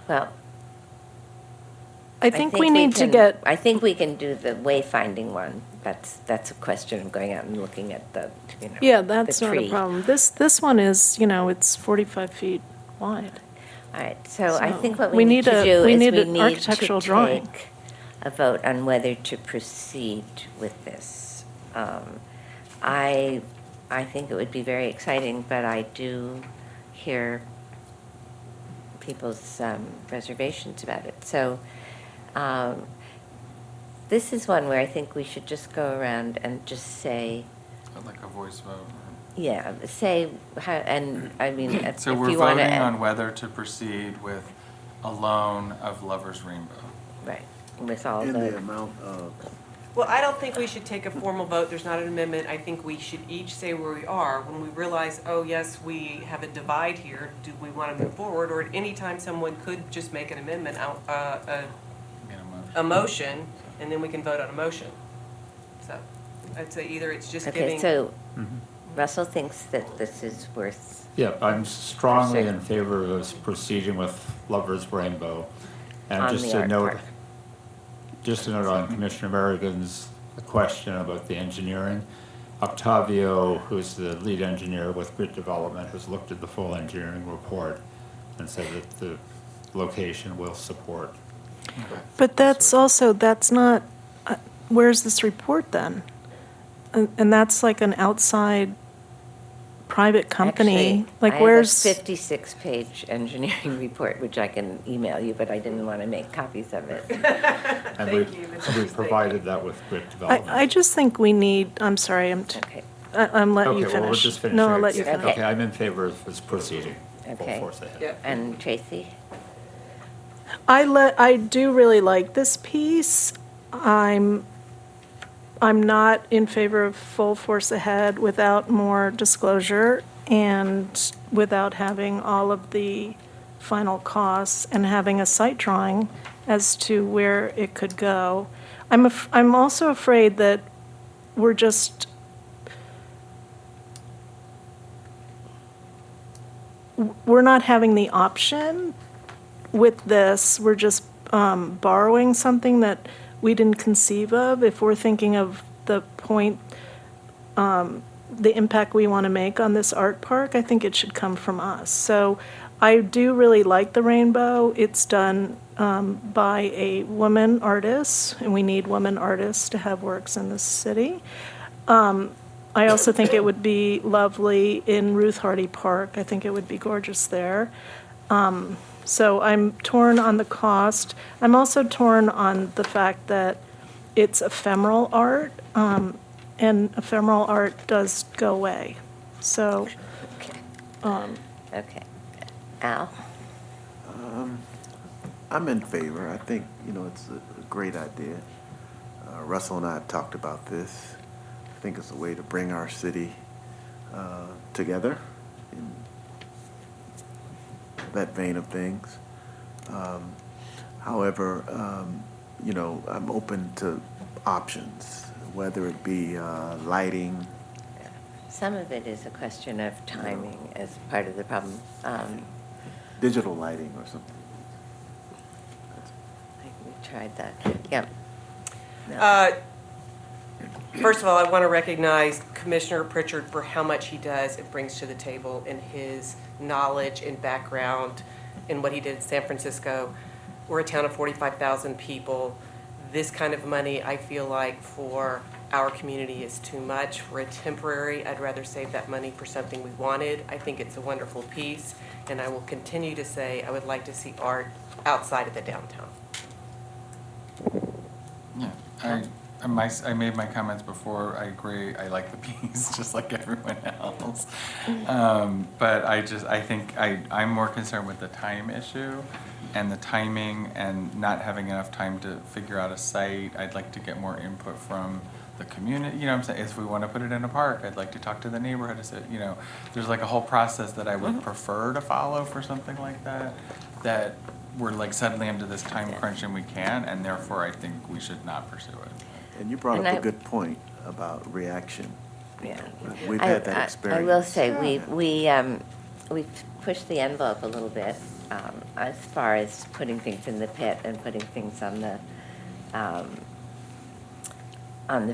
Well, I think we need to get, I think we can do the wayfinding one. That's a question of going out and looking at the, you know, yeah, that's the not a tree. problem. This one is, you know, it's 45 feet wide. All right, so I So think what we we need need to a- do we is need we an need architectural to drawing. take a vote on whether to proceed with this. I think it would be very exciting, but I do hear people's reservations about it. So this is one where I think we should just go around and just say, Like a voice vote. yeah, say, how, and I mean, if So you we're want to. voting on whether to proceed with a loan of Lover's Rainbow. Right, with all In the. the amount of, Well, I don't think we should take a formal vote, there's not an amendment, I think we should each say where we are. When we realize, oh, yes, we have a divide here, do we want to move forward? Or at any time, someone could just make an amendment, You know, a motion, and then we can vote on a motion. So, I'd say either it's just Okay, giving. so Mhm. Russell thinks that this is worth, Yeah, I'm strongly Sure. in favor of us proceeding with Lover's Rainbow. And On just the to art note, park. just to note on Commissioner Merrigan's question about the engineering, Octavio, who's the lead engineer with Grid Development, has looked at the full engineering report and said that the location will support. But that's also, that's not, where's this report then? And that's like an outside private company. actually, Like I have a where's, 56-page engineering report, which I can email you, but I didn't want to make copies of it. And we, Thank you, Mrs. we Christie. provided that with Grid Development. I just think we need, I'm sorry, Okay, I'm letting you Okay, well, we'll finish. just finish. No, I'll here. let you Okay. finish. Okay, I'm in favor of us proceeding full Okay. force ahead. Yep. and Tracy? I do really like this piece. I'm not in favor of full force ahead without more disclosure and without having all of the final costs and having a site drawing as to where it could go. I'm also afraid that we're just we're not having the option with this. We're just borrowing something that we didn't conceive of. If we're thinking of the point, the impact we want to make on this art park, I think it should come from us. So I do really like the rainbow. It's done by a woman artist, and we need women artists to have works in this city. I also think it would be lovely in Ruth Hardy Park. I think it would be gorgeous there. So I'm torn on the cost. I'm also torn on the fact that it's ephemeral art, and ephemeral art does go away. So, Okay. Al? I'm in favor. I think, it's a great idea. Russell and I have talked about this. I think it's a way to bring our city together in that vein of things. However, I'm open to options, whether it be lighting. Some of it is a question of timing as part of the problem. Digital lighting or something. We tried that, yeah. No. First of all, I want to recognize Commissioner Pritchard for how much he does and brings to the table in his knowledge and background in what he did in San Francisco. We're a town of 45,000 people. This kind of money, I feel like, for our community is too much. For a temporary, I'd rather save that money for something we wanted. I think it's a wonderful piece, and I will continue to say I would like to see art outside of the downtown. Yeah, I made my comments before. I agree. I like the piece, just like everyone else. But I think I'm more concerned with the time issue and the timing and not having enough time to figure out a site. I'd like to get more input from the community, you know what I'm saying? If we want to put it in a park, I'd like to talk to the neighborhood. There's like a whole process that I would prefer to follow for something like that we're like suddenly into this time crunch and we can, and therefore I think we should not pursue it. And you brought And up a I- good point about reaction. Yeah. We've had that experience. I will say, we've pushed the envelope a little bit, as far as putting things in the pit and putting things on the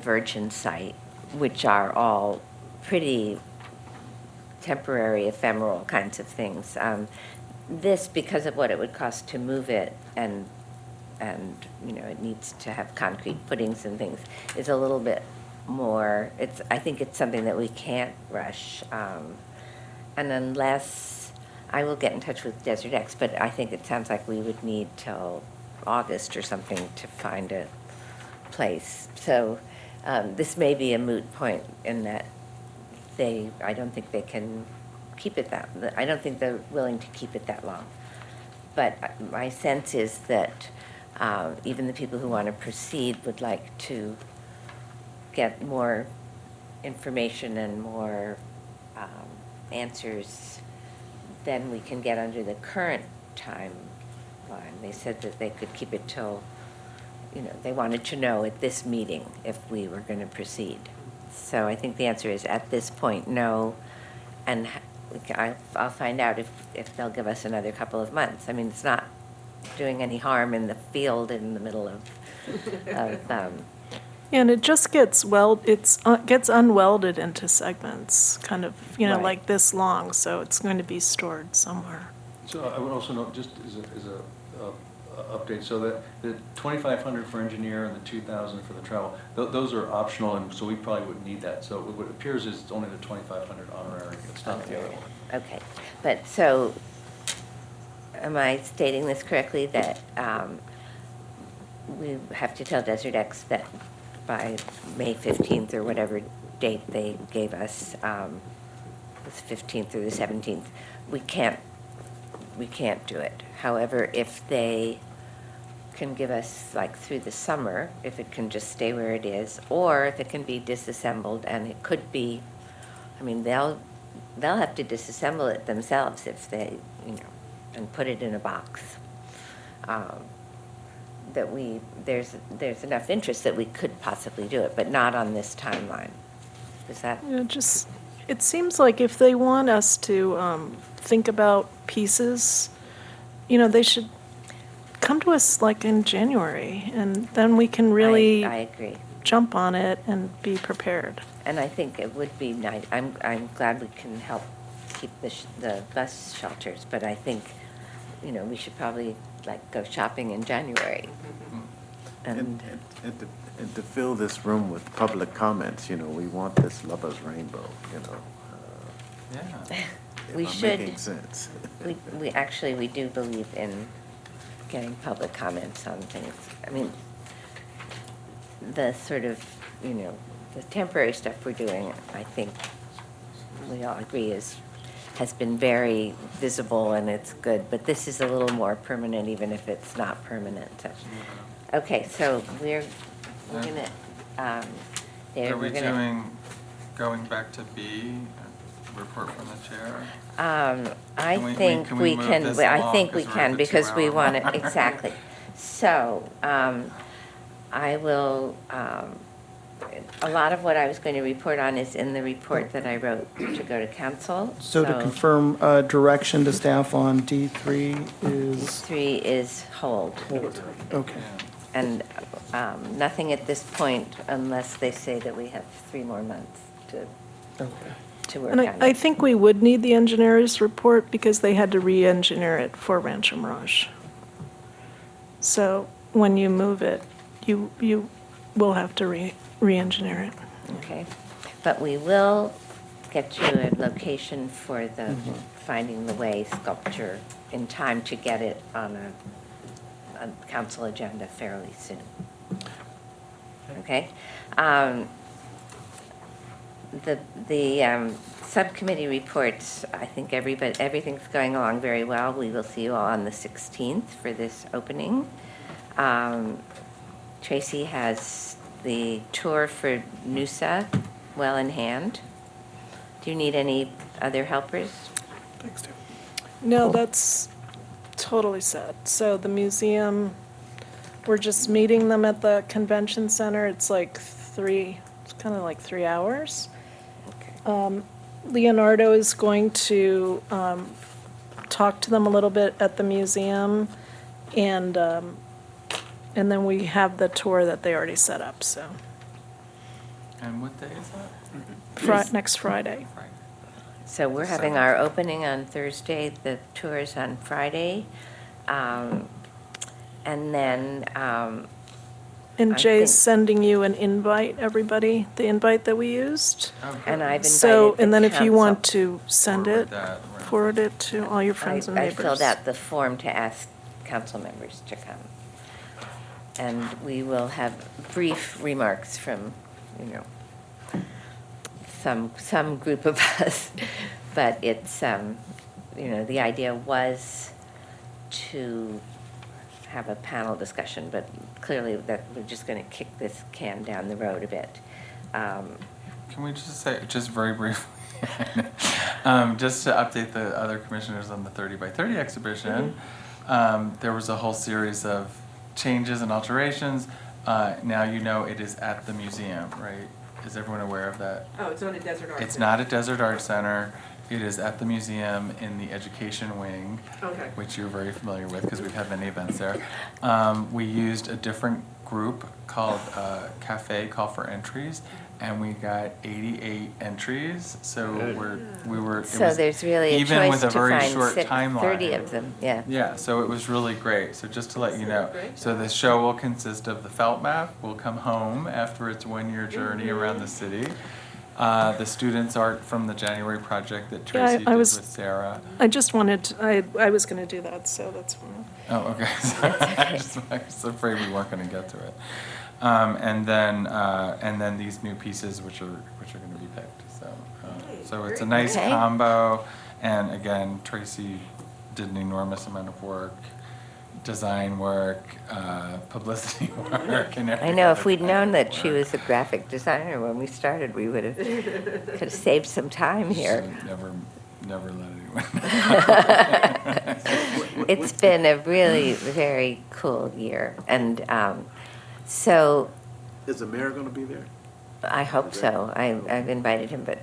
Virgin site, which are all pretty temporary, ephemeral kinds of things. This, because of what it would cost to move it, and it needs to have concrete footings and things, is a little bit more, I think it's something that we can't rush. And unless, I will get in touch with Desert X, but I think it sounds like we would need till August or something to find a place. So this may be a moot point in that I don't think they can keep it I don't think they're willing to keep it that long. But my sense is that even the people who want to proceed would like to get more information and more answers than we can get under the current timeline. They said that they could keep it till, they wanted to know at this meeting if we were going to proceed. So I think the answer is, at this point, no. And I'll find out if they'll give us another couple of months. I mean, it's not doing any harm in the field in the middle of And it just gets gets unwelded into segments, kind of, Right. like this long, so it's going to be stored somewhere. So I would also note, just as a update, so that the 2,500 for engineer and the 2,000 for the travel, those are optional, and so we probably wouldn't need that. So what appears is it's only the 2,500 honorary, it's not the other one. Okay, but so, am I stating this correctly, that we have to tell Desert X that by May 15th or whatever date they gave us, the 15th or the 17th, we can't do it. However, if they can give us, like, through the summer, if it can just stay where it is, or if it can be disassembled, and it could be, I mean, they'll have to disassemble it themselves if they, and put it in a box. That there's enough interest that we could possibly do it, but not on this timeline. Is that? It seems like if they want us to think about pieces, they should come to us like in January, and then we can really I agree. jump on it and be prepared. And I think it would be nice, I'm glad we can help keep the bus shelters, but I think, we should probably, go shopping in January. And to fill this room with public comments, we want this lover's rainbow, Yeah. We if I'm should- making sense. We do believe in getting public comments on things. I mean, the sort of, the temporary stuff we're doing, I think we all agree has been very visible and it's good, but this is a little more permanent, even if it's not permanent. Okay, so we're gonna, Are we going back to B, report from the chair? I Can we- think can we we move can, this I along, think we 'cause we're at can, the because we 2-hour want to, mark? exactly. So, I will, a lot of what I was going to report on is in the report that I wrote to go to council. So to confirm, direction to staff on D3 is, 3 is hold. okay. And nothing at this point unless they say that we have 3 more months to work on And it. I think we would need the engineer's report because they had to re-engineer it for Rancho Mirage. So when you move it, you will have to re-engineer it. Okay, but we will get you a location for the Finding the Way sculpture in time to get it on a council agenda fairly soon. Okay? The subcommittee reports, I think everything's going along very well. We will see you all on the 16th for this opening. Tracy has the tour for Noosa well in hand. Do you need any other helpers? Thanks, Dave. No, that's totally set. So the museum, we're just meeting them at the convention center. It's kind of like 3 hours. Leonardo is going to talk to them a little bit at the museum, and then we have the tour that they already set up, so, And what day is that? next Friday. Friday. So we're having our opening on Thursday, the tour's on Friday. And then, And I Jay's think- sending you an invite, everybody, the invite that we used. Oh, and good. I've So, invited the and then if you want council. to send Forward it, that around. forward it to all your friends and I neighbors. filled out the form to ask council members to come. And we will have brief remarks from, some group of us. But it's, the idea was to have a panel discussion, but clearly that we're just going to kick this can down the road a bit. Can we just say, just very briefly, just to update the other commissioners on the 30 by 30 exhibition, there was a whole series of changes and alterations. Now you know it is at the museum, right? Is everyone aware of that? Oh, it's on a Desert Arts. It's not at Desert Arts Center. It is at the museum in the education wing, Okay. which you're very familiar with because we've had many events there. We used a different group called Cafe Call for Entries, and we got 88 entries. So we were. it So was there's really a even choice with to a very find short timeline. 30 of them, yeah. Yeah, so it was really great. So just to let you know, so the show will consist of the felt map. Will come home after its 1-year journey around the city. The students' art from the January project that Yeah, Tracy I did was- with Sarah. I just wanted, I was going to do that, so that's fine. Oh, okay. I was afraid we weren't going to get to it. And then these new pieces, which are going to be picked. So it's a nice Okay. combo. And again, Tracy did an enormous amount of work, design work, publicity work, and everything. I know, if we'd known that she was a graphic designer when we started, we would have, could have saved some time here. Never let anyone. It's been a really very cool year, and so Is the mayor going to be there? I hope so. I've invited him, but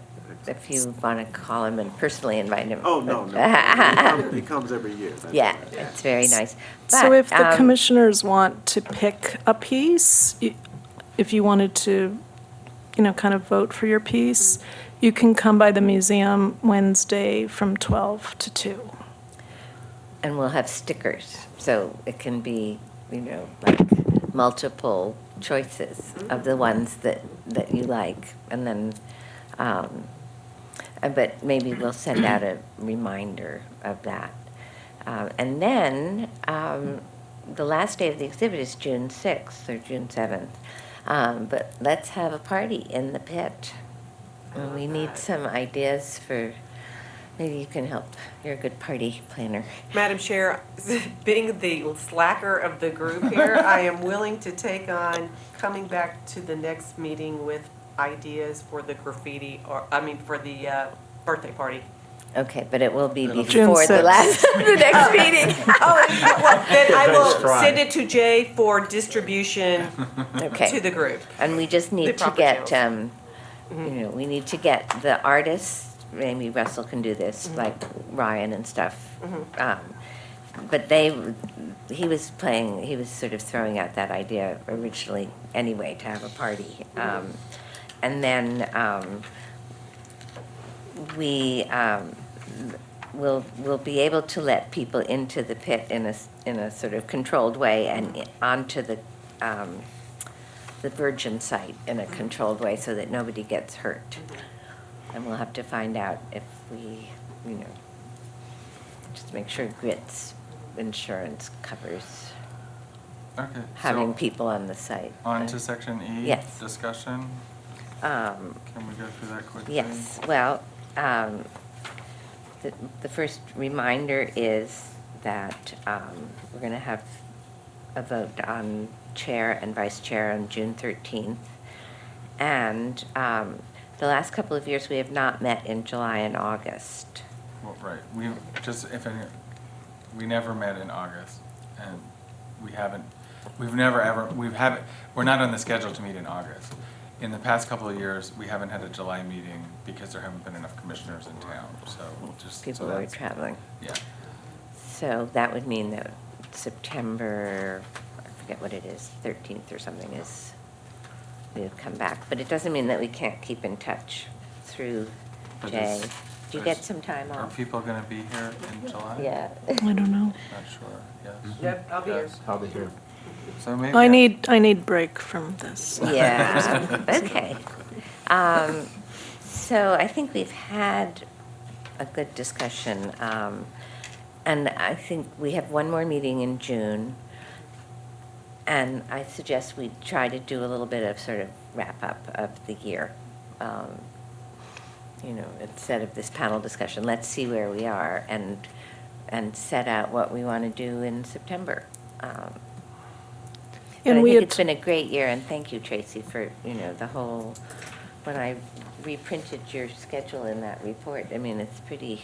if you want to call him and personally invite him. Oh, no, no. He comes every year. That's Yeah, all right. it's very nice. So But, if the commissioners want to pick a piece, if you wanted to, kind of vote for your piece, you can come by the museum Wednesday from 12 to 2. And we'll have stickers, so it can be, like multiple choices of the ones that you like. And then, but maybe we'll send out a reminder of that. And then, the last day of the exhibit is June 6th or June 7th. But let's have a party in the pit. And we need some ideas for, maybe you can help. You're a good party planner. Madam Chair, being the slacker of the group here, I am willing to take on coming back to the next meeting with ideas for the graffiti, for the birthday party. Okay, but it will be June before the 6th. last, the next meeting. Oh, well, then I will That's fine. send it to Jay for distribution to Okay, the group. and we just The need to proper get, channels. we need to get the artists, maybe Russell can do this, like Ryan and stuff. But he was sort of throwing out that idea originally anyway, to have a party. And then, we'll be able to let people into the pit in a sort of controlled way and onto the Virgin site in a controlled way so that nobody gets hurt. And we'll have to find out if we, just make sure GRIT's insurance covers Okay. having So people on the site. on to section E. Yes. Discussion. Can we go through that quickly? Yes, well, the first reminder is that we're going to have a vote on chair and vice chair on June 13th. And the last couple of years, we have not met in July and August. Well, right. We never met in August, and we're not on the schedule to meet in August. In the past couple of years, we haven't had a July meeting because there haven't been enough commissioners in town, so just. People so were that's- traveling. Yeah. So that would mean that September, I forget what it is, 13th or something is, we would come back. But it doesn't mean that we can't keep in touch through But Jay. is- Do you is- get some time Are off? people gonna be here in July? Yeah. I don't know. Not sure, yes. Yep, I'll be here. I'll be here. So maybe. I need break from this. Yeah, okay. So I think we've had a good discussion. And I think we have one more meeting in June. And I suggest we try to do a little bit of sort of wrap-up of the year. Instead of this panel discussion, let's see where we are and set out what we want to do in September. But I we think had it's been a great year, and thank you, Tracy, for, the whole, when I reprinted your schedule in that report, it's pretty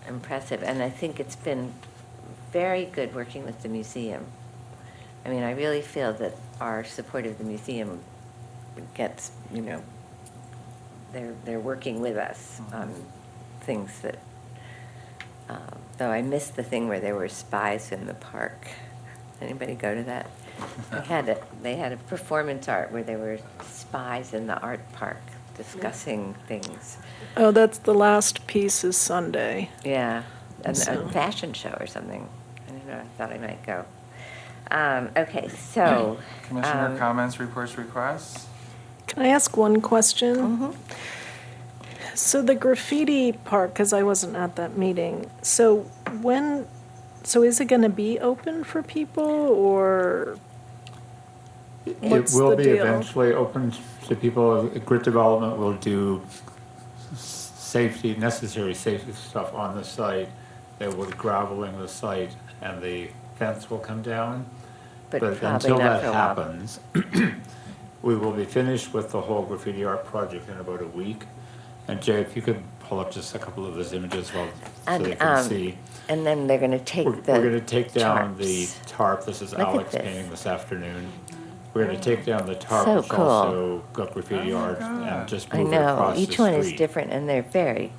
impressive. And I think it's been very good working with the museum. I really feel that our support of the museum gets, you know, they're working with us on things that, though I missed the thing where there were spies in the park. Anybody go to that? They had a performance art where there were spies in the art park discussing things. Oh, that's the last piece is Sunday. Yeah, a So- fashion show or something. I don't know, I thought I might go. Okay, so. Commissioner comments, reports, requests? Can I ask one question? Mhm. So the graffiti part, because I wasn't at that meeting, so is it going to be open for people, or It what's will the be deal? eventually open to people. Grid Development will do safety, necessary safety stuff on the site. They will be graveling the site and the fence will come down. But probably until not that for a while. happens, we will be finished with the whole graffiti art project in about a week. And Jay, if you could pull up just a couple of those images so they And, can see. And then they're gonna take We're the. gonna take down the tarps. tarp, this is Look at Alex this. painting this afternoon. We're gonna take down the tarp, So which cool. also got graffiti Oh my art, God. and just I move it know, across the each one is street. different and they're very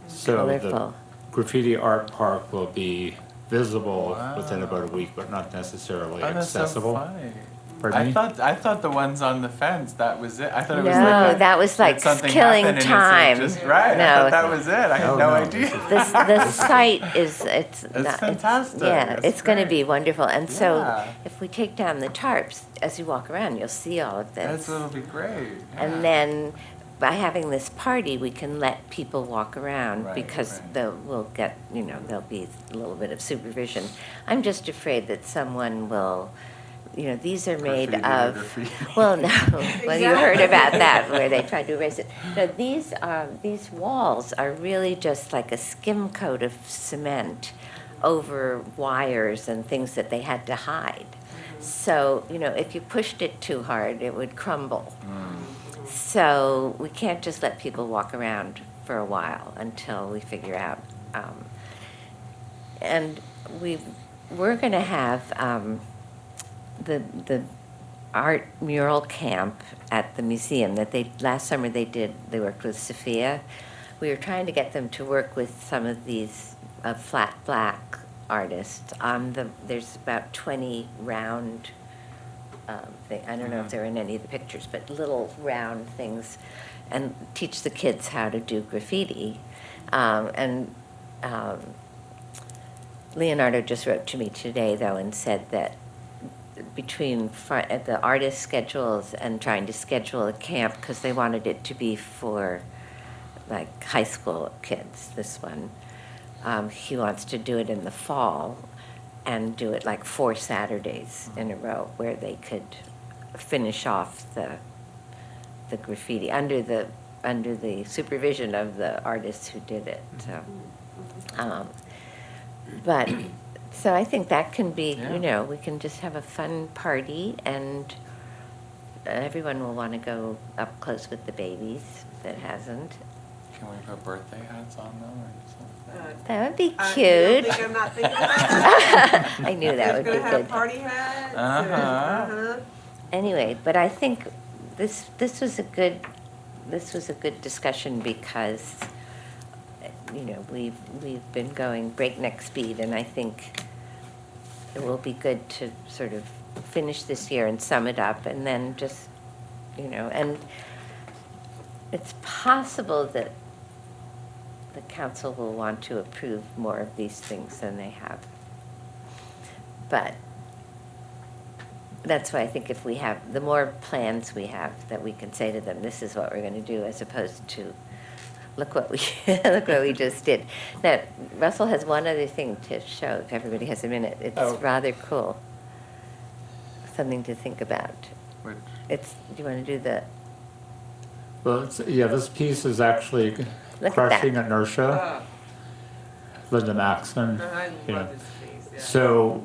So the colorful. graffiti art park will be visible within Wow. about a week, but not necessarily Oh, that's so accessible. funny. Pardon me? I thought the ones on the fence, that was it. I thought it was No, like that was like did something killing happen and it's time. just right. I No. thought that was it. I had Oh, no no, idea. The site is, it's. not- fantastic. Yeah, That's it's gonna great. be wonderful. And so Yeah. if we take down the tarps, as you walk around, you'll see all of this. That'll be great. Yeah. And then by having this party, we can let people walk around Right, because right. we'll get, you know, there'll be a little bit of supervision. I'm just afraid that someone will, you know, these are made Graffiti or of, graffiti. well, no, well, you heard about that where they tried to erase it. No, these walls are really just like a skim coat of cement over wires and things that they had to hide. So, you know, if you pushed it too hard, it would crumble. So we can't just let people walk around for a while until we figure out. And we're going to have the art mural camp at the museum that last summer they worked with Sophia. We were trying to get them to work with some of these flat black artists there's about 20 round I don't know if they're in any of the pictures, but little round things, and teach the kids how to do graffiti. Leonardo just wrote to me today, though, and said that between the artist schedules and trying to schedule a camp, because they wanted it to be for like high school kids, this one, he wants to do it in the fall and do it like 4 Saturdays in a row where they could finish off the graffiti under the supervision of the artists who did it. So, so I think that can be, Yeah. you know, we can just have a fun party and everyone will want to go up close with the babies that hasn't. Can we put birthday hats on them or something? That would be You cute. don't think I'm not thinking about that? I knew that would be It's gonna have good. party hats. Uh-huh. Anyway, but I think this was a good discussion because, you know, we've been going breakneck speed, and I think it will be good to sort of finish this year and sum it up, and then just, you know, and it's possible that the council will want to approve more of these things than they have. But that's why I think if we have, the more plans we have, that we can say to them, this is what we're gonna do, as opposed to, look what we, look what we just did. Now, Russell has one other thing to show, if everybody has a minute. It's Oh. rather cool. Something to think about. Which, Do you wanna do the, Well, this piece is actually Look at crushing that. inertia, Linda Maxon. I you know. love this piece, yeah. So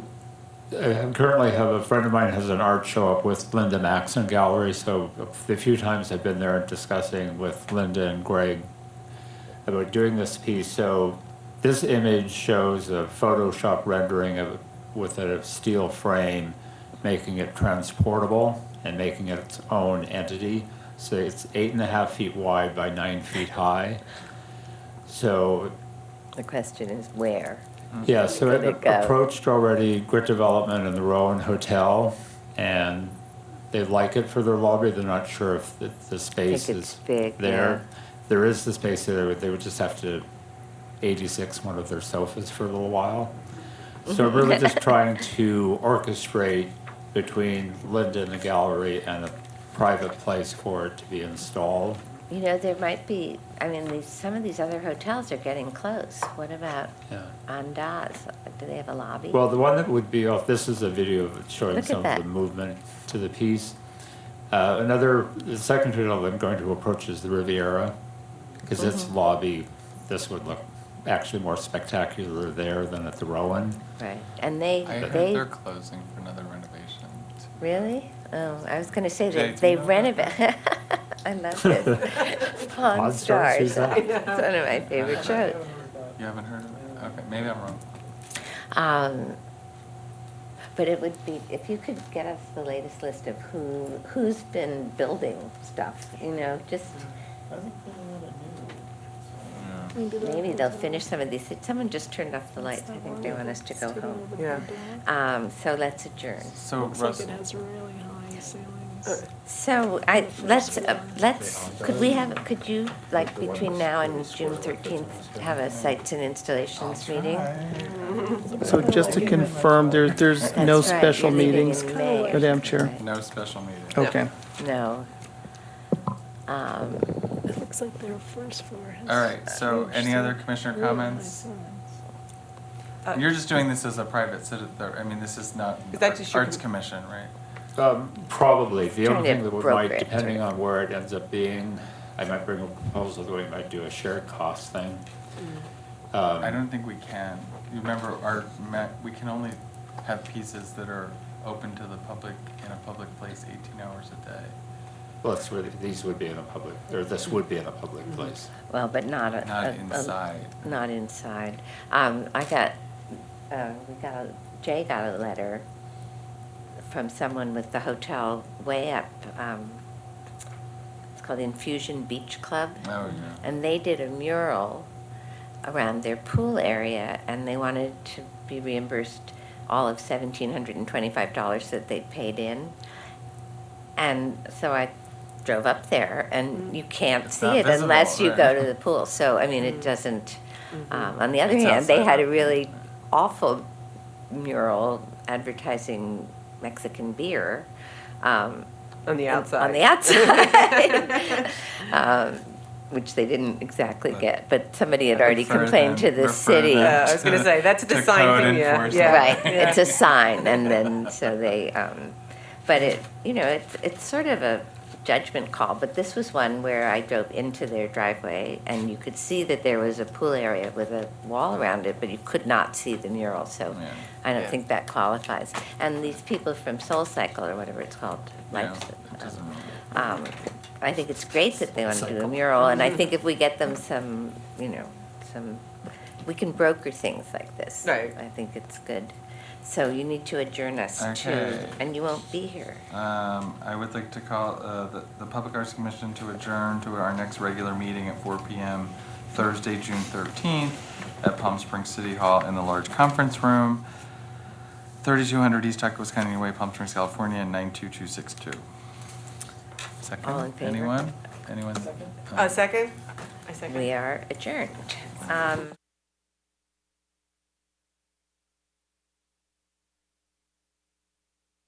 I currently have a friend of mine has an art show up with Linda Maxon Gallery. So the few times I've been there discussing with Linda and Greg about doing this piece. So this image shows a Photoshop rendering of it with a steel frame, making it transportable. and making it its own entity. So it's 8.5 feet wide by 9 feet high. So, The question is where? yeah, so Could it it go? approached already Grit Development and the Rowan Hotel, and they like it for their lobby. They're not sure if the space Think it's is big, there. There is the space there, they would just have to 86 one of their sofas for a little while. So we're really just trying to orchestrate between Linda and the gallery and a private place for it to be installed. You know, there might be, I mean, some of these other hotels are getting close. What about Yeah. Andaz? Do they have a lobby? Well, the one that would be off, this is a video of it showing Look at some of that. the movement to the piece. The second hotel I'm going to approach is the Riviera, because its Mm-hmm. lobby, this would look actually more spectacular there than at the Rowan. Right, and they, I heard they, they're closing for another renovation. really? Oh, I was gonna say Jay, that do you they know about renovate. I love this. Pawn Pawn Stars, who's Stars, that? it's one of my favorite shows. You haven't heard of it? Okay, maybe I'm wrong. But it would be, if you could get us the latest list of who's been building stuff, you know, just, maybe they'll finish some of these. Someone just turned off the lights. I think they want us to go home. Yeah. So let's adjourn. So Looks like Russ, it has really high ceilings. So could you, like, between now and June 13th, have a sites and installations meeting? So just to confirm, there's That's no right, special you're leaving meetings, in May or Madam Chair? something, no special meeting. Okay. right? No. It looks like their first floor has. All right, so huge any other ceilings, commissioner really high comments? ceilings. You're just doing this as a private citizen, I mean, this is not Is that just your Arts Commission, right? Probably. The Trying only to thing that broker might, it, depending right. on where it ends up being, I might bring a proposal that we might do a shared cost thing. I don't think we can. You remember, we can only have pieces that are open to the public in a public place 18 hours a day. Well, it's really, these would be in a public, or this would be in a public Mm-hmm. place. Well, but not Not inside. Not inside. Jay got a letter from someone with the hotel way up, it's called Infusion Beach Club. Oh, yeah. And they did a mural around their pool area, and they wanted to be reimbursed all of $1,725 that they paid in. And so I drove up there, and you can't It's see not it unless visible, you right. go to the pool. So, I mean, it doesn't, on the other It's hand, they outside. had a really awful mural advertising Mexican beer. On the outside. On the outside. Which they didn't exactly get, but somebody had already Refer complained to them- the refer city. them Yeah, I was gonna say, that's the to sign code thing, yeah, enforcement. yeah. Right, Yeah. it's a sign, and then, so they, but it, you know, it's sort of a judgment call, but this was one where I drove into their driveway, and you could see that there was a pool area with a wall around it, but you could not see the mural, so Yeah. I don't Yeah. think that qualifies. And these people from Soul Cycle, or whatever it's called, Yeah, Life, it doesn't really- I think it's great that they want to do a mural, and I think if we get them some, you know, we can broker things like this. Right. I think it's good. So you need to adjourn us to, Okay. and you won't be here. I would like to call the Public Arts Commission to adjourn to our next regular meeting at 4 p.m. Thursday, June 13th at Palm Springs City Hall in the large conference room, 3200 East Tuckahoe Way, Palm Springs, California, 92262. Second? All in favor? Anyone? Anyone? Second? I second. We are adjourned.